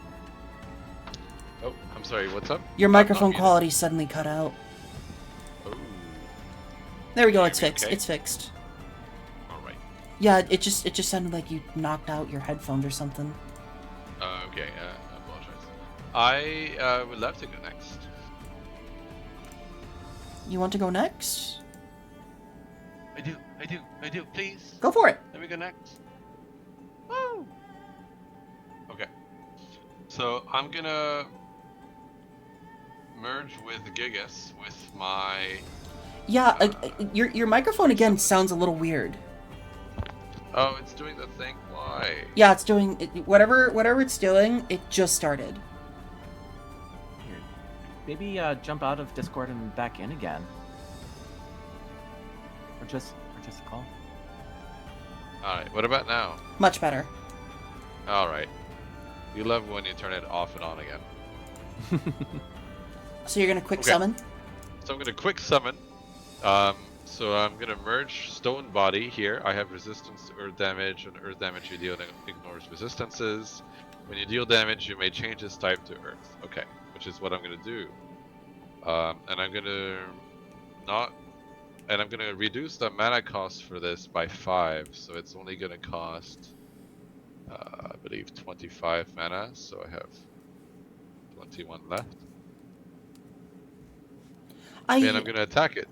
Oh, I'm sorry. What's up? Your I'm not microphone muted. quality suddenly cut out. Oh, There we go, Can you it's hear me fixed. okay? It's fixed. all right. Yeah, it just sounded like you knocked out your headphones or something. Okay. I apologize. I would love to go next. You want to go next? I do. Please. Go for it. Let me go next. Woo! Okay. So I'm gonna merge with Gigas with my. Yeah, your microphone again sounds a little weird. Oh, it's doing the thing. Why? Yeah, it's doing whatever it's doing. It just started. Here. Maybe jump out of Discord and back in again. Or just call. All right. What about now? Much better. All right. You love when you turn it off and on again. So you're gonna quick Okay. summon. So I'm gonna quick summon. So I'm gonna merge Stone Body here. I have resistance to earth damage, and earth damage you deal ignores resistances. When you deal damage, you may change its type to earth. Okay, which is what I'm gonna do. And I'm gonna reduce the mana cost for this by 5, so it's only gonna cost, I believe 25 mana. So I have 21 left. And I'm gonna attack it.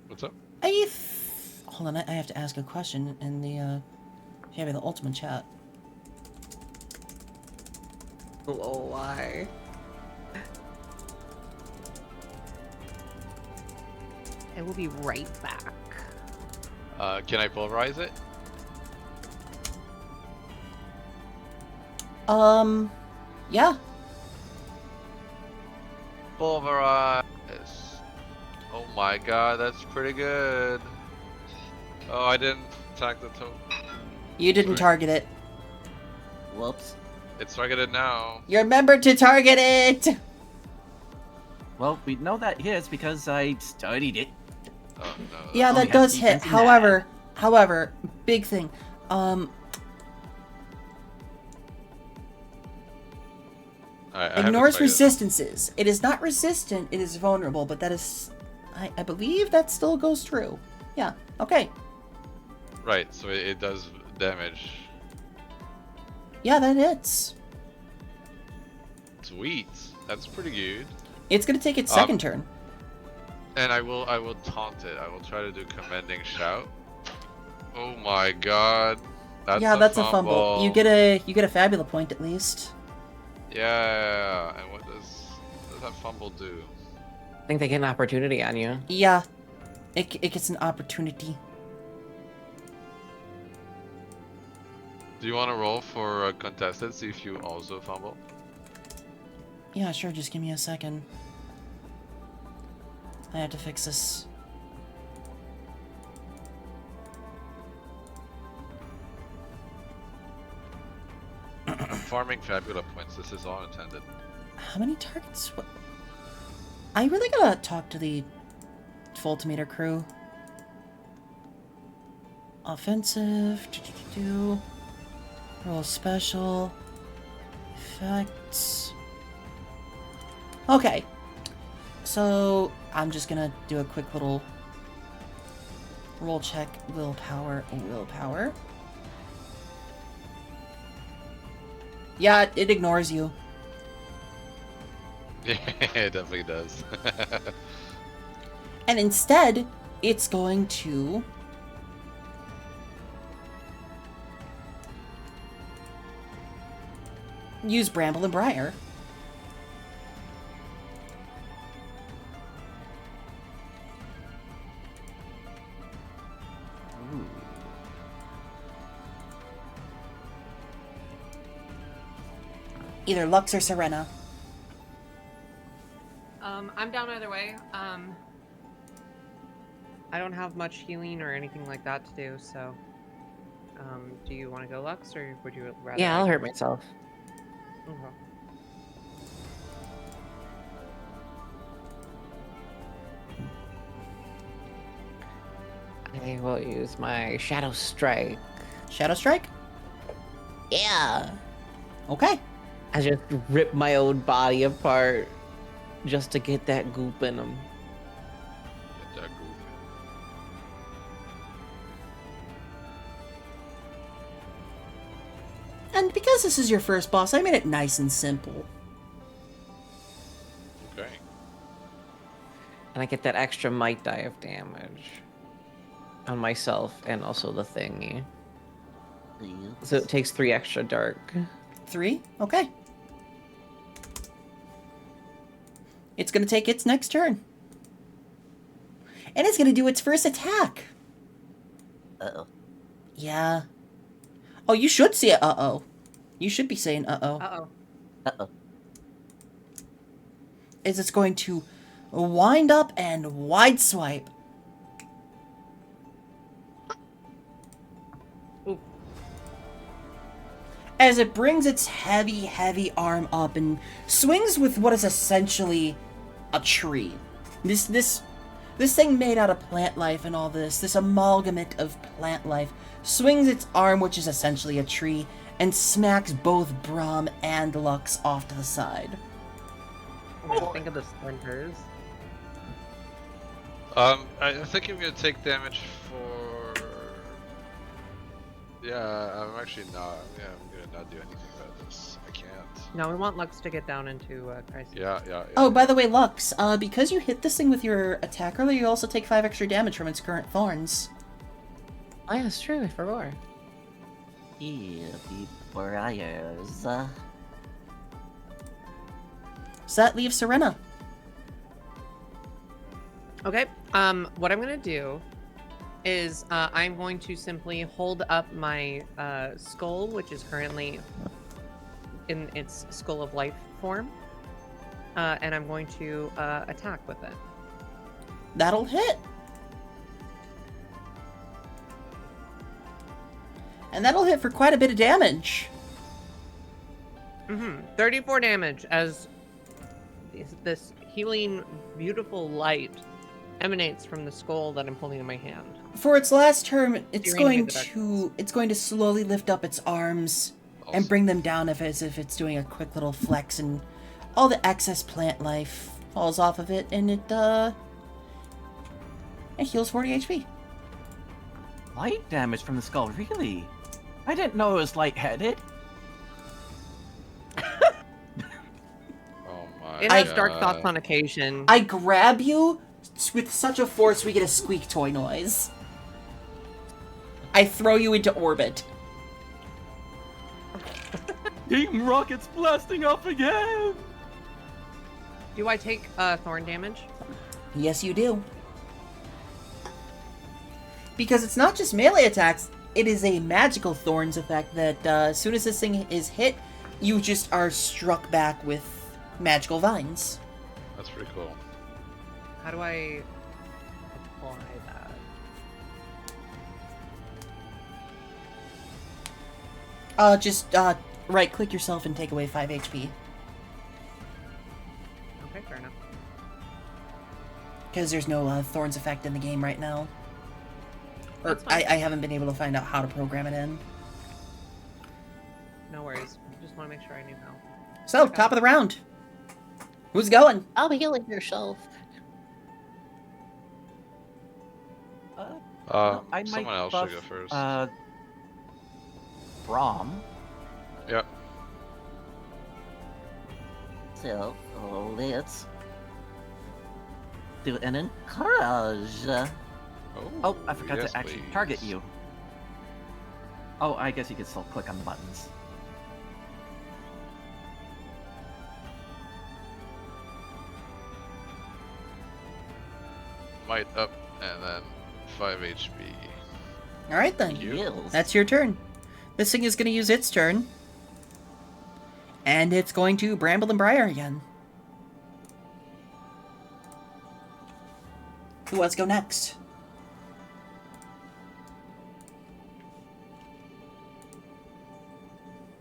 What's up? Hold on, I have to ask a question in the the ultimate chat. Oh, why? I will be right back. Can I pulverize it? Yeah. Pulverize. Oh my god, that's pretty good. Oh, I didn't attack the token. You didn't Sorry. target it. Whoops. It's targeted now. You remembered to target it! Well, we know that hits because I studied it. Oh no. Yeah, only that has does hit. defense in that. However, big thing. Alright, I haven't Ignores tried it. resistances. It is not resistant, it is vulnerable, but that is... I believe that still goes through. Yeah, okay. Right, so it does damage. Yeah, that hits. Sweet. That's pretty good. It's gonna take its second turn. And I will taunt it. I will try to do commanding shout. Oh my god. That's a fumble. You get a fabula point at least. Yeah, and what does that fumble do? I think they get an opportunity on you. Yeah, it gets an opportunity. Do you want to roll for a contested, see if you also fumble? Yeah, sure, just give me a second. I have to fix this. Farming fabula points, this is all intended. How many targets? What? I really gotta talk to the Voltimeter crew. Offensive. Roll special. Effects. Okay. So, I'm just gonna do a quick little roll check. Willpower. Yeah, it ignores you. Yeah, it definitely does. And instead, it's going to use Bramble and Briar. Either Lux or Serena. I'm down either way. I don't have much healing or anything like that to do, so do you want to go Lux, or would you rather? Yeah, I'll hurt myself. Okay. I will use my Shadow Strike. Shadow Strike? Yeah. Okay. I just rip my own body apart just to get that goop in them. Get that goop. And because this is your first boss, I made it nice and simple. Okay. And I get that extra might die of damage on myself and also the thingy. So it takes 3 extra dark. 3? Okay. It's gonna take its next turn. And it's gonna do its first attack. Uh-oh. Yeah. Oh, you should see it. Uh-oh. You should be saying uh-oh. Uh-oh. Uh-oh. Is it's going to wind up and wide swipe. Ooh. As it brings its heavy, heavy arm up and swings with what is essentially a tree. This thing made out of plant life and all this amalgamate of plant life, swings its arm, which is essentially a tree, and smacks both Braum and Lux off to the side. Think of the splinters. I think I'm gonna take damage for. Yeah, I'm actually not. Yeah, I'm gonna not do anything about this. I can't. No, we want Lux to get down into crisis. Yeah. Oh, by the way, Lux, because you hit this thing with your attack earlier, you also take 5 extra damage from its current thorns. Oh yeah, that's true, I forgot. Yeah, the briars. So that leaves Serena. Okay. What I'm gonna do is I'm going to simply hold up my skull, which is currently in its skull of life form, and I'm going to attack with it. That'll hit. And that'll hit for quite a bit of damage. 34 damage as this healing, beautiful light emanates from the skull that I'm holding in my hand. For its last turn, it's Steering going to slowly lift up its arms and bring them down as if it's doing a quick little flex, and all the excess plant life falls off of it, and it heals 40 HP. light damage from the skull, really? I didn't know it was lightheaded. Oh my It I- has dark thoughts on occasion. I grab you with such a force we get a squeak toy noise. I throw you into orbit. Team Rocket's blasting off again! Do I take thorn damage? Yes, you do. Because it's not just melee attacks, it is a magical thorns effect that as soon as this thing is hit, you just are struck back with magical vines. That's pretty cool. How do I apply that? Just right-click yourself and take away 5 HP. Okay, fair enough. Because there's no thorns effect in the game right now. Or That's fine. I haven't been able to find out how to program it in. No worries. Just want to make sure I knew how. So, top of the round. Who's going? I'll be healing yourself. I might Someone else buff, should go first. Braum. Yep. So, let's do an encourage. Oh, I forgot yes, to actually please. target you. Oh, I guess you can still click on the buttons. Might up and then 5 HP. Alright then. Yes. That's your turn. This thing is going to use its turn. And it's going to Bramble and Briar again. Who wants to go next?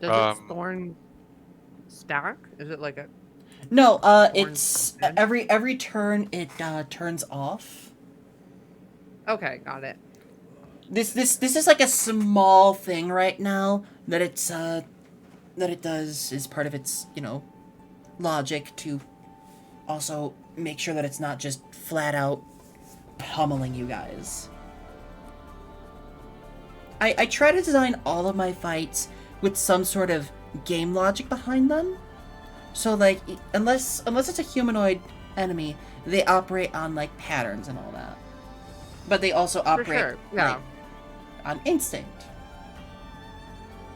Does its thorn stack? Is it like a... No, Thorns it's dead? every turn it turns off. Okay, got it. This is like a small thing right now that it's that it does is part of its, logic to also make sure that it's not just flat out pummeling you guys. I try to design all of my fights with some sort of game logic behind them. So like unless it's a humanoid enemy, they operate on like patterns and all that. But they also operate For sure, yeah. like, on instinct.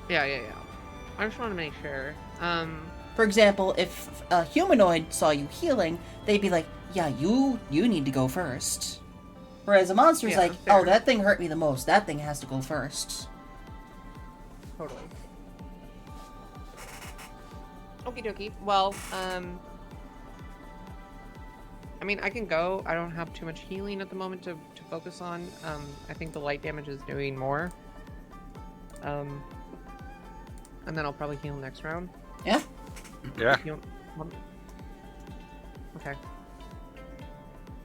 Yeah. I just want to make sure. For example, if a humanoid saw you healing, they'd be like, "Yeah, you need to go first." Whereas a monster's Yeah, like, fair. "Oh, that thing hurt me the most. That thing has to go first." Totally. Okie dokie. Well, I mean, I can go. I don't have too much healing at the moment to focus on. I think the light damage is doing more. And then I'll probably heal next round. Yeah. Yeah. Heal- Okay.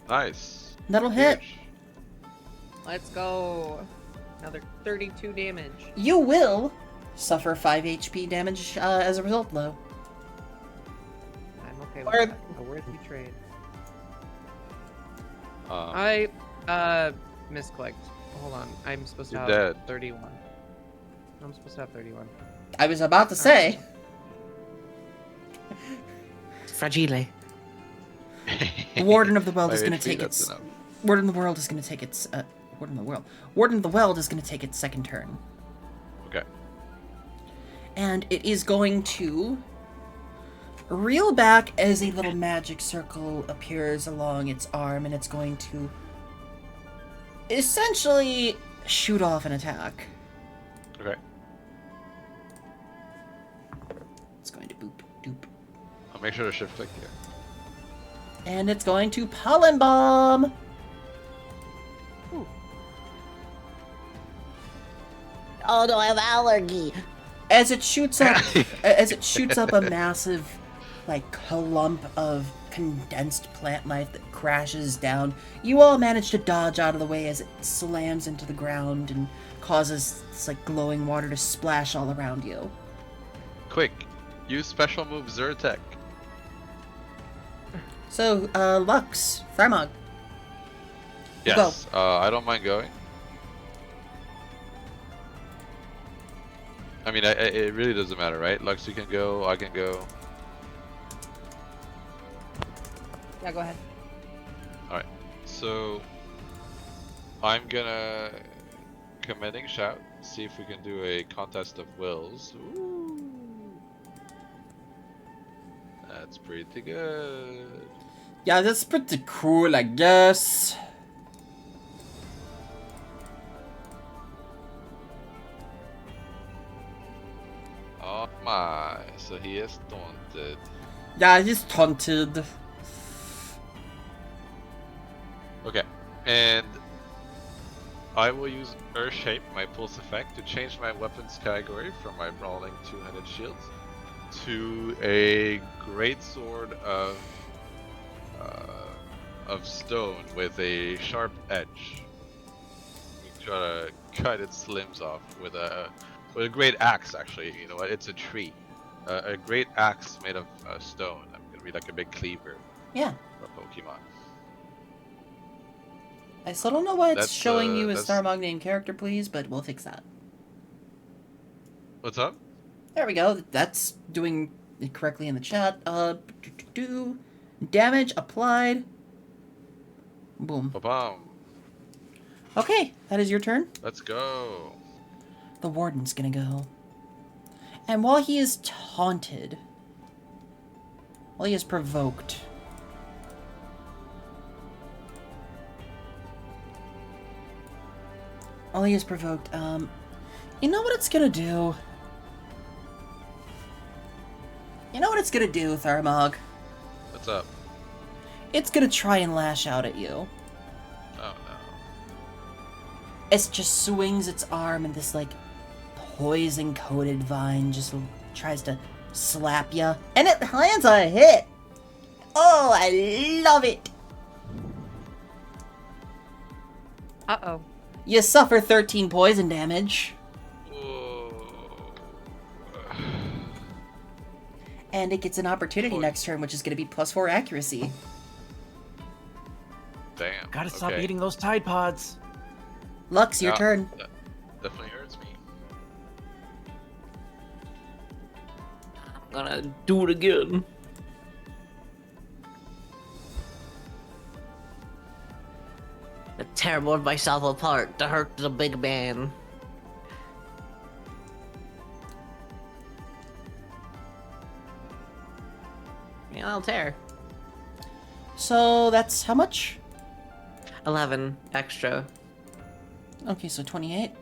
Nice. That'll hit. Huge. Let's go. Another 32 damage. You will suffer 5 HP damage as a result, though. I'm okay Or- with that. A worthy trade. I misclicked. Hold on. I'm supposed to You're have dead. 31. I'm supposed to have 31. I was about to say. Fragile. Warden of the World is 5 going to HP, take that's its. enough. Warden of the World is going to take its. Warden of the World. Warden of the World is going to take its second turn. Okay. And it is going to reel back as a little magic circle appears along its arm, and it's going to essentially shoot off an attack. Okay. It's going to boop, doop. I'll make sure to shift click here. And it's going to Pollen Bomb! Oh no, I have allergy. As it shoots up a massive like clump of condensed plant life that crashes down, you all manage to dodge out of the way as it slams into the ground and causes this like glowing water to splash all around you. Quick, use special move Zyrtec. So, Lux, Tharmog. Yes. I don't mind going. I mean, it really doesn't matter, right? Lux, you can go, I can go. Yeah, go ahead. Alright, so I'm gonna commending shout, see if we can do a contest of wills. Ooh. That's pretty good. Yeah, that's pretty cool, I guess. Oh my, so he is taunted. Yeah, he's taunted. Okay, and I will use Earth Shape, my pulse effect, to change my weapons category from my brawling two-handed shields to a great sword of stone with a sharp edge. We try to cut its limbs off with a great axe. Actually, you know what? It's a tree, a great axe made of stone. I'm gonna be like a big cleaver. Yeah. For a Pokemon. I still don't know why it's That's, showing you a that's- Starmog named character, please, but we'll fix that. What's up? There we go. That's doing it correctly in the chat. Damage applied. Boom. Ba-bum. Okay, that is your turn. Let's go. The warden's gonna go. And while he is taunted, while he is provoked, you know what it's gonna do? You know what it's gonna do, Tharmog? What's up? It's gonna try and lash out at you. Oh no. It just swings its arm and this, like, poison-coated vine just tries to slap ya. And it lands a hit! Oh, I love it! Uh-oh. You suffer 13 poison damage. Whoa. And it gets an opportunity next turn, which is going to be +4 accuracy. Damn. Gotta stop okay. eating those Tide Pods. Lux, your Yeah, turn. that definitely hurts me. I'm gonna do it again. To tear myself apart to hurt the big man. Yeah, I'll tear. So that's how much? 11 extra. Okay, so 28.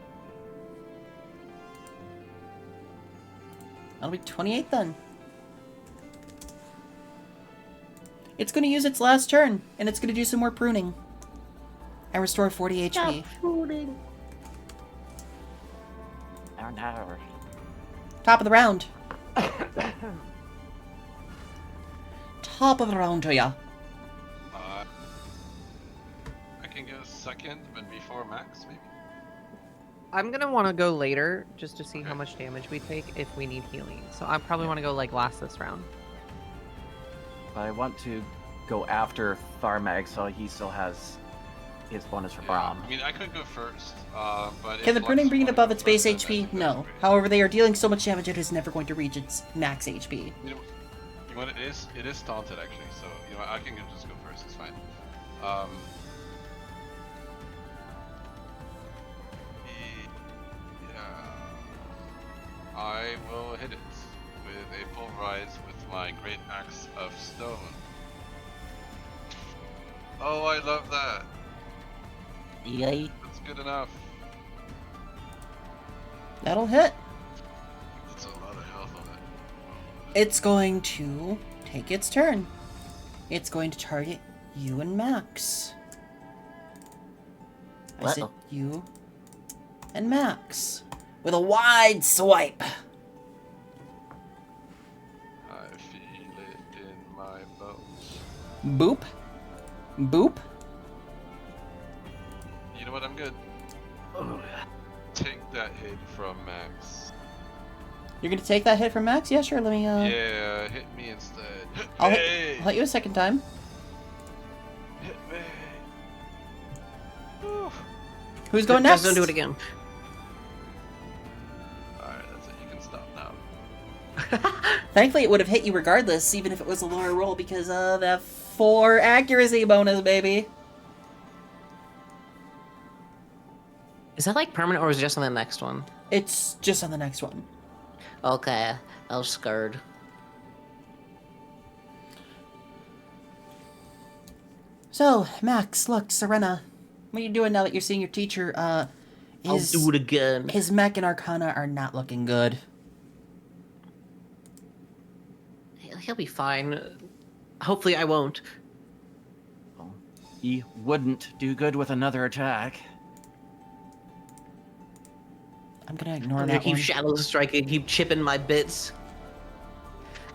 That'll be 28 then. It's going to use its last turn, and it's going to do some more pruning. And restore 40 HP. Oh no. Top of the round. Top of the round to ya. I can go second, but before max, maybe? I'm gonna want to go later just to see how much damage we take if we need healing. So I probably want to go like last this round. I want to go after Tharmag so he still has his bonus for Braum. I mean, I could go first, but... Can the if pruning Lux bring it wanna above go its base first, then HP? that's No. great. However, they are dealing so much damage it is never going to reach its max HP. You know what, it is taunted actually, so you know what, I can just go first, it's fine. Yeah, I will hit it with a pulverize with my great axe of stone. Oh, I love that. Yay. That's good enough. That'll hit. That's a lot of health on it. It's going to take its turn. It's going to target you and Max. I said Uh-oh. you and Max. With a wide swipe. I feel it in my bones. Boop. Boop. You know what? I'm good. Take that hit from Max. You're going to take that hit from Max? Yeah, sure. Let me, Yeah, hit me instead. I'll Hey! hit you a second time. Hit me. Whew. Who's going Guys, next? don't do it again. Alright, that's it. You can Thankfully, it would have hit you regardless, even if it was a lower roll, because of that 4 accuracy bonus, baby. Is that like permanent or is it just on the next one? It's just on the next one. Okay, I was scared. So, Max, look, Serena, what are you doing now that you're seeing your teacher? I'll do it again. His mech and Arcana are not looking good. He'll be fine. Hopefully I won't. Well, he wouldn't do good with another attack. I'm gonna ignore I'm gonna that keep one. shadow striking, keep chipping my bits.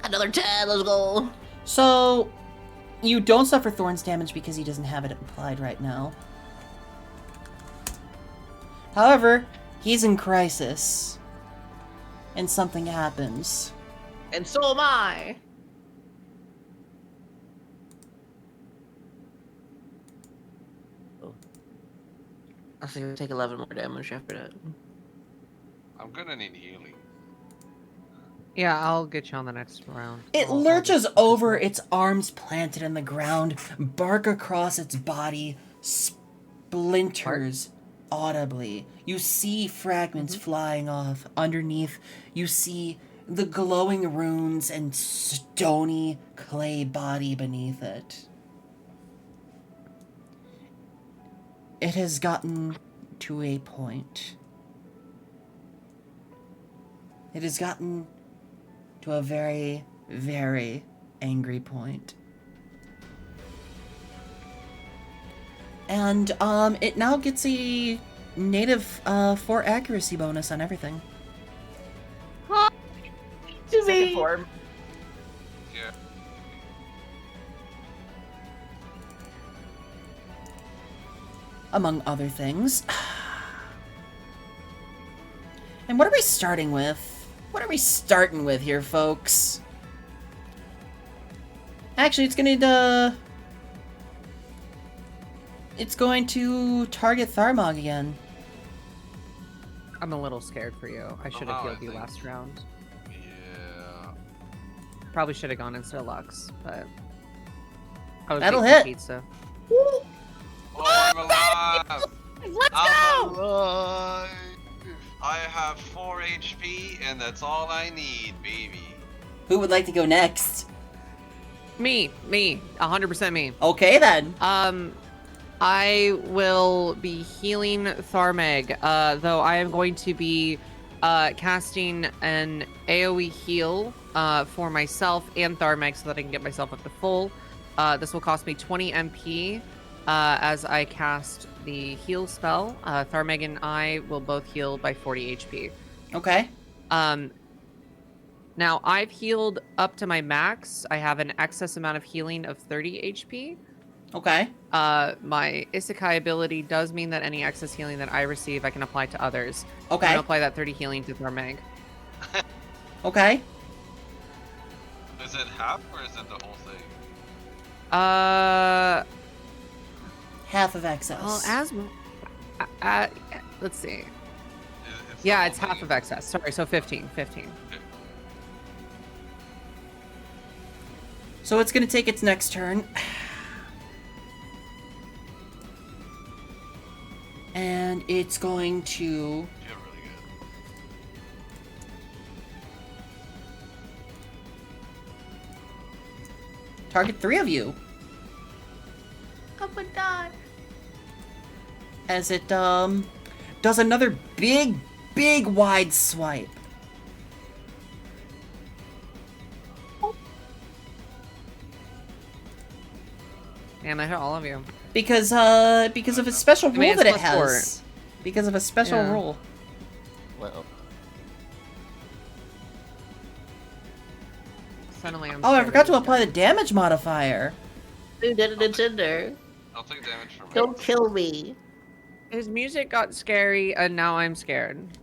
Another 10, let's go. So, you don't suffer Thorns damage because he doesn't have it applied right now. However, he's in crisis. And something happens. And so am I. I think we'll take 11 more damage after that. I'm gonna need healing. Yeah, I'll get you on the next round. It I'll lurches just- over, its arms planted in the ground, bark across its body, splinters audibly. You see fragments flying off. Underneath, you see the glowing runes and stony clay body beneath it. It has gotten to a point. It has gotten to a very, very angry point. And it now gets a native 4 accuracy bonus on everything. Second form. Yeah. Among other things. And what are we starting with? What are we starting with here, folks? Actually, it's going to target Tharmog again. I'm a little scared for you. I should have Somehow, I healed you think- last round. Yeah. Probably should have gone instead of Lux, but I was That'll beating hit. Pizza. Oh, I'm alive! Let's I'm go! alive! I have 4 HP, and that's all I need, baby. Who would like to go next? Me, 100% me. Okay, then. I will be healing Tharmag, though I am going to be casting an AoE heal for myself and Tharmag so that I can get myself up to full. This will cost me 20 MP as I cast the heal spell. Tharmag and I will both heal by 40 HP. Okay. Now, I've healed up to my max. I have an excess amount of healing of 30 HP. Okay. My Isekai ability does mean that any excess healing that I receive, I can apply to others. I'm Okay. gonna apply that 30 healing to Tharmag. Okay. Is it half, or is it the whole thing? Half of excess. Well, let's see. It's the Yeah, whole it's half thing? of excess. Sorry, so 15. So it's going to take its next turn. And it's going to You're really good. target 3 of you. Oh my god. As it does another big wide swipe. Damn, I hit all of you. Because of a special I mean, rule it's that it +4. has. Because of a special Yeah. rule. Well, Suddenly I'm Oh, I scared forgot of to this apply guy. the damage modifier. who did it? It's in there. I'll take damage from it. Don't kill me. His music got scary, and now I'm scared.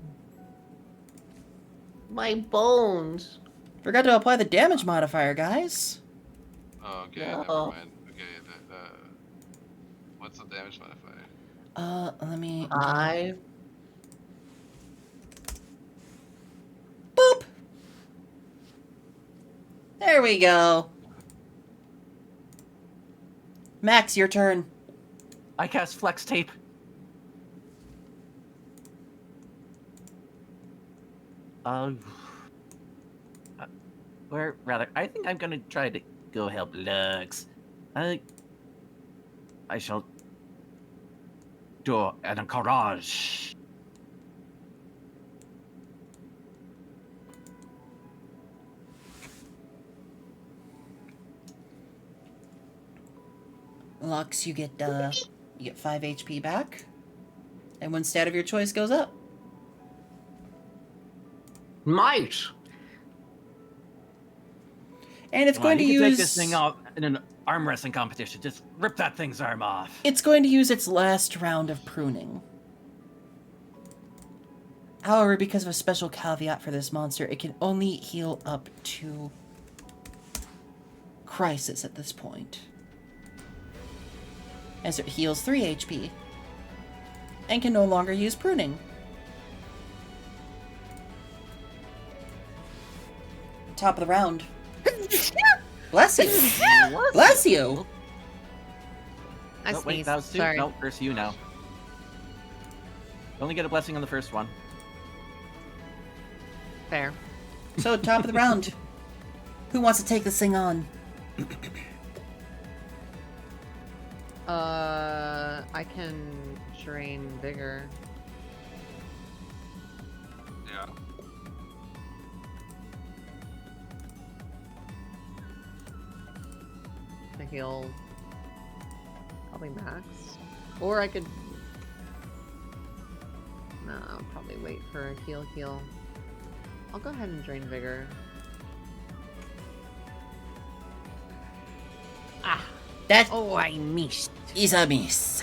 My bones. Forgot to apply the damage modifier, guys. Oh, okay, No. never mind. Okay, what's the damage modifier? Let me... 5. Boop! There we go. Max, your turn. I cast Flex Tape. Or rather, I think I'm gonna try to go help Lux. I shall do an encourage. Lux, you get 5 HP back, and one stat of your choice goes up. Might. And it's going to you can use take this thing off in an arm wrestling competition. Just rip that thing's arm off. It's going to use its last round of pruning. However, because of a special caveat for this monster, it can only heal up to Crisis at this point, as it heals 3 HP, and can no longer use pruning. Top of the round. Bless you. Bless you. I Oh, wait, sneezed. that was two? Sorry. No, first you now. You only get a blessing on the first one. Fair. So, top of the round. Who wants to take this thing on? I can drain vigor. Yeah. To heal probably max. Or I could no, I'll probably wait for a heal. I'll go ahead and drain vigor. That Oh, I missed. is a miss.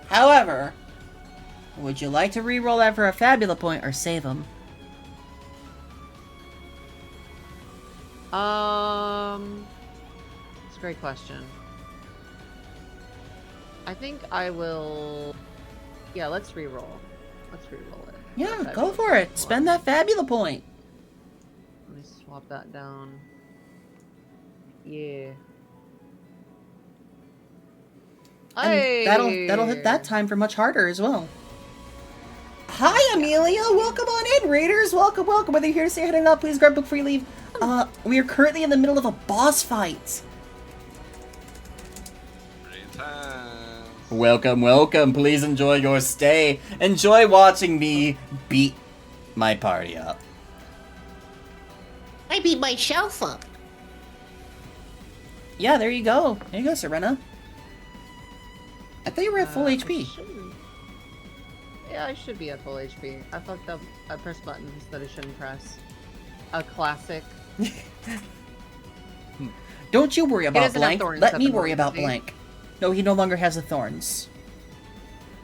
However, would you like to re-roll that for a Fabula point or save them? It's a great question. I think I will. Yeah, let's re-roll. Let's re-roll it. Yeah, Okay, go for it. Spend that Fabula point. Let me swap that down. Yeah. And that'll hit that time for much harder as well. Hi, Amelia. Welcome on in, Raiders. Welcome. Whether you're here to say hi or not, please grab a book before you leave. We are currently in the middle of a boss fight. Pretty intense. Welcome. Please enjoy your stay. Enjoy watching me beat my party up. I beat myself up. Yeah, there you go. There you go, Serena. I thought you were at full HP. Yeah, I should be at full HP. I fucked up. I pressed buttons that I shouldn't press. A classic. Don't you worry about doesn't have Blank. thorns Let at me the worry moment, about does he? Blank. No, he no longer has the thorns.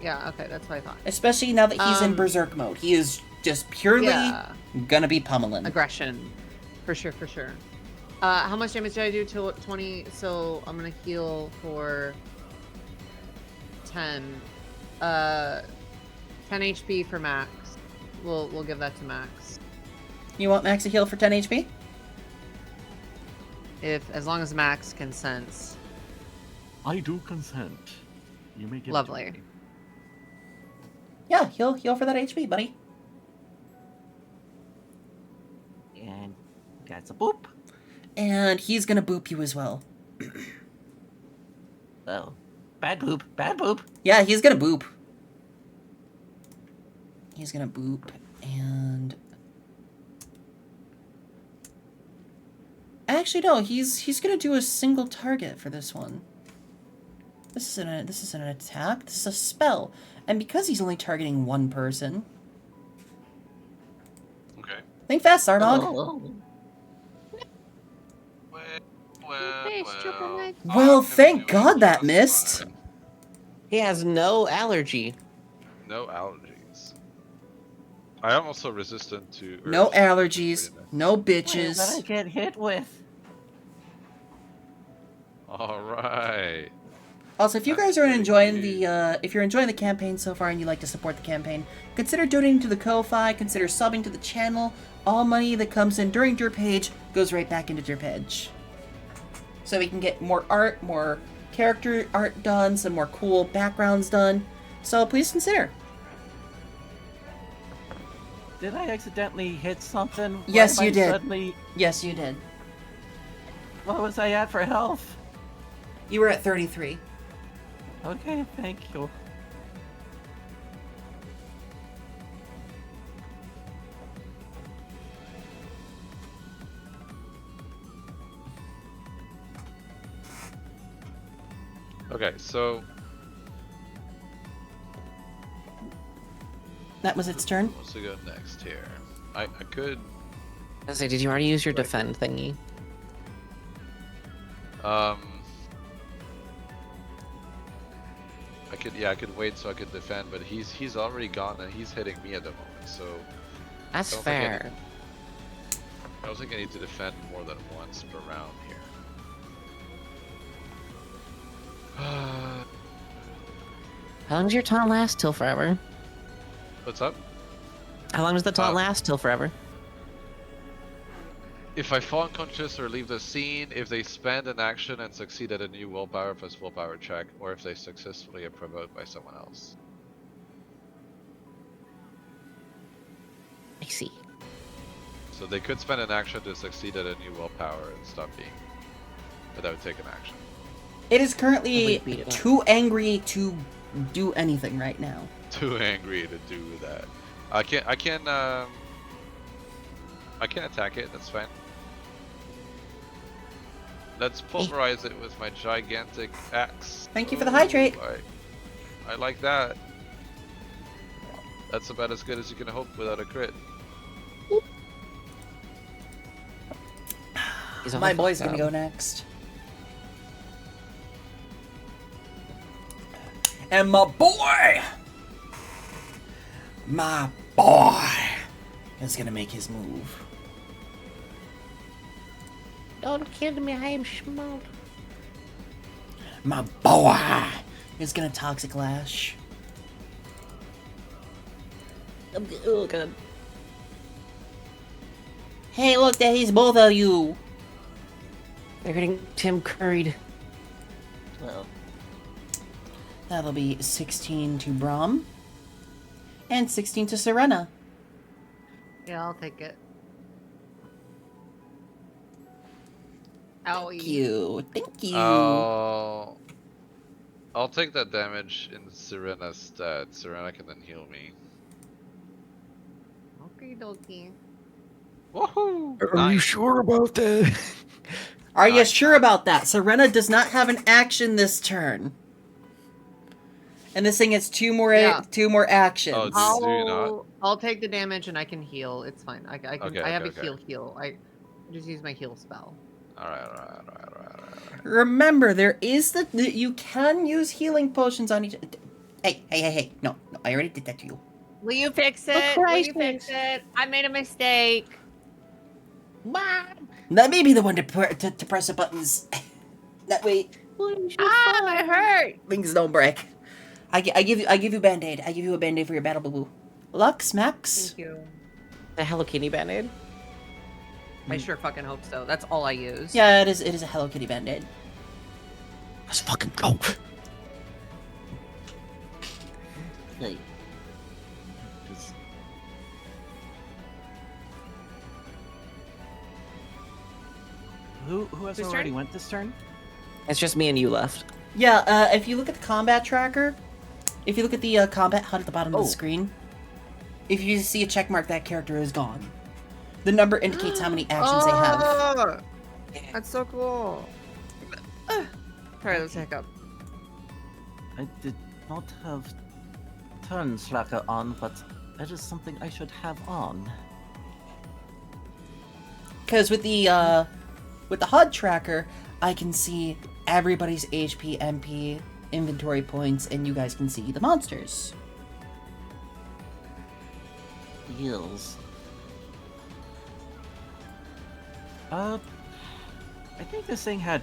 Yeah, okay, that's what I thought. Especially now that he's in Berserk mode. He is just purely Yeah. gonna be pummeling. Aggression. For sure. How much damage did I do? Till 20. So I'm gonna heal for 10. 10 HP for Max. We'll give that to Max. You want Max to heal for 10 HP? As long as Max consents. I do consent. You may give Lovely. It to me. Yeah, heal for that HP, buddy. And that's a boop. And he's gonna boop you as well. Oh, bad boop. Yeah, he's gonna boop. He's gonna boop, and actually no, he's gonna do a single target for this one. This isn't an attack. This is a spell, and because he's only targeting one person, Okay. think fast, Sarnog. Oh. Well, I'm thank doing God that just missed. fine. He has no allergy. No allergies. I am also resistant to. No herbs. allergies, no What did I bitches. get hit with? All right. Also, if you That's guys are pretty enjoying cute. if you're enjoying the campaign so far and you'd like to support the campaign, consider donating to the Ko-Fi, consider subbing to the channel, all money that comes in during Derpaige goes right back into Derpaige. So we can get more art, more character art done, some more cool backgrounds done. So please consider. Did I accidentally hit something? Why Yes, am you I did. Suddenly... Yes, you did. What was I at for health? You were at 33. Okay, thank you. Okay, so That was its turn. what's to go next here? I could I say, did you already use your defend thingy? I could wait so I could defend, but he's already gone and he's hitting me at the moment, so That's Don't think I fair. I don't think I need to defend more than once per round here. How long does your taunt last? Till forever. What's up? How long does the taunt last? Till forever. If I fall unconscious or leave the scene, if they spend an action and succeed at a new willpower plus willpower check, or if they successfully are provoked by someone else. I see. So they could spend an action to succeed at a new willpower and stop being without taking action. It is currently Wait, beat it. too angry to do anything right now. Too angry to do that. I can attack it, that's fine. Let's pulverize it with my gigantic axe. Thank you for the hydrate. I like that. That's about as good as you can hope without a crit. He's on My the boy's fuck gonna out. go next. And my boy is gonna make his move. Don't kill me, I am small. My boy is gonna Toxic Lash. Oh, God. Hey, look, he's both of you. They're getting Tim curried. 12. That'll be 16 to Braum. And 16 to Serena. Yeah, I'll take it. Thank Owie. you. Thank you. I'll take that damage in Serena's stead. Serena can then heal me. Okie dokie. Woohoo! Are you Nice. sure about that? Are you sure about that? Serena does not have an action this turn. And this thing has two more actions. Oh, do you not? I'll take the damage and I can heal. It's fine. I can. Okay, I have okay, a heal. I just use my heal spell. Alright. Remember, there is you can use healing potions on each. Hey! No, I already did that to you. Will you fix it? Will you fix it? I made a mistake. Mom! Let me be the one to press the buttons. That way I hurt. things don't break. I give you Band-Aid. I give you a Band-Aid for your battle, boo boo. Lux, Max. Thank you. The Hello Kitty Band-Aid? I sure fucking hope so. That's all I use. Yeah, it is a Hello Kitty Band-Aid. Let's fucking go. Hey. Just... Who has Whose already turn? went this turn? It's just me and you left. Yeah, if you look at the combat tracker, if you look at the combat HUD at the bottom of Oh. the screen, if you see a check mark, that character is gone. The number indicates how many actions they have. Oh, that's so cool. Sorry, let's hiccup. I did not have turn slacker on, but that is something I should have on. Because with the HUD tracker, I can see everybody's HP, MP, inventory points, and you guys can see the monsters. Heals. I think this thing had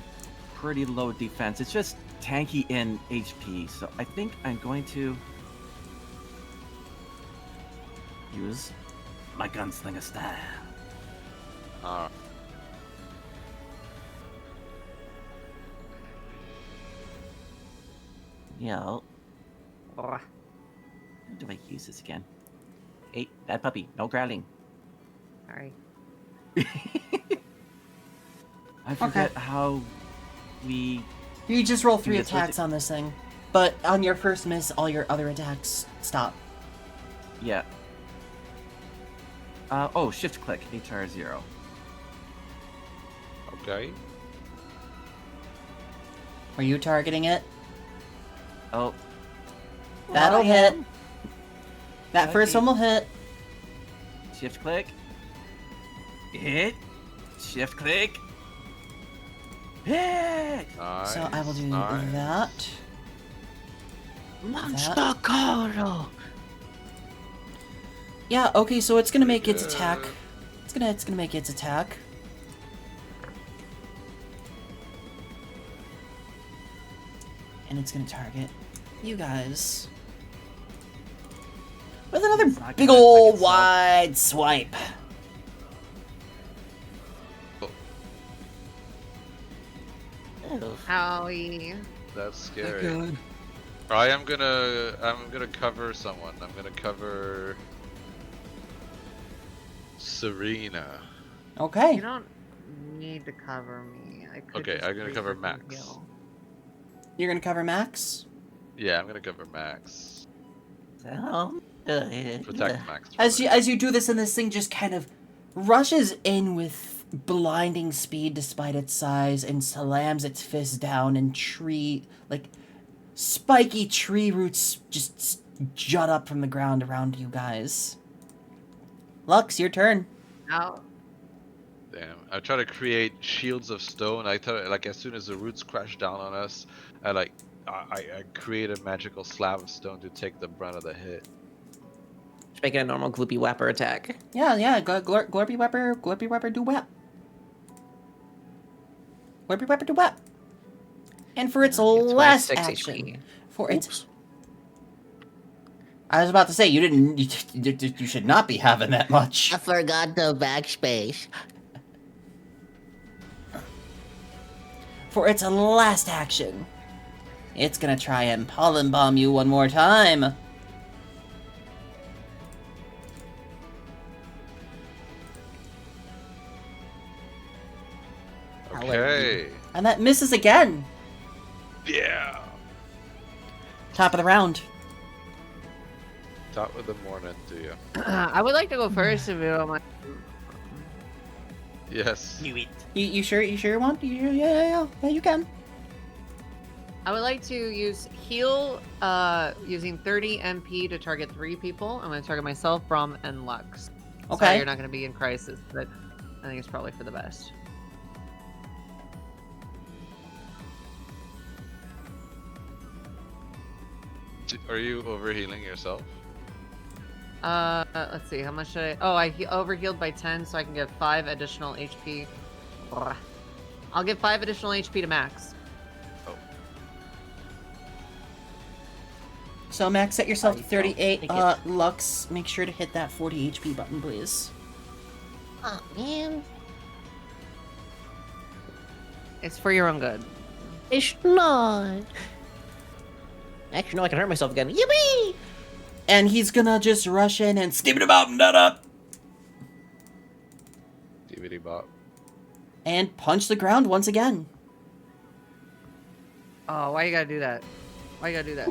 pretty low defense. It's just tanky in HP, so I think I'm going to use my gunslinger style. Alright. Yo, Ugh. how do I use this again? Hey, bad puppy, no growling. Sorry. I forget how we. You just roll 3 Yes, what attacks on this thing. But on your first miss, all your other attacks stop. Yeah. Oh, shift click, HR 0. Okay. Are you targeting it? Oh, That'll hit. That Okay. first one will hit. shift click. Hit. Shift click. Hit! Nice. So I will do nice. that. Monster Carlo. Yeah, okay, so it's gonna make its Good. attack. It's gonna make its attack. And it's gonna target you guys. With another It's not big gonna ol' attack itself. wide swipe. Oh, Owie. That's scary. I'm gonna cover someone. I'm gonna cover Serena. Okay. You don't need to cover me. I could Okay, just I'm gonna cover freaking Max. heal. You're gonna cover Max? Yeah, I'm gonna cover Max. Protect Max. As you do this, and this thing just kind of rushes in with blinding speed despite its size and slams its fist down, and spiky tree roots just jut up from the ground around you guys. Lux, your turn. Ow. Damn. I try to create shields of stone. I thought, like, as soon as the roots crash down on us, I create a magical slab of stone to take the brunt of the hit. Just make it a normal gloopy whapper attack. Yeah, Glorpy Wepper, do wep. Glorpy Wepper, do wep. And for its It's last 26 action, HP. for its... I was about to say, you should not be having that much. I forgot the backspace. For its last action, it's gonna try and pollen bomb you one more time. Okay. And that misses again. Yeah. Top of the round. Top of the morning to you. I would like to go first if you don't mind. Yes. You sure you want? Yeah, you can. I would like to use heal using 30 MP to target 3 people. I'm going to target myself, Brom, and Lux. Okay. Sorry, you're not going to be in crisis, but I think it's probably for the best. Are you overhealing yourself? Let's see, how much should I... Oh, I overhealed by 10, so I can give 5 additional HP. Ugh. I'll give 5 additional HP to Max. So Max, set yourself to I don't 38. think it- Lux, make sure to hit that 40 HP button, please. Oh, man. It's for your own good. It's not. Actually, no, I can hurt myself again. Yippee! And he's gonna just rush in and skip it about and up. DVD bot. And punch the ground once again. Oh, why you gotta do that? Why you gotta do that?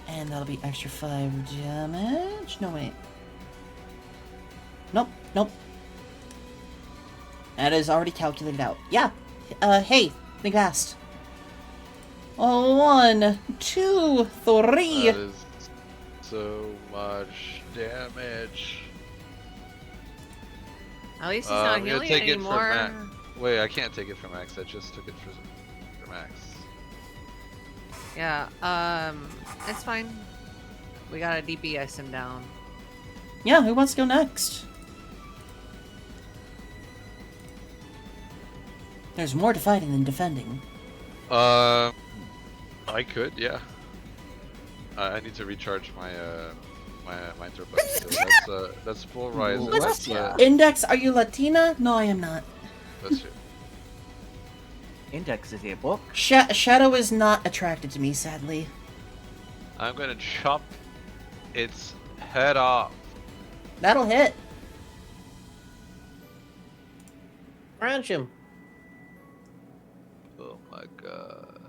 And that'll be extra 5 damage. No, wait. Nope. That is already calculated out. Yeah. Hey, think fast. 1, 2, 3. That is so much damage. At least he's not I'm gonna healing take it for anymore. Max. Wait, I can't take it for Max. I just took it for Max. Yeah, it's fine. We gotta DPS him down. Yeah, who wants to go next? There's more to fighting than defending. I could, yeah. I need to recharge my my Derpaige. So that's full rise. What's That's Index, are you Latina? No, I am not. that's it. Index is a book. Shadow is not attracted to me, sadly. I'm gonna chop its head off. That'll hit. Crunch him. Oh my god.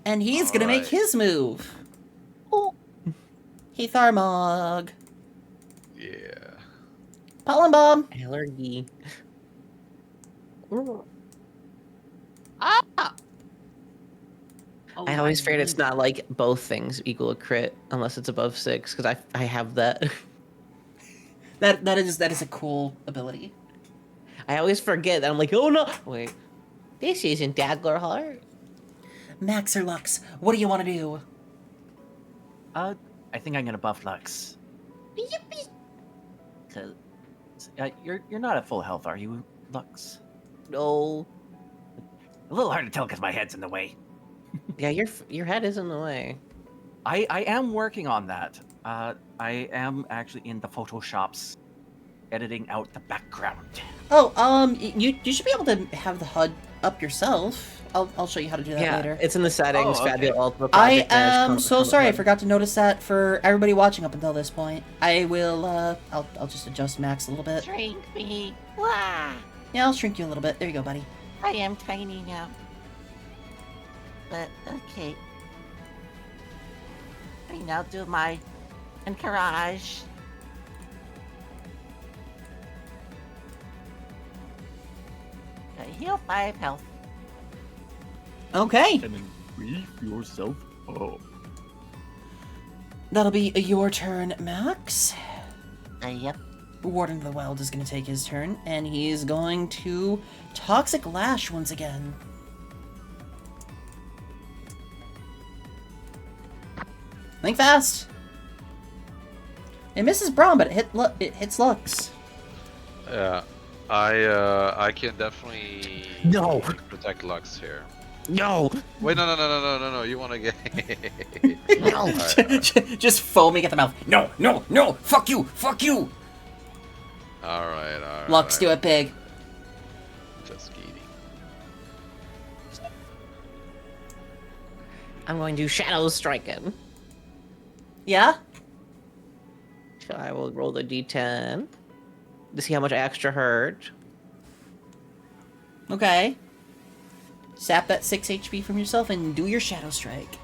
And he's gonna make Alright. his move. Oh. He Tharmog. Yeah. Pollen Bomb. Allergy. Ah! Oh, I always my feared it's goodness. not like both things equal a crit unless it's above 6 because I have that. That is a cool ability. I always forget that I'm like, oh no, wait, this isn't dagger hard. Max or Lux, what do you want to do? I think I'm gonna buff Lux. Cause you're not at full health, are you, Lux? No, A little hard to tell because my head's in the way. yeah, your head is in the way. I am working on that. I am actually in the Photoshops, editing out the background. Oh, you should be able to have the HUD up yourself. I'll show you how to do that Yeah, later. it's in the settings. Oh, okay. Fabulous Ultimate I Project Manage am Content so from sorry. I HUD. forgot to notice that for everybody watching up until this point. I will. I'll just adjust Max a little bit. Shrink me. Wah! Yeah, I'll shrink you a little bit. There you go, buddy. I am tiny now. But, okay. I now do my encourage. Okay, heal 5 health. Okay, And then brief yourself up. that'll be your turn, Max. Yep. Warden of the Wild is going to take his turn, and he's going to Toxic Lash once again. Think fast. It misses Braum, but it hits Lux. Yeah. I can definitely No. protect Lux here. No, Wait, no. You wanna get no. Just foaming at the mouth. No, no, no! Fuck you! Fuck you! Alright. Lux, do it big. Just kidding. I'm going to Shadow Strike him. Yeah? So I will roll the d10 to see how much extra hurt. Okay. Sap that 6 HP from yourself and do your Shadow Strike.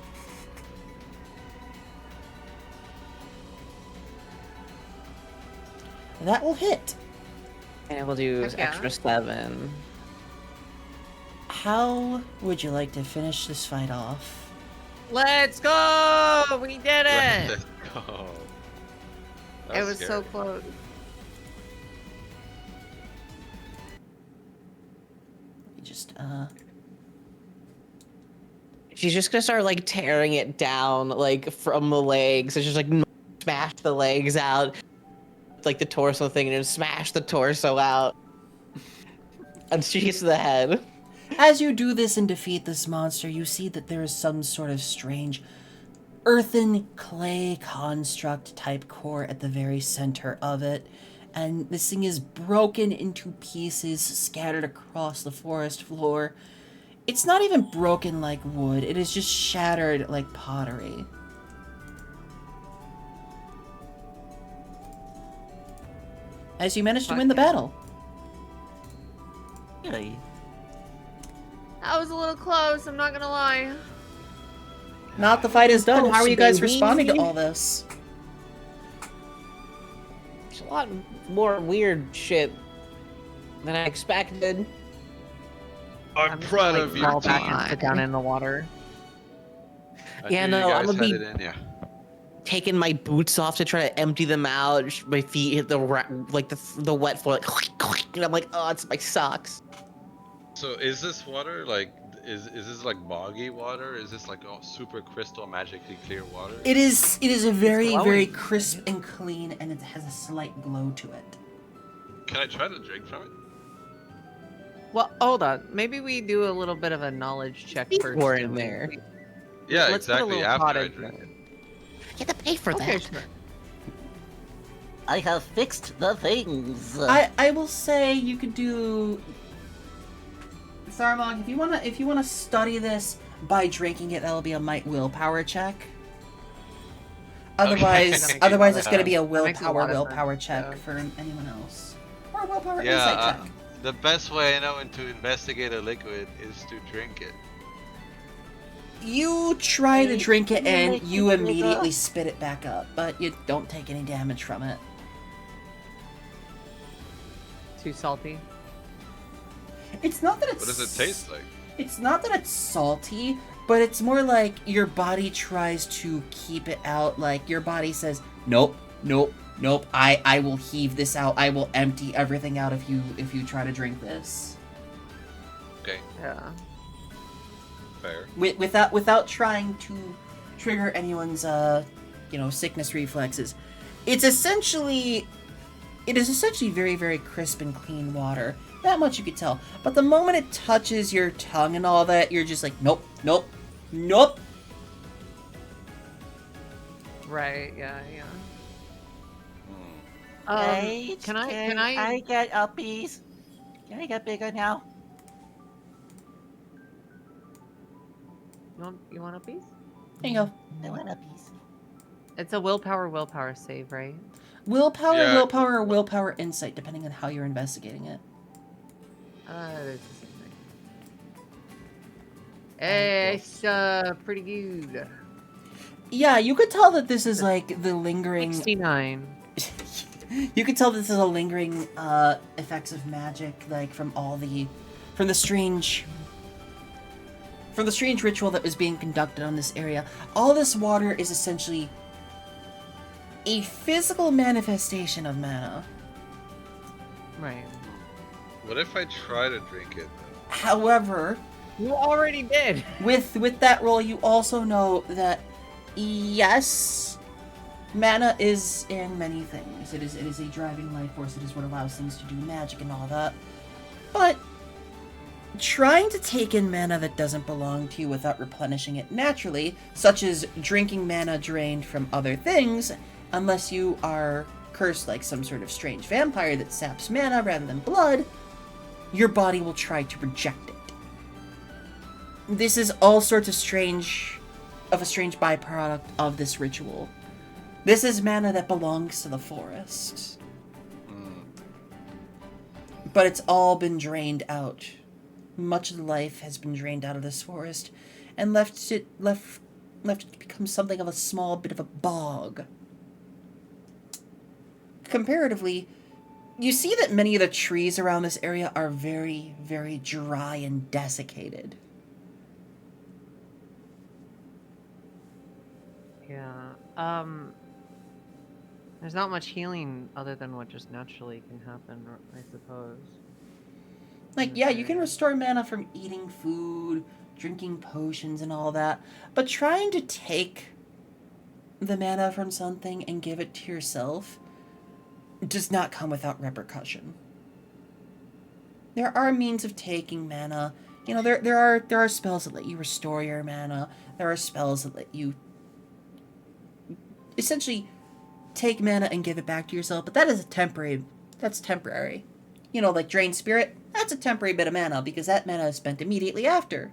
That will hit. And I will do Heck yeah. extra 7. How would you like to finish this fight off? Let's go! We did it! Let's go. That It was so scary. close. You just, She's just gonna start like tearing it down like from the legs. So just like smash the legs out, like the torso thing, and then smash the torso out. And she gets to the head. As you do this and defeat this monster, you see that there is some sort of strange earthen clay construct type core at the very center of it. And this thing is broken into pieces scattered across the forest floor. It's not even broken like wood, it is just shattered like pottery. As you manage to win the battle. Really? That was a little close, I'm not gonna lie. Now that the fight is done, how are you guys Baby. responding to all this? There's a lot more weird shit than I expected. I'm just proud gonna, of you, fall back team. and sit down in the water. I Yeah, knew no, you I'm guys gonna had be- it in ya. Taking my boots off to try to empty them out. My feet hit the the wet floor, like, and I'm like, oh, it's my socks. So is this water like is this like boggy water? Is this like super crystal magically clear water? It is a very, glowing. very crisp and clean, and it has a slight glow to it. Can I try to drink from it? Well, hold on. Maybe we do a little bit of a knowledge check Feet first. were and in we- there. Yeah, Let's put a exactly. little After thought I into drink it. it. You have to pay for Okay, that. sure. I have fixed the things. I will say you could do Tharmog, if you wanna study this by drinking it, that'll be a might willpower check. Otherwise Okay. otherwise it's gonna be a That makes a lot of willpower sense, check yeah. for anyone else. Or a willpower Yeah, insight check. the best way I know to investigate a liquid is to drink it. You try to Hey, drink it can you and make you it bigger? immediately spit it back up, but you don't take any damage from it. Too salty. It's not that it's What does it taste like? It's not that it's salty, but it's more like your body tries to keep it out. Like your body says, "Nope, nope, nope. I will heave this out. I will empty everything out if you try to drink this." Okay, Yeah. fair. Without trying to trigger anyone's sickness reflexes. It is essentially very, very crisp and clean water. That much you could tell. But the moment it touches your tongue and all that, you're just like, nope, nope, nope. Right. Yeah. Yeah. Hey, Can I get a piece? Can I get bigger now? You want a piece? There you go. I want a piece. It's a willpower save, right? Willpower, Yeah. willpower, or willpower insight, depending on how you're investigating it. It's the same thing. It's pretty good. Yeah, you could tell that this is like the lingering. 69. You could tell this is a lingering effects of magic, like from the strange ritual that was being conducted on this area. All this water is essentially a physical manifestation of mana. Right. What if I try to drink it? However, You already did. with that roll, you also know that yes, mana is in many things. It is a driving life force. It is what allows things to do magic and all that. But trying to take in mana that doesn't belong to you without replenishing it naturally, such as drinking mana drained from other things, unless you are cursed like some sort of strange vampire that saps mana rather than blood, your body will try to reject it. This is all sorts of a strange byproduct of this ritual. This is mana that belongs to the forest. But it's all been drained out. Much of the life has been drained out of this forest and left it to become something of a small bit of a bog. Comparatively, you see that many of the trees around this area are very, very dry and desiccated. Yeah. There's not much healing other than what just naturally can happen, I suppose. Like, yeah, you can restore mana from eating food, drinking potions, and all that, but trying to take the mana from something and give it to yourself does not come without repercussion. There are means of taking mana. You know, there are spells that let you restore your mana. There are spells that let you essentially take mana and give it back to yourself, but that's temporary. You know, like Drain Spirit, that's a temporary bit of mana because that mana is spent immediately after.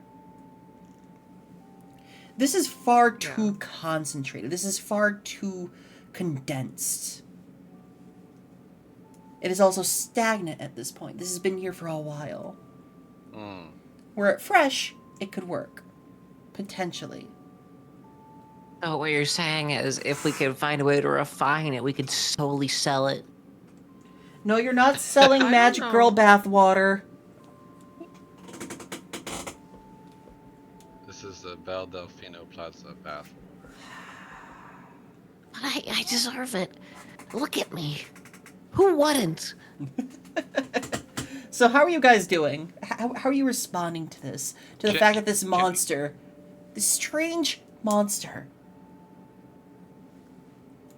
This is far too concentrated. This is far too condensed. It is also stagnant at this point. This has been here for a while. Were it fresh, it could work. Potentially. So what you're saying is, if we could find a way to refine it, we could solely sell it. No, you're not selling I don't Magic know. Girl bathwater. This is the Bel Delfino Plaza bath. But I deserve it. Look at me. Who wouldn't? So how are you guys doing? How are you responding to this? To the Can- fact that this monster, this strange monster,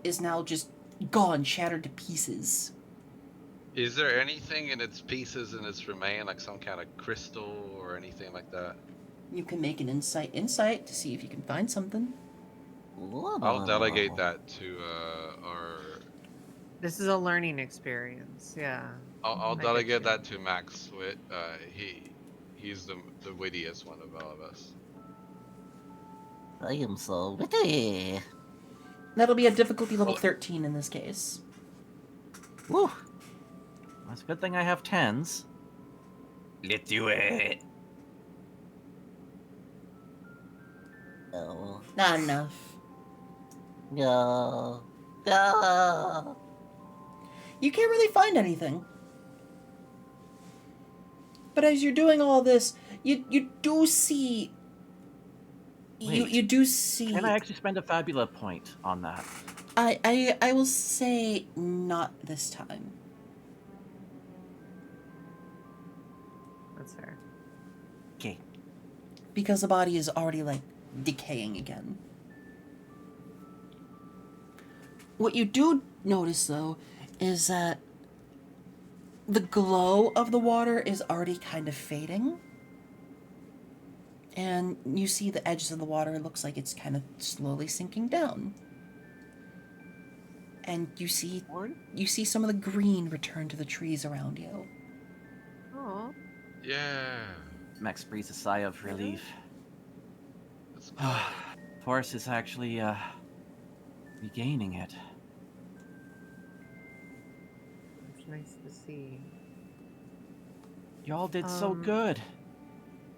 is now just gone, shattered to pieces. Is there anything in its pieces in its remain, like some kind of crystal or anything like that? You can make an insight to see if you can find something. I'll delegate that to our. This is a learning experience. Yeah. I'll I get delegate you. that to Max Wit. He's the wittiest one of all of us. I am so witty. That'll be a difficulty level Well- 13 in this case. Woo! That's a good thing I have 10s. Let's do it. No. Not enough. No. No. You can't really find anything. But as you're doing all this, you do see. Wait. You do see. Can I actually spend a Fabula point on that? I will say not this time. That's fair. Okay. Because the body is already, like, decaying again. What you do notice, though, is that the glow of the water is already kind of fading. And you see the edges of the water looks like it's kind of slowly sinking down. And you see some of the green return to the trees around you. Oh. Yeah. Max breathes a sigh of relief. That's good. Forest is actually regaining it. It's nice to see. Y'all did so Um, good.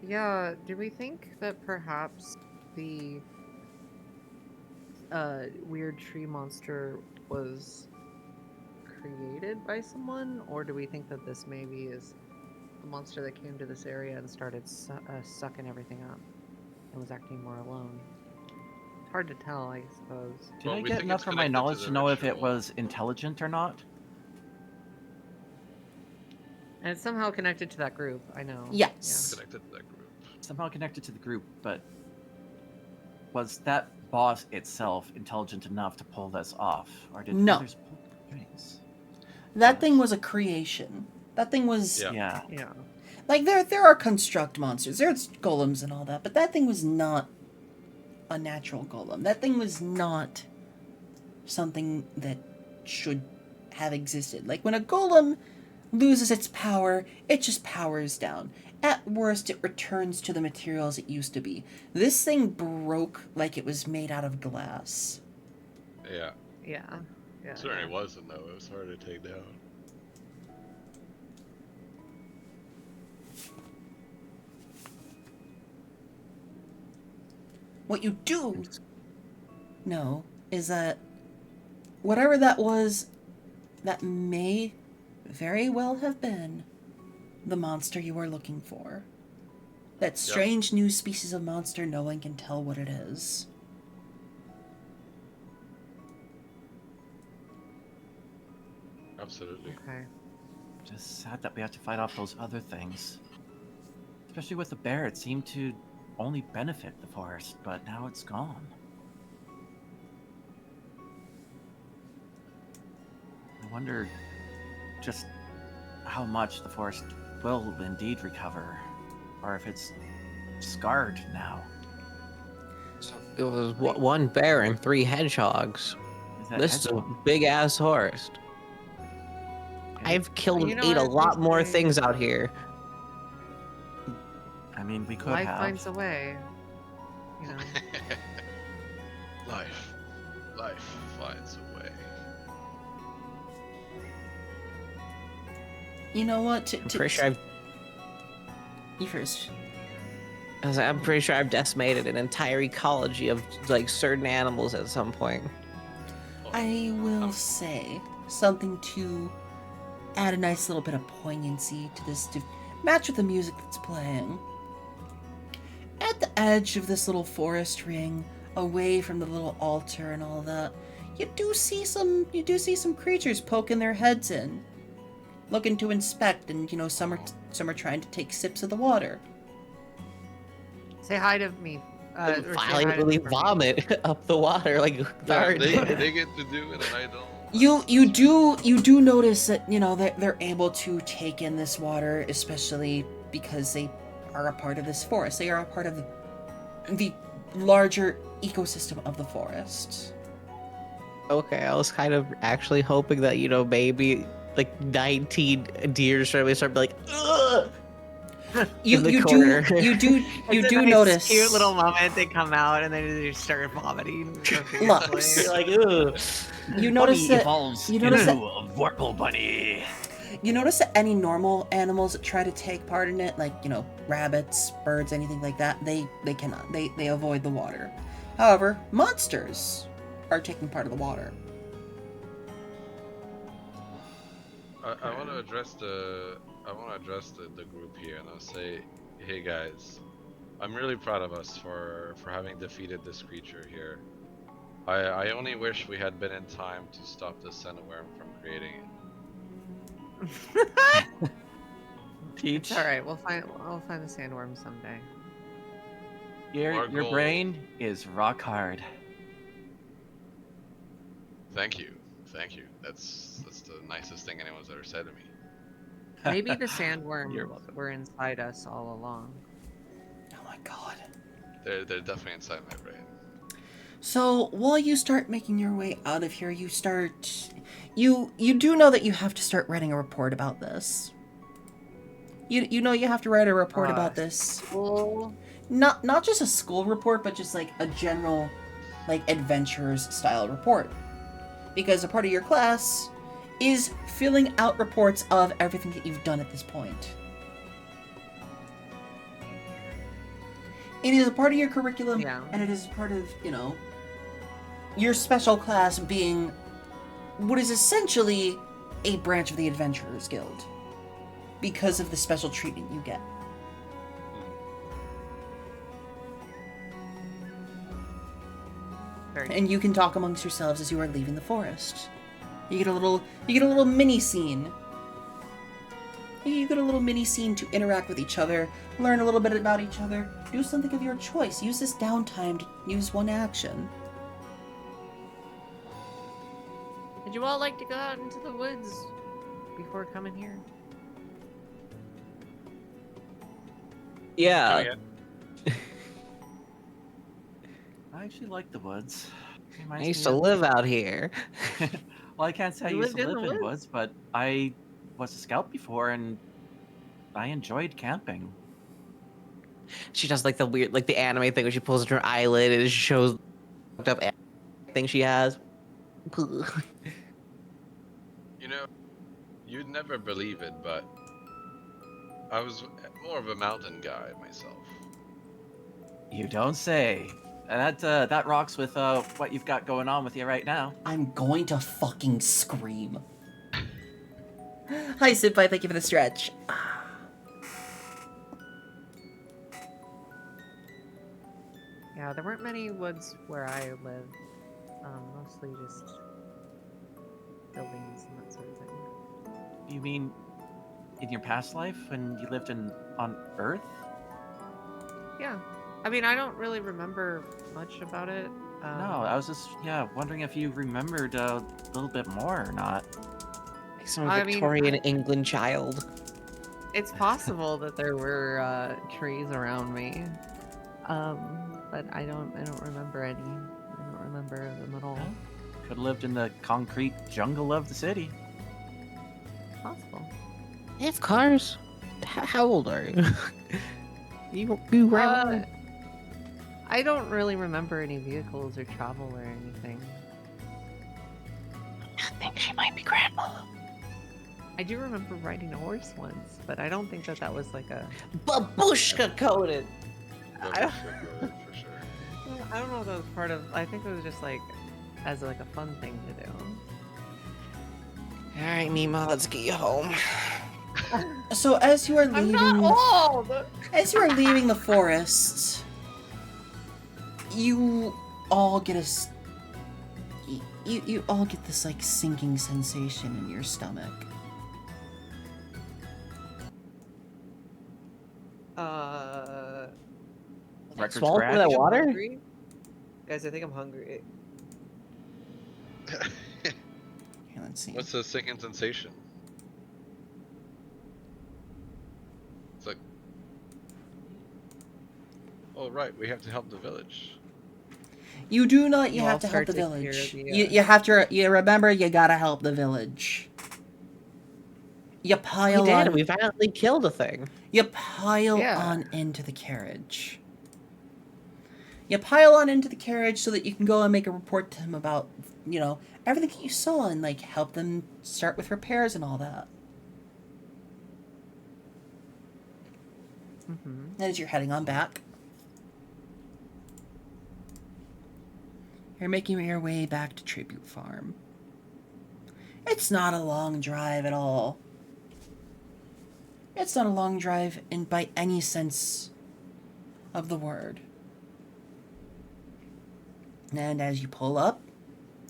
Yeah, do we think that perhaps the weird tree monster was created by someone? Or do we think that this maybe is the monster that came to this area and started sucking everything up and was acting more alone? It's hard to tell, I suppose. Did Well, I we get think enough it's from my connected to knowledge the to know if it ritual. was intelligent or not? And it's somehow connected to that group, I know. Yes. Connected to that group. Somehow connected to the group, but was that boss itself intelligent enough to pull this off? Or did No. others pull the strings? That thing was a creation. That thing was Yeah. Yeah. Yeah. like there are construct monsters, there's golems and all that, but that thing was not a natural golem. That thing was not something that should have existed. Like when a golem loses its power, it just powers down. At worst, it returns to the materials it used to be. This thing broke like it was made out of glass. Yeah. Yeah. Yeah. It certainly wasn't though. It was hard to take down. What you do know is that whatever that was, that may very well have been the monster you were looking for. That strange new species of monster no one can tell what it is. Absolutely. Okay. Just sad that we have to fight off those other things. Especially with the bear, it seemed to only benefit the forest, but now it's gone. I wonder just how much the forest will indeed recover, or if it's scarred now. It was one bear and 3 hedgehogs. Is that This is a hedgehog? big ass horse. I've killed You and know, ate I a lot think more they- things out here. I mean, we could Life have. finds a way. You know. Life finds a way. You know what? I'm pretty sure You first. I'm pretty sure I've decimated an entire ecology of like certain animals at some point. I will say something to add a nice little bit of poignancy to this, to match with the music that's playing. At the edge of this little forest ring, away from the little altar and all that, you do see some creatures poking their heads in, looking to inspect, and some are trying to take sips of the water. Say hi to me. Or say hi to Violently me for me. vomit up the water like Yeah, Thard they did. get to do it, and I don't. You do notice that they're able to take in this water, especially because they are a part of this forest. They are a part of the larger ecosystem of the forest. Okay, I was kind of actually hoping that, maybe like 19 deer start like, ugh! You In the you corner. do you do you It's a do nice, notice cute little moment. They come out and then they start vomiting. Lux. You're like, ugh. You notice that evolves you notice into that a Vorpal bunny. you notice that any normal animals that try to take part in it, like rabbits, birds, anything like that, they cannot. They avoid the water. However, monsters are taking part of the water. I want to address the group here, and I'll say, hey guys, I'm really proud of us for having defeated this creature here. I only wish we had been in time to stop the Centiworm from creating it. Peach, It's all right. We'll find the sandworm someday. your goal- brain is rock hard. Thank you. That's the nicest thing anyone's ever said to me. Maybe the You're sandworms welcome. were inside us all along. Oh my god. They're definitely inside my brain. So while you start making your way out of here, you do know that you have to start writing a report about this. You know you have to write a report about this. Well, Not just a school report, but just like a general adventurers style report. Because a part of your class is filling out reports of everything that you've done at this point. It is a part of your curriculum, Yeah. and it is part of, your special class being what is essentially a branch of the Adventurers Guild. Because of the special treatment you get. very And you can talk amongst yourselves as you are leaving the forest. You get a little mini scene. You get a little mini scene to interact with each other, learn a little bit about each other, do something of your choice. Use this downtime to use one action. Would you all like to go out into the woods before coming here? Yeah. I actually like the woods. I used to live out here. Well, I can't say I You used to lived in live the in woods? woods, but I was a scout before, and I enjoyed camping. She does like the weird, like the anime thing where she pulls her eyelid and it shows fucked up thing she has. You'd never believe it, but I was more of a mountain guy myself. You don't say. And that rocks with what you've got going on with you right now. I'm going to fucking scream. Hi, Senpai. Thank you for the stretch. Yeah, there weren't many woods where I lived. Mostly just buildings and that sort of thing. You mean in your past life when you lived on Earth? Yeah. I mean, I don't really remember much about it. No, I was just wondering if you remembered a little bit more or not. Like some I mean, Victorian England child. It's possible that there were trees around me, but I don't remember any. I don't remember them at all. Could have lived in the concrete jungle of the city. Possible. They have cars. How old are you? you grandma? I don't really remember any vehicles or travel or anything. I think she might be grandma. I do remember riding a horse once, but I don't think that was like a. Babushka coated. For sure. I don't know if that was part of. I think it was just like, as like a fun thing to do. All right, Mima, let's get you home. So as you are leaving, old. as you are leaving the forest, you all get you all get this like sinking sensation in your stomach. Record Swallow scratch? that water? Hungry? Guys, I think I'm hungry. Okay, let's see. What's the sinking sensation? It's like, oh right, we have to help the village. You do not. You We'll have to help start the to clear village. the, You have to. You remember. You gotta help the village. You We pile did. on. We finally killed a thing. You pile Yeah. on into the carriage. You pile on into the carriage so that you can go and make a report to him about, everything that you saw and, help them start with repairs and all that. Mm-hmm. As you're heading on back. You're making your way back to Tribute Farm. It's not a long drive at all. It's not a long drive by any sense of the word. And as you pull up,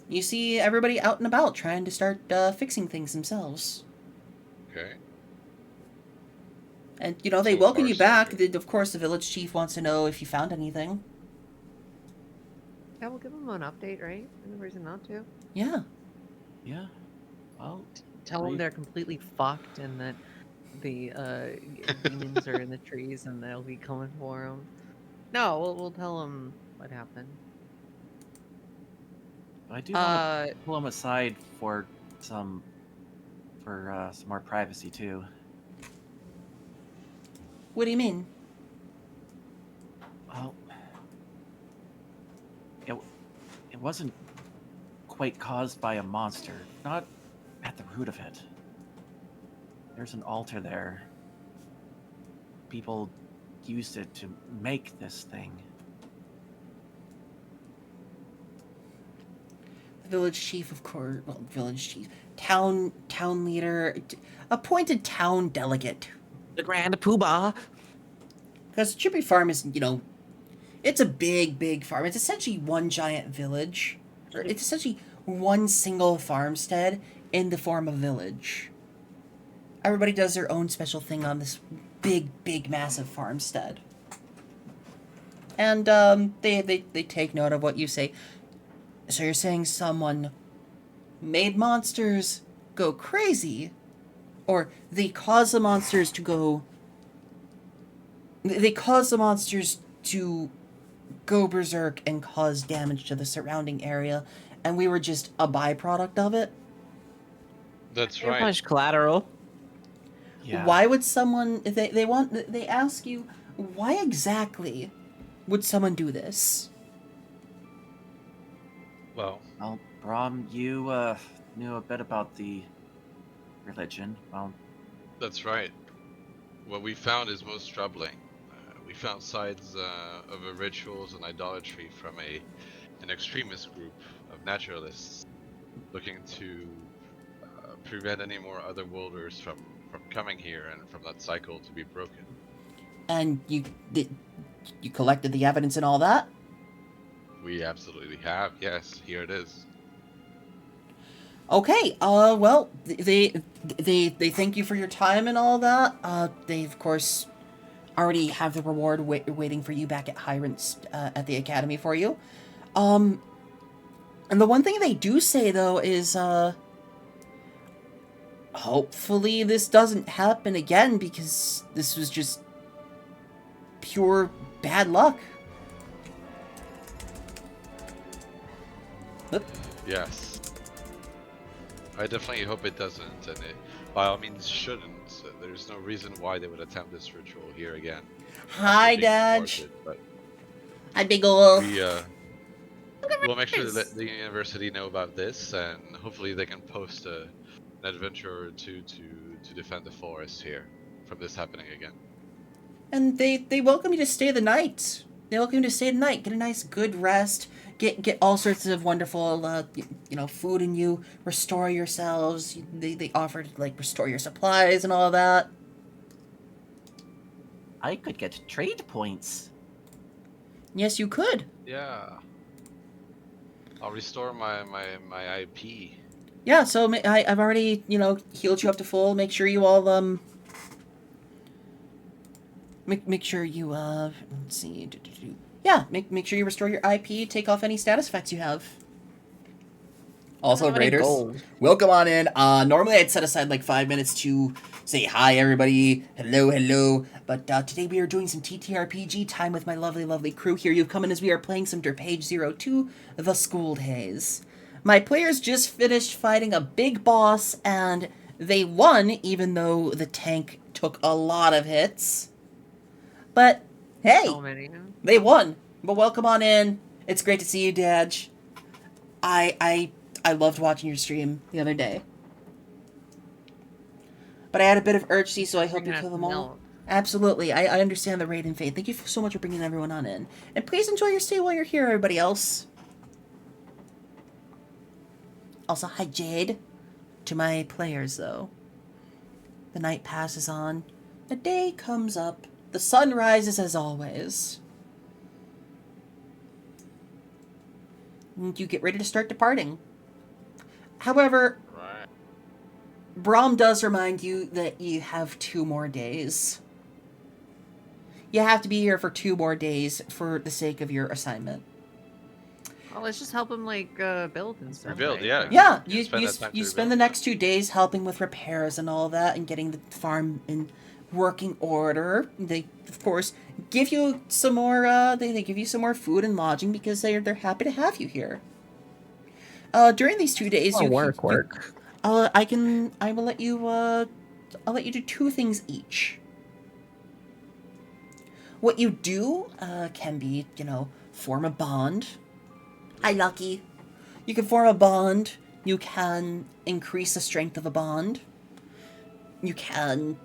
you see everybody out and about trying to start fixing things themselves. Okay. And, they So welcome far, you so back. good. Of course, the village chief wants to know if you found anything. Yeah, we'll give them an update, right? No reason not to. Yeah. Yeah. Well, Tell them Right. they're completely fucked and that the demons are in the trees and they'll be coming for them. No, we'll tell them what happened. I do want to pull them aside for some more privacy too. What do you mean? Well, it wasn't quite caused by a monster, not at the root of it. There's an altar there. People used it to make this thing. The village chief, of course. Well, village chief. Town leader. Appointed town delegate. The Grand Poobah. Because Tribute Farm is, it's a big, big farm. It's essentially one giant village. Or it's essentially one single farmstead in the form of a village. Everybody does their own special thing on this big, big, massive farmstead. And they take note of what you say. So you're saying someone made monsters go crazy? Or they cause the monsters to go... They cause the monsters to go berserk and cause damage to the surrounding area, and we were just a byproduct of it? That's Pretty right. much collateral. Yeah. Why would someone... If they ask you, why exactly would someone do this? Well, Well, Brahm, you knew a bit about the religion. Well, that's right. What we found is most troubling. We found signs of rituals and idolatry from an extremist group of naturalists looking to prevent any more otherworlders from coming here and from that cycle to be broken. And you collected the evidence and all that? We absolutely have. Yes, here it is. Okay, well, they thank you for your time and all that. They, of course, already have the reward waiting for you back at Hyren's, at the academy for you. And the one thing they do say, though, is, hopefully this doesn't happen again, because this was just pure bad luck. Oop. Yes. I definitely hope it doesn't, and it by all means shouldn't. There's no reason why they would attempt this ritual here again. Hi, after being Dad. thwarted, but Hi, Big Ol'. we'll make sure to let the university know about this, and hopefully they can post an adventurer or two to defend the forest here from this happening again. And they welcome you to stay the night. They welcome you to stay the night. Get a nice, good rest. Get all sorts of wonderful, food in you. Restore yourselves. They offer to, restore your supplies and all that. I could get trade points. Yes, you could. Yeah. I'll restore my IP. Yeah, so I've already, healed you up to full. Make sure you all, Make sure you, let's see. Yeah, make sure you restore your IP. Take off any status effects you have. Also, Everybody Raiders, gold. welcome on in. Normally I'd set aside like 5 minutes to say hi, everybody. Hello, hello. But today we are doing some TTRPG time with my lovely, lovely crew here. You've come in as we are playing some Derpaige 02, The Schooled Haze. My players just finished fighting a big boss, and they won, even though the tank took a lot of hits. But, hey, So many. they won. But welcome on in. It's great to see you, Daj. I loved watching your stream the other day. But I had a bit of urgency, so I hope you kill them all. Absolutely. I understand the raid and fate. Thank you so much for bringing everyone on in. And please enjoy your stay while you're here, everybody else. Also, hi, Jade. To my players, though. The night passes on. The day comes up. The sun rises as always. And you get ready to start departing. However, Right. Brahm does remind you that you have 2 more days. You have to be here for 2 more days for the sake of your assignment. Well, let's just help him like build and stuff. Rebuild, right? yeah. Yeah, You you spend you, that time you to spend the rebuild. next 2 days helping with repairs and all that and getting the farm in working order. They, of course, give you some more, they give you some more food and lodging because they're happy to have you here. During these 2 days, Oh, work. I'll let you do 2 things each. What you do can be, form a bond. Hi, Lucky. You can form a bond. You can increase the strength of a bond. You can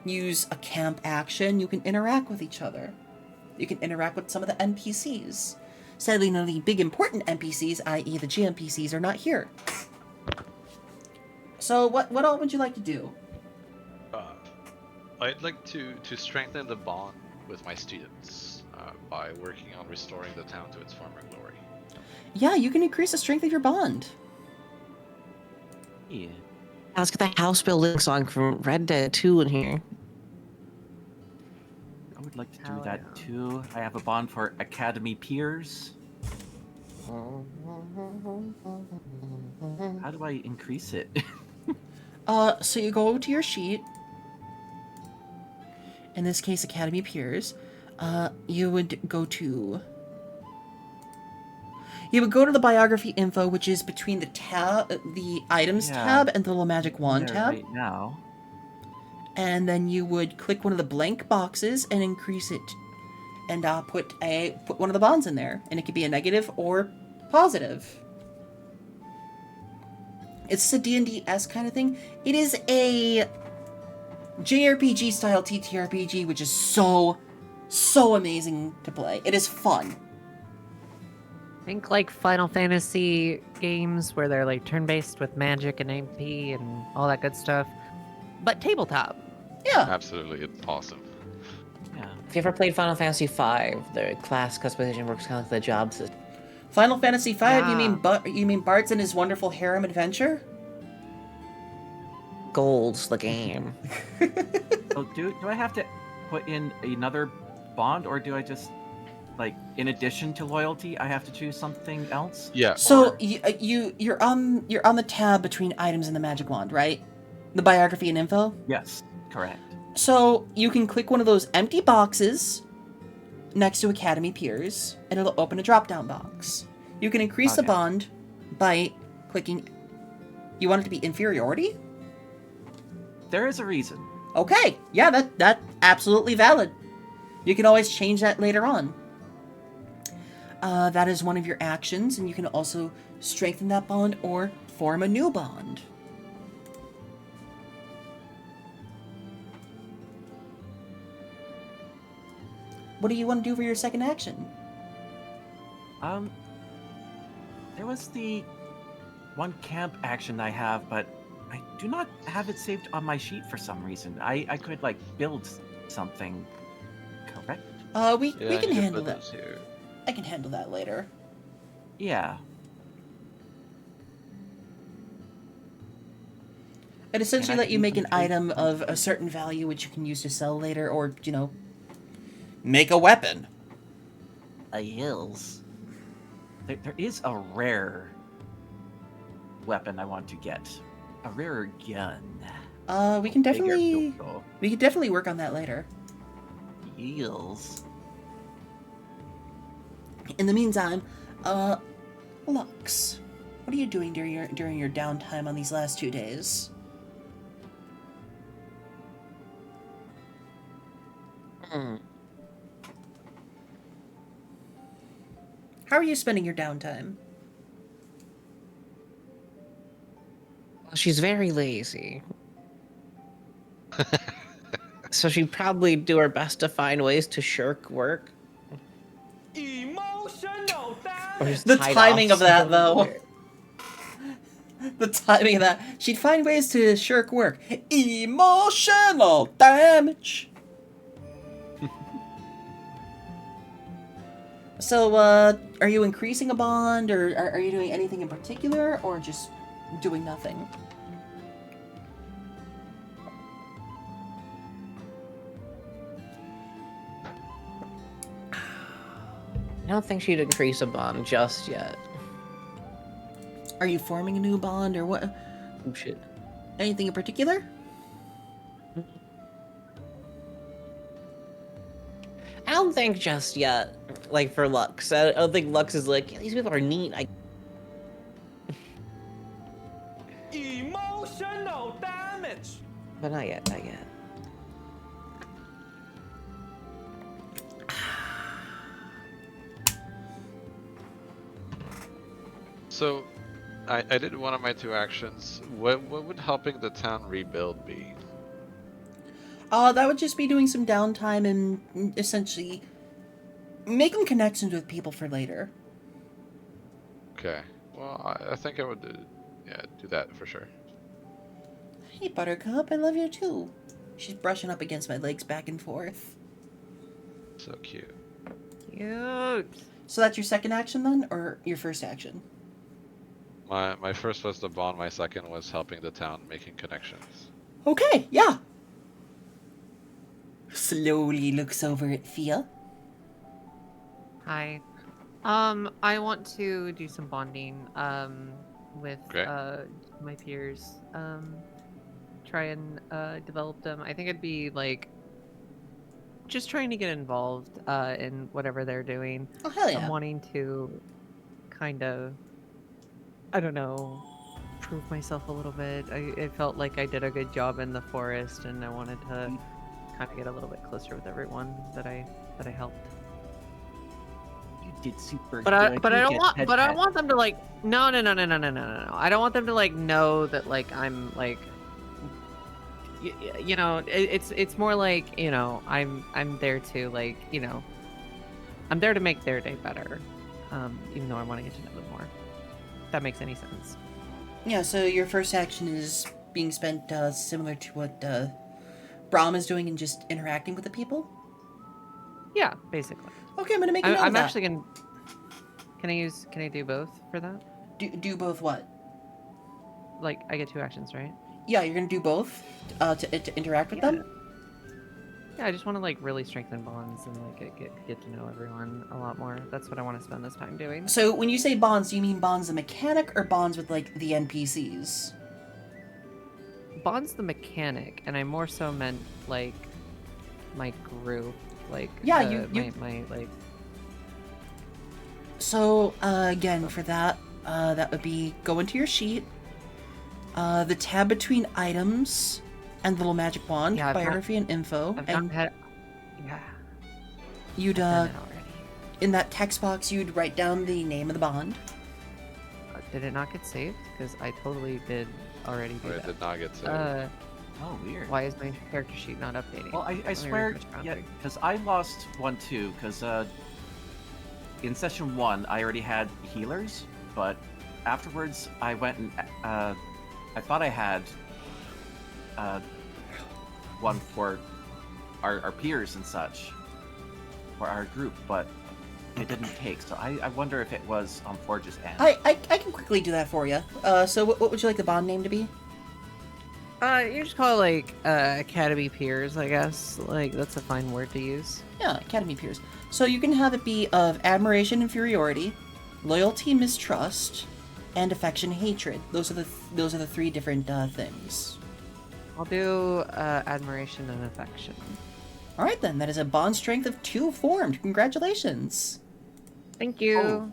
use a camp action. You can interact with each other. You can interact with some of the NPCs. Sadly, none of the big important NPCs, i.e. the GNPCs, are not here. So, what all would you like to do? I'd like to strengthen the bond with my students by working on restoring the town to its former glory. Yeah, you can increase the strength of your bond. Yeah. Let's get the house building song from Red Dead 2 in here. I would like to do Hell that yeah. too. I have a bond for Academy peers. How do I increase it? So you go to your sheet. In this case, Academy Peers. You would go to the biography info, which is between the items Yeah. tab and the little magic wand There tab. right now. And then you would click one of the blank boxes and increase it, and put one of the bonds in there, and it could be a negative or positive. It's a D&D-esque kind of thing. It is a JRPG style TTRPG, which is so amazing to play. It is fun. Think like Final Fantasy games where they're like turn-based with magic and AP and all that good stuff, but tabletop. Yeah. Absolutely, it's awesome. Yeah. If you ever played Final Fantasy V, the class customization works kind of like the job system. Final Fantasy V. Yeah. You mean Bart's and his wonderful harem adventure? Gold's the game. So do I have to put in another bond, or do I just, like, in addition to loyalty, I have to choose something else? Yeah. So or- you're on the tab between items and the magic wand, right? The biography and info. Yes, correct. So you can click one of those empty boxes next to Academy Peers, and it'll open a drop-down box. You can increase the Okay. bond by clicking. You want it to be inferiority? There is a reason. Okay, yeah, that's absolutely valid. You can always change that later on. That is one of your actions, and you can also strengthen that bond or form a new bond. What do you want to do for your second action? There was the one camp action I have, but I do not have it saved on my sheet for some reason. I could, like, build something, correct? We Yeah, we I can need to handle put that. those here. I can handle that later. Yeah. It essentially And I let you can make an even trade item some- of a certain value which you can use to sell later, or, make a weapon. A hills. There is a rare weapon I want to get. A rarer gun. We can Bigger definitely dodo. work on that later. Heels. In the meantime, Lux, what are you doing during your downtime on these last 2 days? Hmm. How are you spending your downtime? Well, she's very lazy. So she'd probably do her best to find ways to shirk work. Emotional Or just The hide timing off of that, somewhere. though. The timing of that. She'd find ways to shirk work. Emotional damage. So, are you increasing a bond, or are you doing anything in particular, or just doing nothing? I don't think she'd increase a bond just yet. Are you forming a new bond, or what? Oh shit. Anything in particular? I don't think just yet. Like for Lux, I don't think Lux is like, yeah, these people are neat. Emotional damage. But not yet, not yet. So, I did one of my 2 actions. What would helping the town rebuild be? That would just be doing some downtime and essentially making connections with people for later. Okay. Well, I think I would do that for sure. Hey, Buttercup, I love you too. She's brushing up against my legs back and forth. So cute. Cute. So that's your second action then, or your first action? My first was the bond. My second was helping the town, making connections. Okay, yeah. Slowly looks over at Fia. Hi. I want to do some bonding, with, Great. my peers. Try and, develop them. I think it'd be, like, just trying to get involved, in whatever they're doing. Oh, hell yeah. I'm wanting to kind of, I don't know, prove myself a little bit. I felt like I did a good job in the forest, and I wanted to kind of get a little bit closer with everyone that I helped. You did super But good. I You don't get want head but I pat. don't want them to like no. I don't want them to like know that like I'm like you know, it's more like, you know, I'm there to like, you know, I'm there to make their day better. Even though I want to get to know them more. If that makes any sense. Yeah, so your first action is being spent similar to what Brahm is doing and just interacting with the people? Yeah, basically. Okay, I'm gonna make a note of I'm that. actually gonna. Can I do both for that? Do both what? Like I get 2 actions, right? Yeah, you're gonna do both to interact with them? Yeah, I just want to like really strengthen bonds and like get to know everyone a lot more. That's what I want to spend this time doing. So when you say bonds, do you mean bonds the mechanic or bonds with like the NPCs? Bond's the mechanic, and I more so meant like my group, like Yeah, my like. So again, for that, that would be go into your sheet, the tab between items and little magic wand, Yeah, I've got- biography and info, I've and gotten had. Yeah. you'd I've done it already. in that text box you'd write down the name of the bond. Did it not get saved? Because I totally did already do But it that. did not get saved. Oh, weird. Why is my character sheet not updating? Well, I Let me swear, refresh my yeah, thing. because I lost one too, because in session 1, I already had healers, but afterwards, I went and, I thought I had one for our peers and such, for our group, but it didn't take, so I wonder if it was on Forge's end. I can quickly do that for you. So what would you like the bond name to be? You just call it like Academy Peers, I guess. Like that's a fine word to use. Yeah, Academy Peers. So you can have it be of admiration, inferiority, loyalty, mistrust, and affection, hatred. Those are the three different things. I'll do admiration and affection. All right, then. That is a bond strength of 2 formed. Congratulations. Thank you.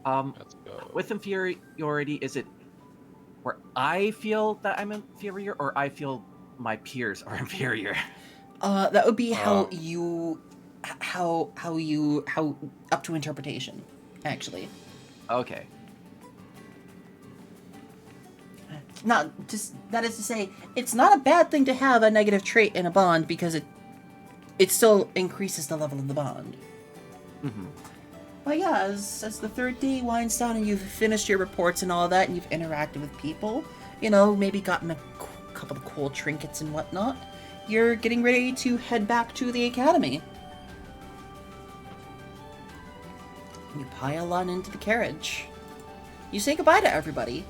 Let's go. With inferiority, is it where I feel that I'm inferior, or I feel my peers are inferior? That would be how Oh. how up to interpretation, actually. Okay. Not just that is to say, it's not a bad thing to have a negative trait in a bond because it still increases the level of the bond. Mm-hmm. But yeah, as the third day winds down and you've finished your reports and all that, and you've interacted with people, you know, maybe gotten a couple of cool trinkets and whatnot, you're getting ready to head back to the academy. You pile on into the carriage. You say goodbye to everybody.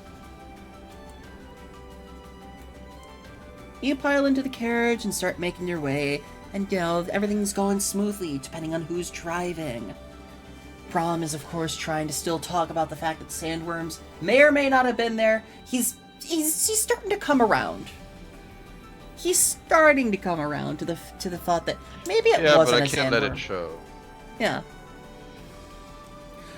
You pile into the carriage and start making your way, and you know, everything's going smoothly, depending on who's driving. Prom is, of course, trying to still talk about the fact that Sandworms may or may not have been there. He's starting to come around. He's starting to come around to the thought that maybe it Yeah, wasn't but I a can't let sandworm. it show. Yeah.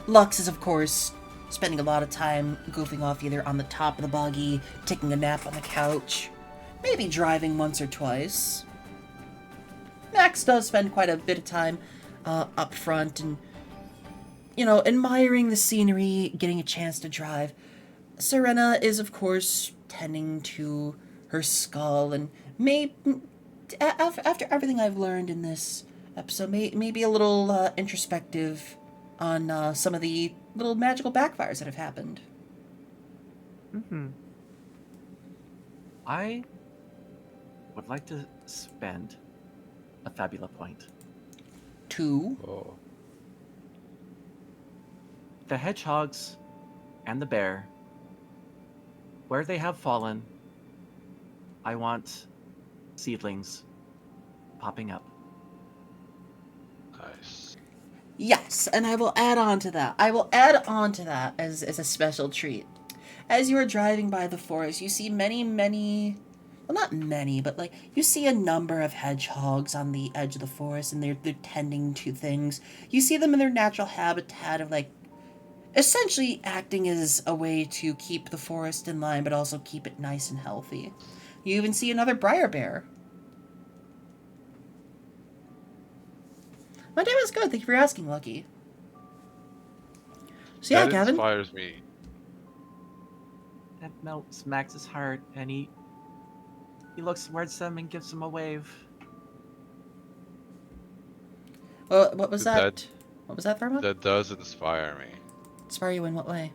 Lux is, of course, spending a lot of time goofing off either on the top of the buggy, taking a nap on the couch, maybe driving once or twice. Max does spend quite a bit of time up front and, you know, admiring the scenery, getting a chance to drive. Serena is, of course, tending to her skull and after everything I've learned in this episode, maybe a little introspective on some of the little magical backfires that have happened. Mm-hmm. I would like to spend a fabula point. 2. Oh. The hedgehogs and the bear, where they have fallen, I want seedlings popping up. Nice. Yes, and I will add on to that. I will add on to that as a special treat. As you are driving by the forest, you see many, well, not many, but like you see a number of hedgehogs on the edge of the forest, and they're tending to things. You see them in their natural habitat of like essentially acting as a way to keep the forest in line, but also keep it nice and healthy. You even see another briar bear. My day was good. Thank you for asking, Lucky. So yeah, That Gavin. inspires me. That melts Max's heart, and he looks towards them and gives them a wave. Well, what was that? That- What was that, Therma? That does inspire me. Inspire you in what way?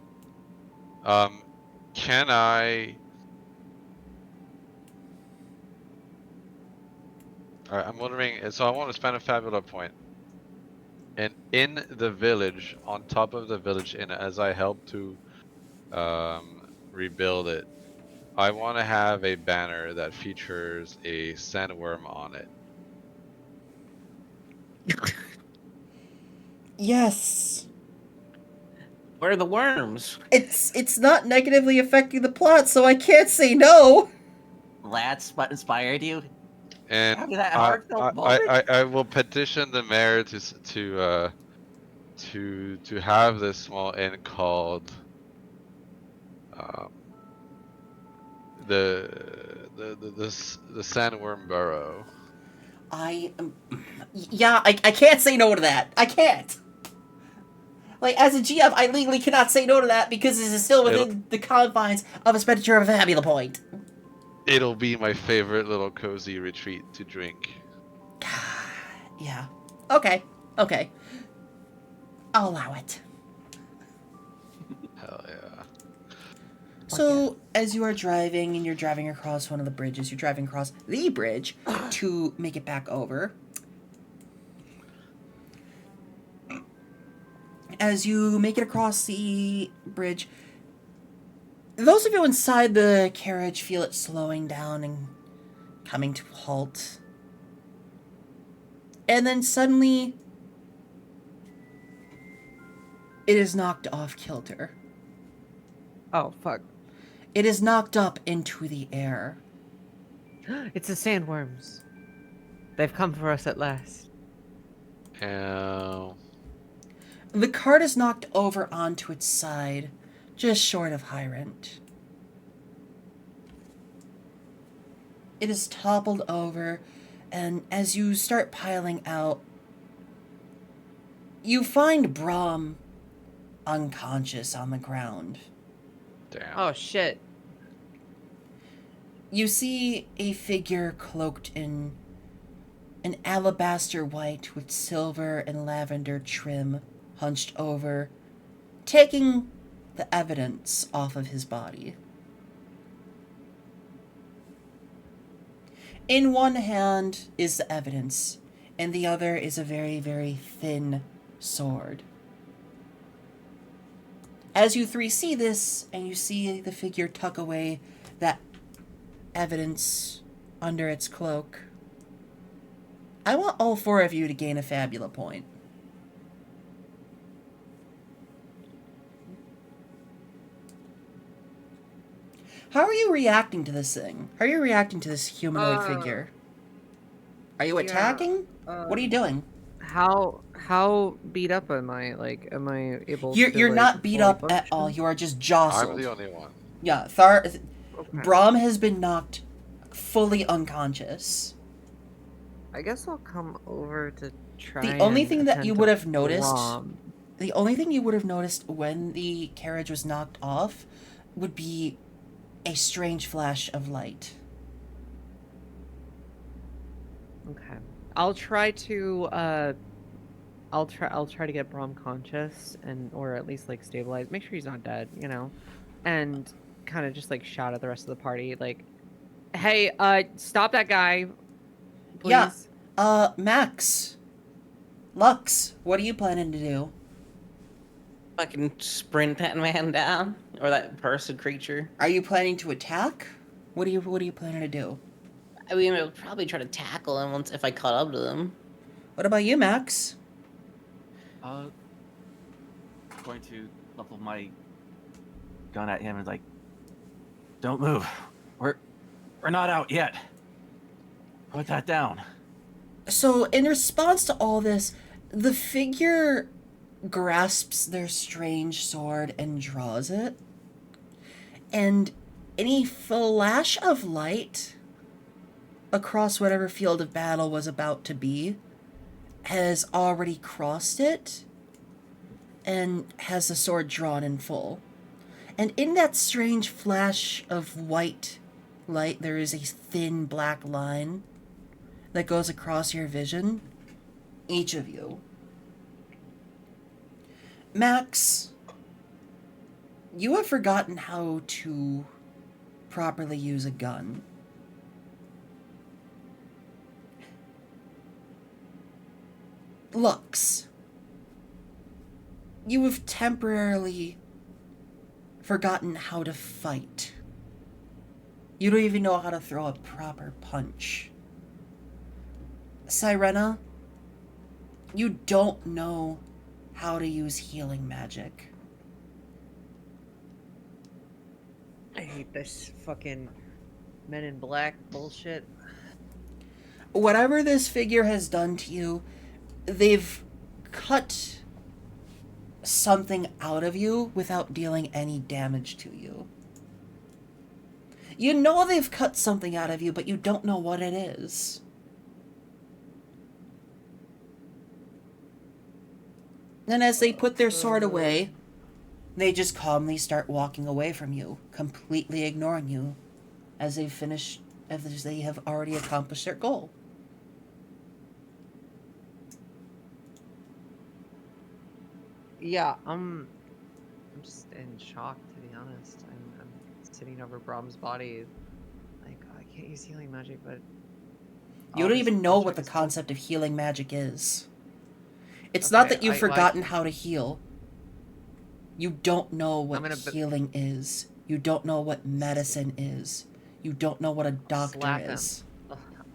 Can I? Alright, I'm wondering. So I want to spend a fabula point, and in the village, on top of the village inn, as I help to rebuild it, I want to have a banner that features a sandworm on it. Yes. Where are the worms? It's not negatively affecting the plot, so I can't say no. That's what inspired you. And After that heartfelt moment? I will petition the mayor to have this small inn called the Sandworm Burrow. Yeah, I can't say no to that. I can't. Like, as a GM, I legally cannot say no to that because this is still within the confines of expenditure of a fabula point. It'll be my favorite little cozy retreat to drink. Yeah. Okay. I'll allow it. Hell yeah. So, as you are driving and you're driving across one of the bridges, you're driving across the bridge to make it back over. As you make it across the bridge, those of you inside the carriage feel it slowing down and coming to a halt. And then suddenly, it is knocked off kilter. Oh, fuck. It is knocked up into the air. It's the sandworms. They've come for us at last. Ow. The cart is knocked over onto its side, just short of Hyrant. It is toppled over, and as you start piling out, you find Brahm unconscious on the ground. Damn. Oh, shit. You see a figure cloaked in an alabaster white with silver and lavender trim, hunched over, taking the evidence off of his body. In one hand is the evidence, and the other is a very, very thin sword. As you three see this, and you see the figure tuck away that evidence under its cloak, I want all four of you to gain a Fabula point. How are you reacting to this thing? How are you reacting to this humanoid figure? Are you attacking? What are you doing? How beat up am I? Like, am I able You're to, you're like, not beat fully up at all. function? You are just I'm jostled. the only one. Yeah, Okay. Brahm has been knocked fully unconscious. I guess I'll come over to try. The only and thing that attend you to would have noticed, Brahm. the only thing you would have noticed when the carriage was knocked off would be a strange flash of light. Okay. I'll try to I'll try to get Brahm conscious or at least like stabilize. Make sure he's not dead, you know. And kind of just like shout at the rest of the party like, "Hey, stop that guy. Please." Yeah. Max. Lux, what are you planning to do? Fucking sprint that man down, or that person creature. Are you planning to attack? What are you planning to do? I mean, I would probably try to tackle him once if I caught up to them. What about you, Max? Going to level my gun at him and like, don't move. We're not out yet. Put that down. So, in response to all this, the figure grasps their strange sword and draws it. And any flash of light across whatever field of battle was about to be has already crossed it and has the sword drawn in full. And in that strange flash of white light, there is a thin black line that goes across your vision. Each of you. Max, you have forgotten how to properly use a gun. Lux, you have temporarily forgotten how to fight. You don't even know how to throw a proper punch. Sirena, you don't know how to use healing magic. I hate this fucking Men in Black bullshit. Whatever this figure has done to you, they've cut something out of you without dealing any damage to you. You know they've cut something out of you, but you don't know what it is. And as they put their sword away, they just calmly start walking away from you, completely ignoring you, as they have already accomplished their goal. Yeah, I'm just in shock, to be honest. I'm sitting over Brahm's body, like, I can't use healing magic, but You don't even know what the concept of healing magic is. It's not that you've forgotten how to heal. You don't know what healing is. You don't know what medicine is. You don't know what a doctor is.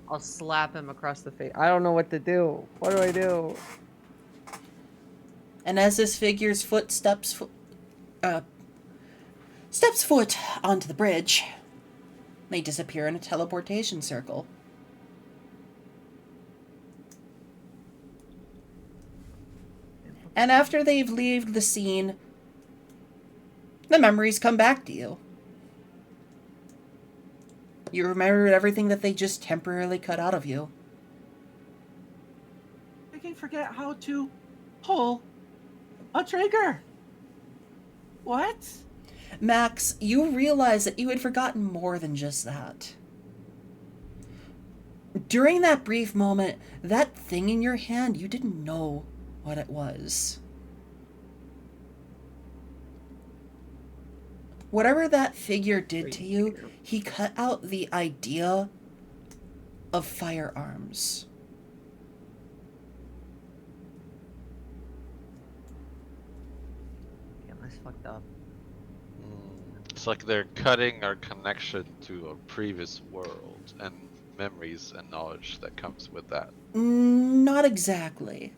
I'll slap him across the face. I don't know what to do. What do I do? And as this figure's footsteps steps foot onto the bridge. They disappear in a teleportation circle. And after they've left the scene, the memories come back to you. You remember everything that they just temporarily cut out of you. I can forget how to pull a trigger. What? Max, you realize that you had forgotten more than just that. During that brief moment, that thing in your hand, you didn't know what it was. Whatever that figure did to you, he cut out the idea of firearms. Damn, that's fucked up. It's like they're cutting our connection to a previous world and memories and knowledge that comes with that. Not exactly.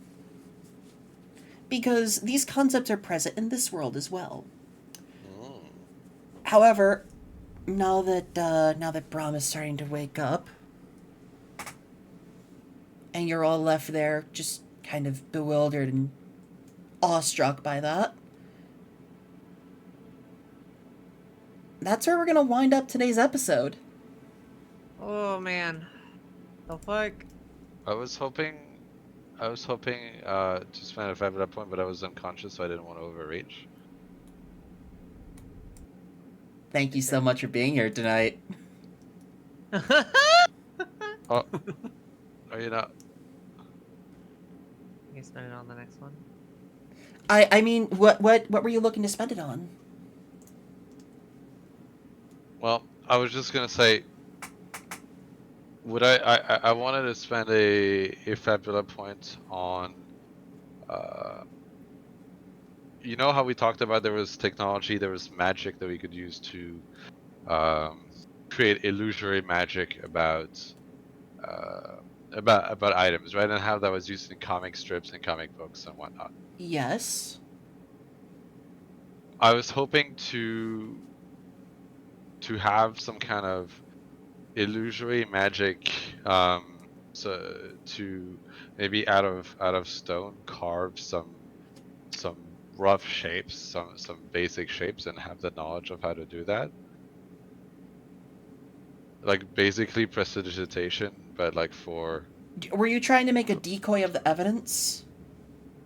Because these concepts are present in this world as well. However, now that Brahm is starting to wake up, and you're all left there just kind of bewildered and awestruck by that, that's where we're going to wind up today's episode. Oh man, the fuck. I was hoping to spend a 5 point, but I was unconscious, so I didn't want to overreach. Thank you so much for being here tonight. Oh, are you not? You can spend it on the next one. I mean, what were you looking to spend it on? Well, I was just gonna say, would I wanted to spend a fabula point on, you know how we talked about there was technology, there was magic that we could use to create illusory magic about items, right? And how that was used in comic strips and comic books and whatnot. Yes. I was hoping to have some kind of illusory magic, so to maybe out of stone carve some rough shapes, some basic shapes, and have the knowledge of how to do that. Like basically prestidigitation, but like for. Were you trying to make a decoy of the evidence?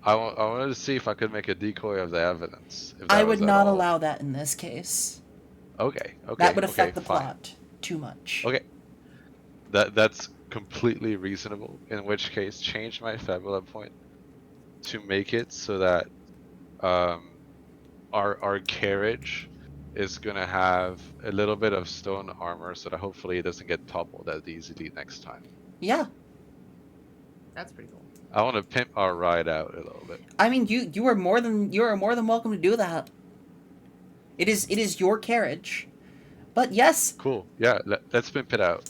I wanted to see if I could make a decoy of the evidence. If I that would was at not all- allow that in this case. Okay. That would affect the fine. plot too much. Okay. That's completely reasonable. In which case, change my fabula point to make it so that our carriage is gonna have a little bit of stone armor, so that hopefully it doesn't get toppled as easily next time. Yeah. That's pretty cool. I want to pimp our ride out a little bit. I mean, you are more than welcome to do that. It is your carriage. But yes, Cool. Yeah, let's pimp it out.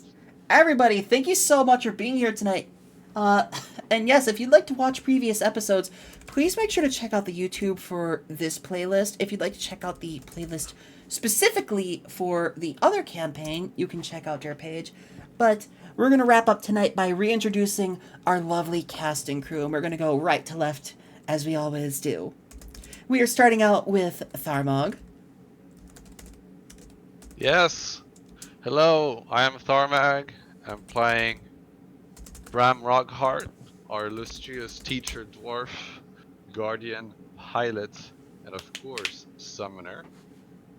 everybody, thank you so much for being here tonight. And yes, if you'd like to watch previous episodes, please make sure to check out the YouTube for this playlist. If you'd like to check out the playlist specifically for the other campaign, you can check out Derpaige. But we're going to wrap up tonight by reintroducing our lovely casting crew, and we're going to go right to left, as we always do. We are starting out with Tharmog. Yes. Hello, I am Tharmag. I'm playing Bram Roghart, our illustrious teacher dwarf, guardian, pilot, and of course, summoner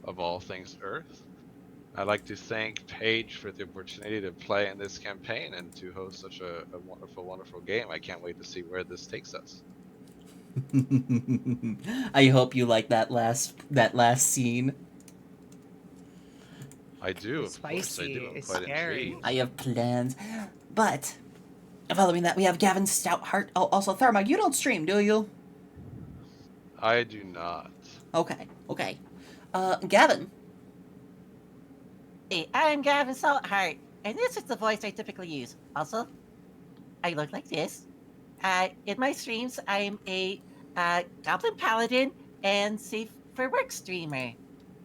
of all things Earth. I'd like to thank Paige for the opportunity to play in this campaign and to host such a wonderful, wonderful game. I can't wait to see where this takes us. I hope you like that last scene. I do, of course I Spicy, do. I'm it's quite scary. intrigued. I have plans. But, following that, we have Gavin Stoutheart. Oh, also, Tharmag, you don't stream, do you? I do not. Okay. Gavin. Hey, I'm Gavin Saltheart, and this is the voice I typically use. Also, I look like this. In my streams, I'm a Goblin Paladin and Safe for Work streamer.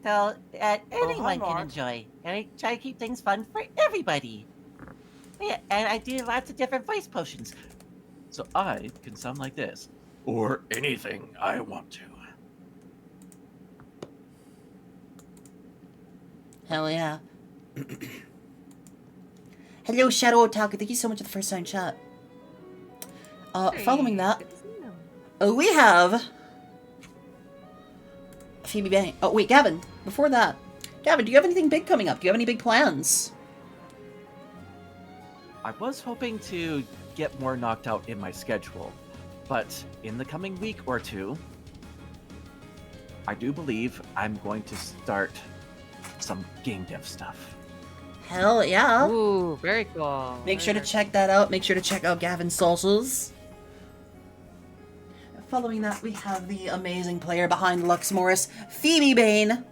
so anyone can Mark. enjoy. And I try to keep things fun for everybody. Yeah, and I do lots of different voice potions. So I can sound like this. Or anything I want to. Hell yeah. Hello, Shadow Otaku. Thank you so much for the first time chat. Following that, we have Phoebe Bang. Oh, wait, Gavin. Before that, Gavin, do you have anything big coming up? Do you have any big plans? I was hoping to get more knocked out in my schedule, but in the coming week or two, I do believe I'm going to start some game dev stuff. Hell yeah. Ooh, very cool. Make sure to Very check that out. Make sure to check out Gavin's socials. Following that, we have the amazing player behind Lux Morris, Phoebe Bane.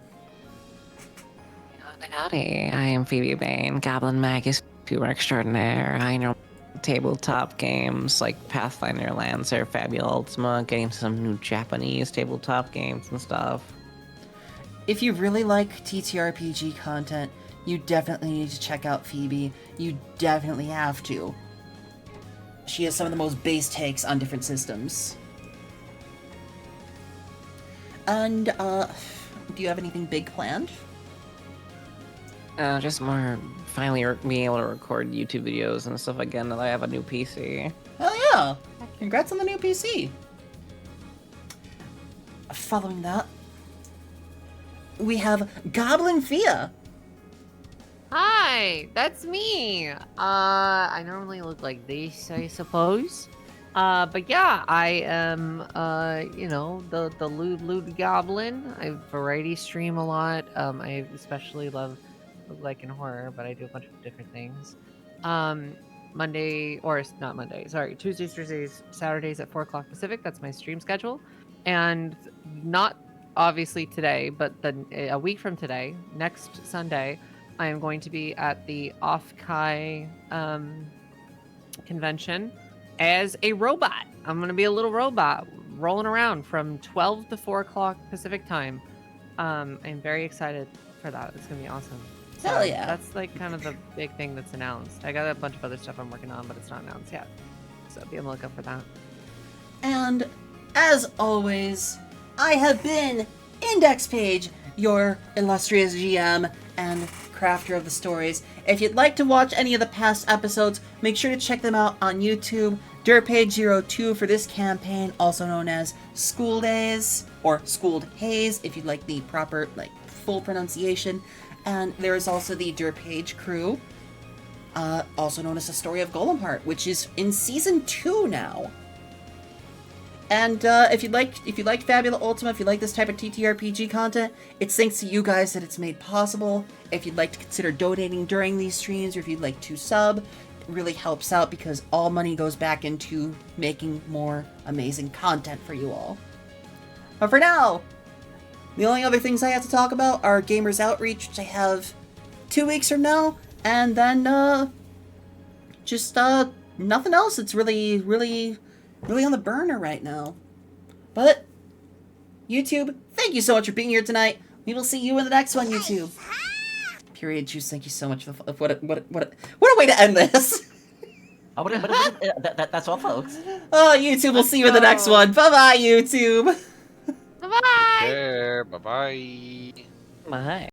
Howdy, I am Phoebe Bane, Goblin Magus, Vtuber extraordinaire. I know tabletop games like Pathfinder, Lancer, Fabula Ultima, getting some new Japanese tabletop games and stuff. If you really like TTRPG content, you definitely need to check out Phoebe. You definitely have to. She has some of the most base takes on different systems. And, do you have anything big planned? Just more finally being able to record YouTube videos and stuff again now that I have a new PC. Hell yeah! Congrats on the new PC! Following that, we have Goblin Fia. Hi, that's me. I normally look like this, I suppose. But yeah, I am, you know, the lewd goblin. I variety stream a lot. I especially love like in horror, but I do a bunch of different things. Tuesdays, Thursdays, Saturdays at 4 o'clock Pacific. That's my stream schedule. And not obviously today, but a week from today, next Sunday, I am going to be at the Off-Kai convention as a robot. I'm going to be a little robot rolling around from 12 to 4 o'clock Pacific time. I'm very excited for that. It's going to be awesome. Hell yeah. That's like kind of the big thing that's announced. I got a bunch of other stuff I'm working on, but it's not announced yet. So be on the lookout for that. And, as always, I have been Index Page, your illustrious GM and crafter of the stories. If you'd like to watch any of the past episodes, make sure to check them out on YouTube. Derpaige02 for this campaign, also known as School Days, or Schooled Haze, if you'd like the proper, full pronunciation. And there is also the Derpaige crew, also known as The Story of Golemheart, which is in Season 2 now. And if you like Fabula Ultima, if you like this type of TTRPG content, it's thanks to you guys that it's made possible. If you'd like to consider donating during these streams, or if you'd like to sub, it really helps out because all money goes back into making more amazing content for you all. But for now, the only other things I have to talk about are Gamers Outreach, which I have 2 weeks from now, and then just nothing else. It's really on the burner right now. But YouTube, thank you so much for being here tonight. We will see you in the next one, YouTube. Period Juice, thank you so much for what a way to end this. That's all, folks. Oh, YouTube, we'll see you in the next one. Bye-bye, YouTube. Bye-bye! There, bye-bye. My.